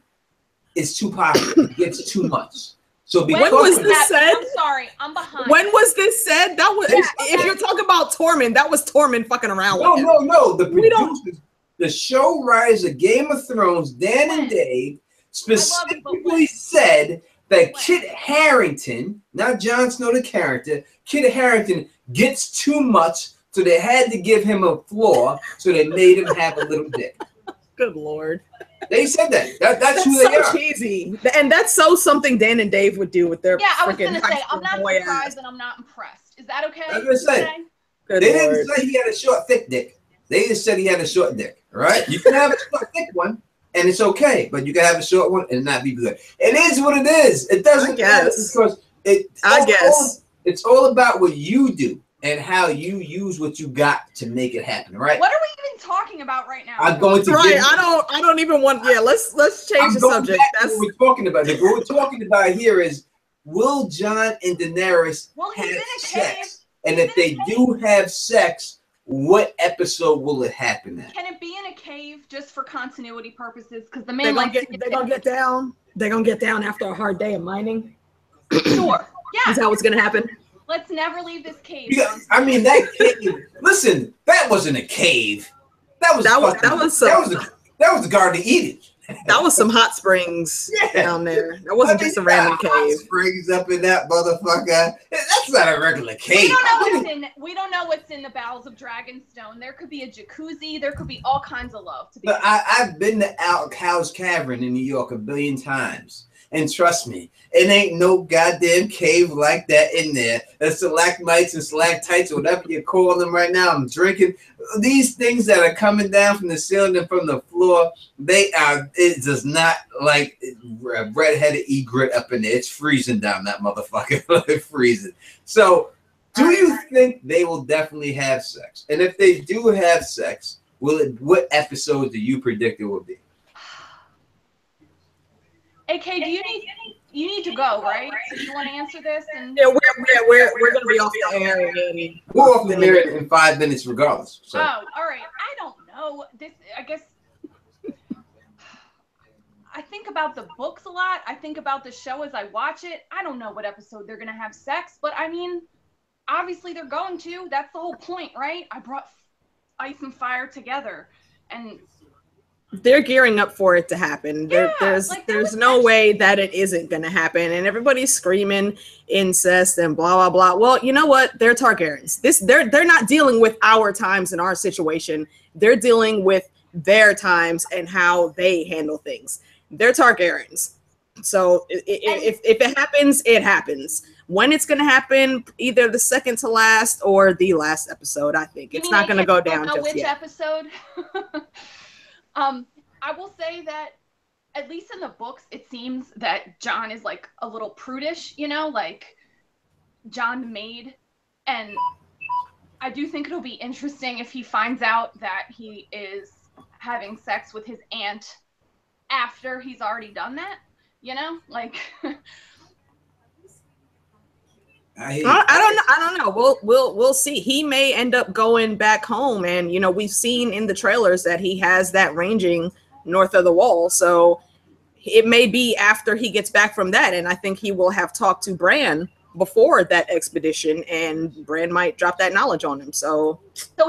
is too popular. It gets too much. So when was this said? I'm sorry, I'm behind. When was this said? That was if you're talking about Tormund, that was Tormund fucking around. No. The producers, the show writers of Game of Thrones, Dan and Dave, specifically said that Kit Harington, not Jon Snow the character, Kit Harington gets too much, so they had to give him a flaw, so they made him have a little dick. Good Lord. They said that. That's who they are. Cheesy. And that's so something Dan and Dave would do with their I was going to say, I'm not surprised and I'm not impressed. Is that okay? I was going to say, they didn't say he had a short, thick dick. They just said he had a short dick, all right? You can have a short, thick one, and it's okay, but you can have a short one and not be good. It is what it is. It doesn't matter because it's all about what you do and how you use what you got to make it happen, right? What are we even talking about right now? I'm going to I don't even want. Yeah, let's change the subject. That's what we're talking about. What we're talking about here is, will Jon and Daenerys have sex? And if they do have sex, what episode will it happen at? Can it be in a cave just for continuity purposes? Because the they're man gonna get down. They're gonna get down after a hard day of mining. Sure. Yeah. Is that what's gonna happen? Let's never leave this cave. I mean, that cave. Listen, that wasn't a cave. That was the Garden of Eden. That was some hot springs down there. That wasn't just a random cave. Hot springs up in that motherfucker. That's not a regular cave. We don't know what's in the bowels of Dragonstone. There could be a jacuzzi. There could be all kinds of love. But I've been to Cow's Cavern in New York a billion times. And trust me, it ain't no goddamn cave like that in there. The stalagmites and stalactites, or whatever you call them right now. I'm drinking. These things that are coming down from the ceiling and from the floor, it does not like red-headed egret up in there. It's freezing down that motherfucker. It's freezing. So, do you think they will definitely have sex? And if they do have sex, what episode do you predict it will be? AK, do you need to go, right? So you want to answer this? And yeah, we're gonna be off the air. We're off the air in 5 minutes, regardless. So. Oh, all right. I don't know. I guess I think about the books a lot. I think about the show as I watch it. I don't know what episode they're gonna have sex, but I mean, obviously they're going to. That's the whole point, right? I brought ice and fire together, and they're gearing up for it to happen. There's no way that it isn't going to happen. And everybody's screaming incest and blah, blah, blah. Well, you know what? They're Targaryens. They're not dealing with our times and our situation. They're dealing with their times and how they handle things. They're Targaryens. So if it happens, it happens. When it's going to happen, either the second to last or the last episode, I think. It's not going to go down just yet. Episode? I will say that at least in the books, it seems that Jon is like a little prudish, like Jon the maid. And I do think it'll be interesting if he finds out that he is having sex with his aunt after he's already done that, like. I don't know. We'll see. He may end up going back home, and we've seen in the trailers that he has that ranging north of the wall. So it may be after he gets back from that, and I think he will have talked to Bran before that expedition, and Bran might drop that knowledge on him. So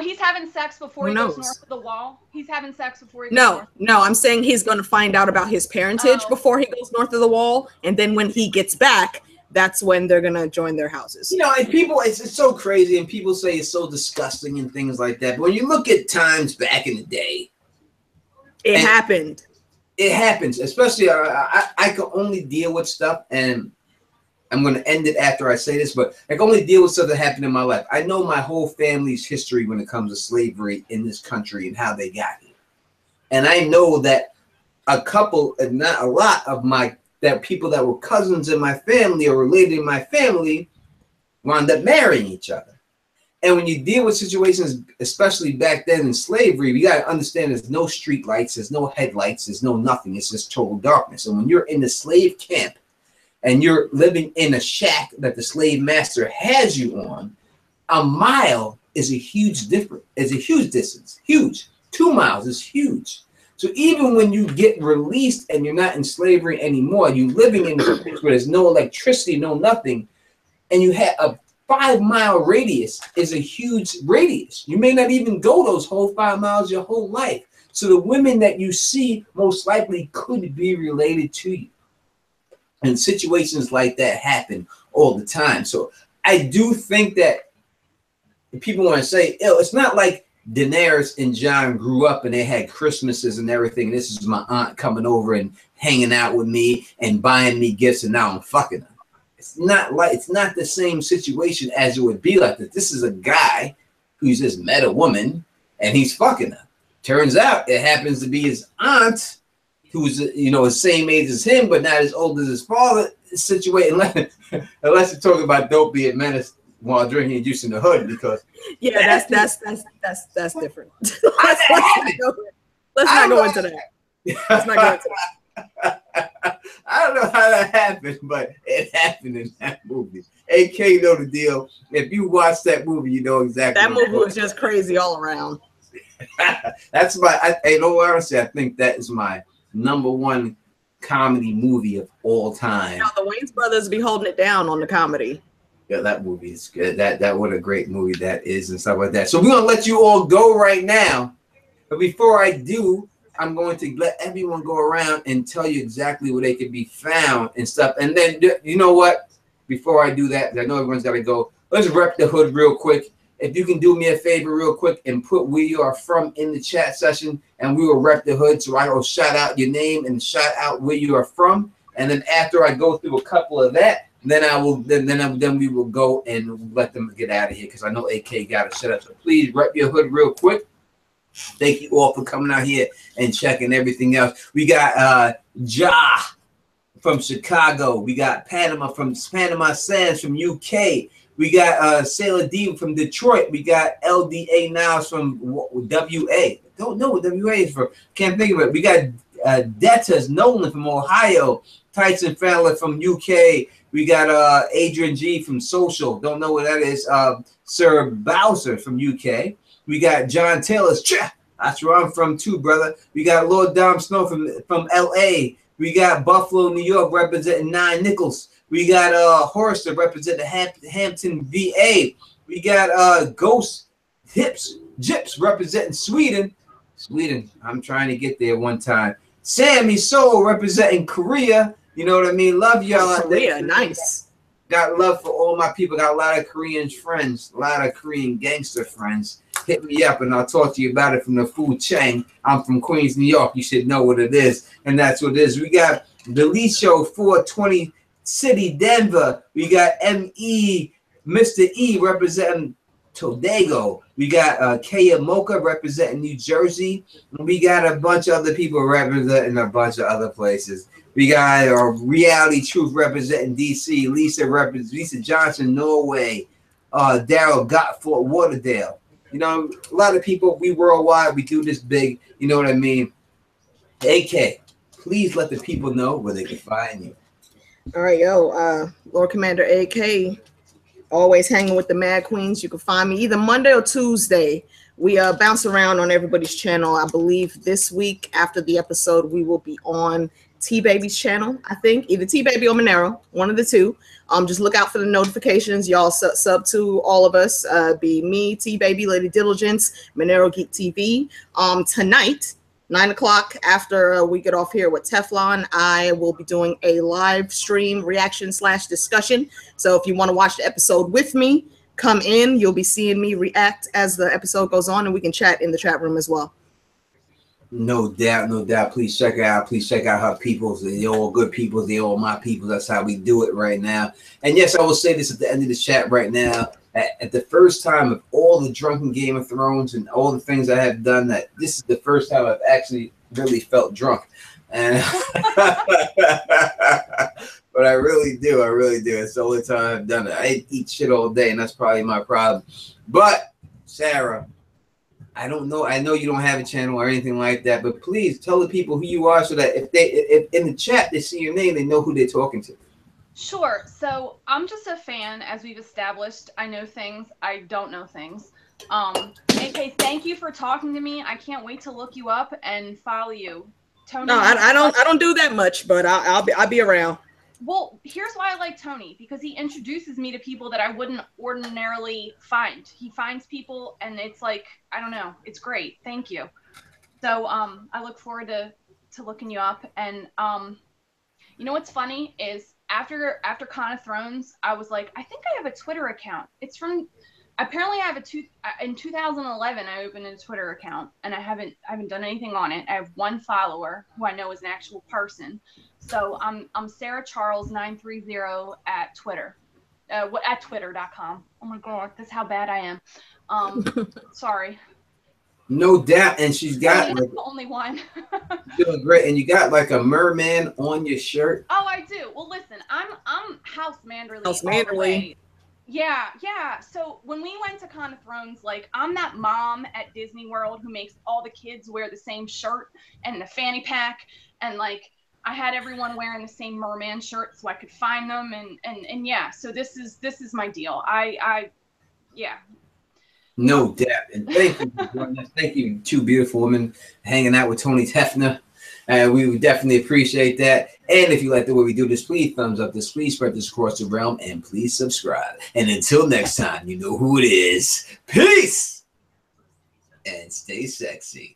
he's having sex before he goes north of the wall. He's having sex before he goes north. No. I'm saying he's going to find out about his parentage before he goes north of the wall, and then when he gets back, that's when they're gonna join their houses. And people, it's so crazy, and people say it's so disgusting and things like that. But when you look at times back in the day, it happened. It happens, especially I can only deal with stuff, and I'm gonna end it after I say this, but I can only deal with stuff that happened in my life. I know my whole family's history when it comes to slavery in this country and how they got here, and I know that a couple, and not a lot of that people that were cousins in my family or related in my family wound up marrying each other. And when you deal with situations, especially back then in slavery, you got to understand there's no street lights, there's no headlights, there's no nothing. It's just total darkness. And when you're in the slave camp and you're living in a shack that the slave master has you on, a mile is a huge distance. Huge. 2 miles is huge. So even when you get released and you're not in slavery anymore, you're living in a place where there's no electricity, no nothing, and you have a 5-mile radius is a huge radius. You may not even go those whole 5 miles your whole life. So the women that you see most likely could be related to you. And situations like that happen all the time. So I do think that people want to say, it's not like Daenerys and Jon grew up and they had Christmases and everything. This is my aunt coming over and hanging out with me and buying me gifts, and now I'm fucking her. It's not the same situation as it would be like this. This is a guy who's just met a woman and he's fucking her. Turns out it happens to be his aunt, who's the same age as him, but not as old as his father. Situated unless you're talking about dope being menaced while drinking juice in the hood, because that's different. Let's not go into that. Let's not go into that. I don't know how that happened, but it happened in that movie. AK know the deal. If you watch that movie, you know exactly. That movie was just crazy all around. That's my. Honestly, I think that is my #1 comedy movie of all time. The Wayans brothers be holding it down on the comedy. Yeah, that movie is good. That what a great movie that is, and stuff like that. So we're gonna let you all go right now. But before I do, I'm going to let everyone go around and tell you exactly where they can be found and stuff. And then you know what? Before I do that, I know everyone's gotta go. Let's rep the hood real quick. If you can do me a favor real quick and put where you are from in the chat session, and we will rep the hood, so I will shout out your name and shout out where you are from. And then after I go through a couple of that, then we will go and let them get out of here, because I know AK got to shut up. So please rep your hood real quick. Thank you all for coming out here and checking everything else. We got Ja from Chicago. We got Panama Sands from UK. We got Sailor D from Detroit. We got LDA Niles from WA. Don't know what WA is for. Can't think of it. We got Detas Nolan from Ohio. Tyson Fowler from UK. We got Adrian G from Social. Don't know what that is. Sir Bowser from UK. We got John Taylor's. That's where I'm from too, brother. We got Lord Dom Snow from LA. We got Buffalo, New York, representing 9 Nickels. We got Horster representing Hampton, VA. We got Ghost Jips representing Sweden. I'm trying to get there one time. Sammy Soul representing Korea. You know what I mean? Love y'all. Korea, nice. Got love for all my people. Got a lot of Korean friends, a lot of Korean gangster friends. Hit me up and I'll talk to you about it from the food chain. I'm from Queens, New York. You should know what it is. And that's what it is. We got the Lee Show 420 City, Denver. We got ME, Mr. E representing Tobago. We got Kaya Mocha representing New Jersey. And we got a bunch of other people representing a bunch of other places. We got Reality Truth representing DC. Lisa Johnson, Norway. Daryl Gott, Fort Lauderdale. You know, a lot of people, we worldwide, we do this big, you know what I mean? AK, please let the people know where they can find you. All right, Lord Commander AK, always hanging with the Mad Queens. You can find me either Monday or Tuesday. We bounce around on everybody's channel. I believe this week after the episode, we will be on T-Baby's channel, I think. Either T-Baby or Monero, one of the two. Just look out for the notifications. Y'all sub to all of us. Be me, T-Baby, Lady Diligence, Monero Geek TV. Tonight, 9 o'clock after we get off here with Teflon, I will be doing a live stream reaction/discussion. So if you want to watch the episode with me, come in. You'll be seeing me react as the episode goes on, and we can chat in the chat room as well. No doubt, no doubt. Please check out her peoples. They're all good people. They're all my people. That's how we do it right now. And yes, I will say this at the end of the chat right now. At the first time of all the drunken Game of Thrones and all the things I have done, that this is the first time I've actually really felt drunk. And but I really do. It's the only time I've done it. I eat shit all day, and that's probably my problem. But Sarah, I don't know. I know you don't have a channel or anything like that, but please tell the people who you are, so that if in the chat they see your name, they know who they're talking to. Sure. So I'm just a fan, as we've established. I know things. I don't know things. AK, thank you for talking to me. I can't wait to look you up and follow you. Tony. No, I don't do that much, but I'll be around. Well, here's why I like Tony, because he introduces me to people that I wouldn't ordinarily find. He finds people, and it's like, I don't know, it's great. Thank you. So I look forward to looking you up. And you know what's funny is after Con of Thrones, I was like, I think I have a Twitter account. It's from apparently I have in 2011 I opened a Twitter account, and I haven't done anything on it. I have one follower who I know is an actual person. So I'm Sarah Charles 930 at Twitter. At twitter.com. Oh my god, that's how bad I am. Sorry. No doubt, and she's got like, the only one. Doing great, and you got like a merman on your shirt. Oh, I do. Well, listen, I'm House Manderly. House Manderly. Yeah. So when we went to Con of Thrones, like, I'm that mom at Disney World who makes all the kids wear the same shirt and the fanny pack, and like I had everyone wearing the same merman shirt so I could find them, and yeah. So this is my deal. Yeah. No doubt. And thank you for joining us. Thank you, two beautiful women, hanging out with Tony Teflon. We would definitely appreciate that. And if you like the way we do this, please thumbs up this, please spread this across the realm, and please subscribe. And until next time, you know who it is. Peace! And stay sexy.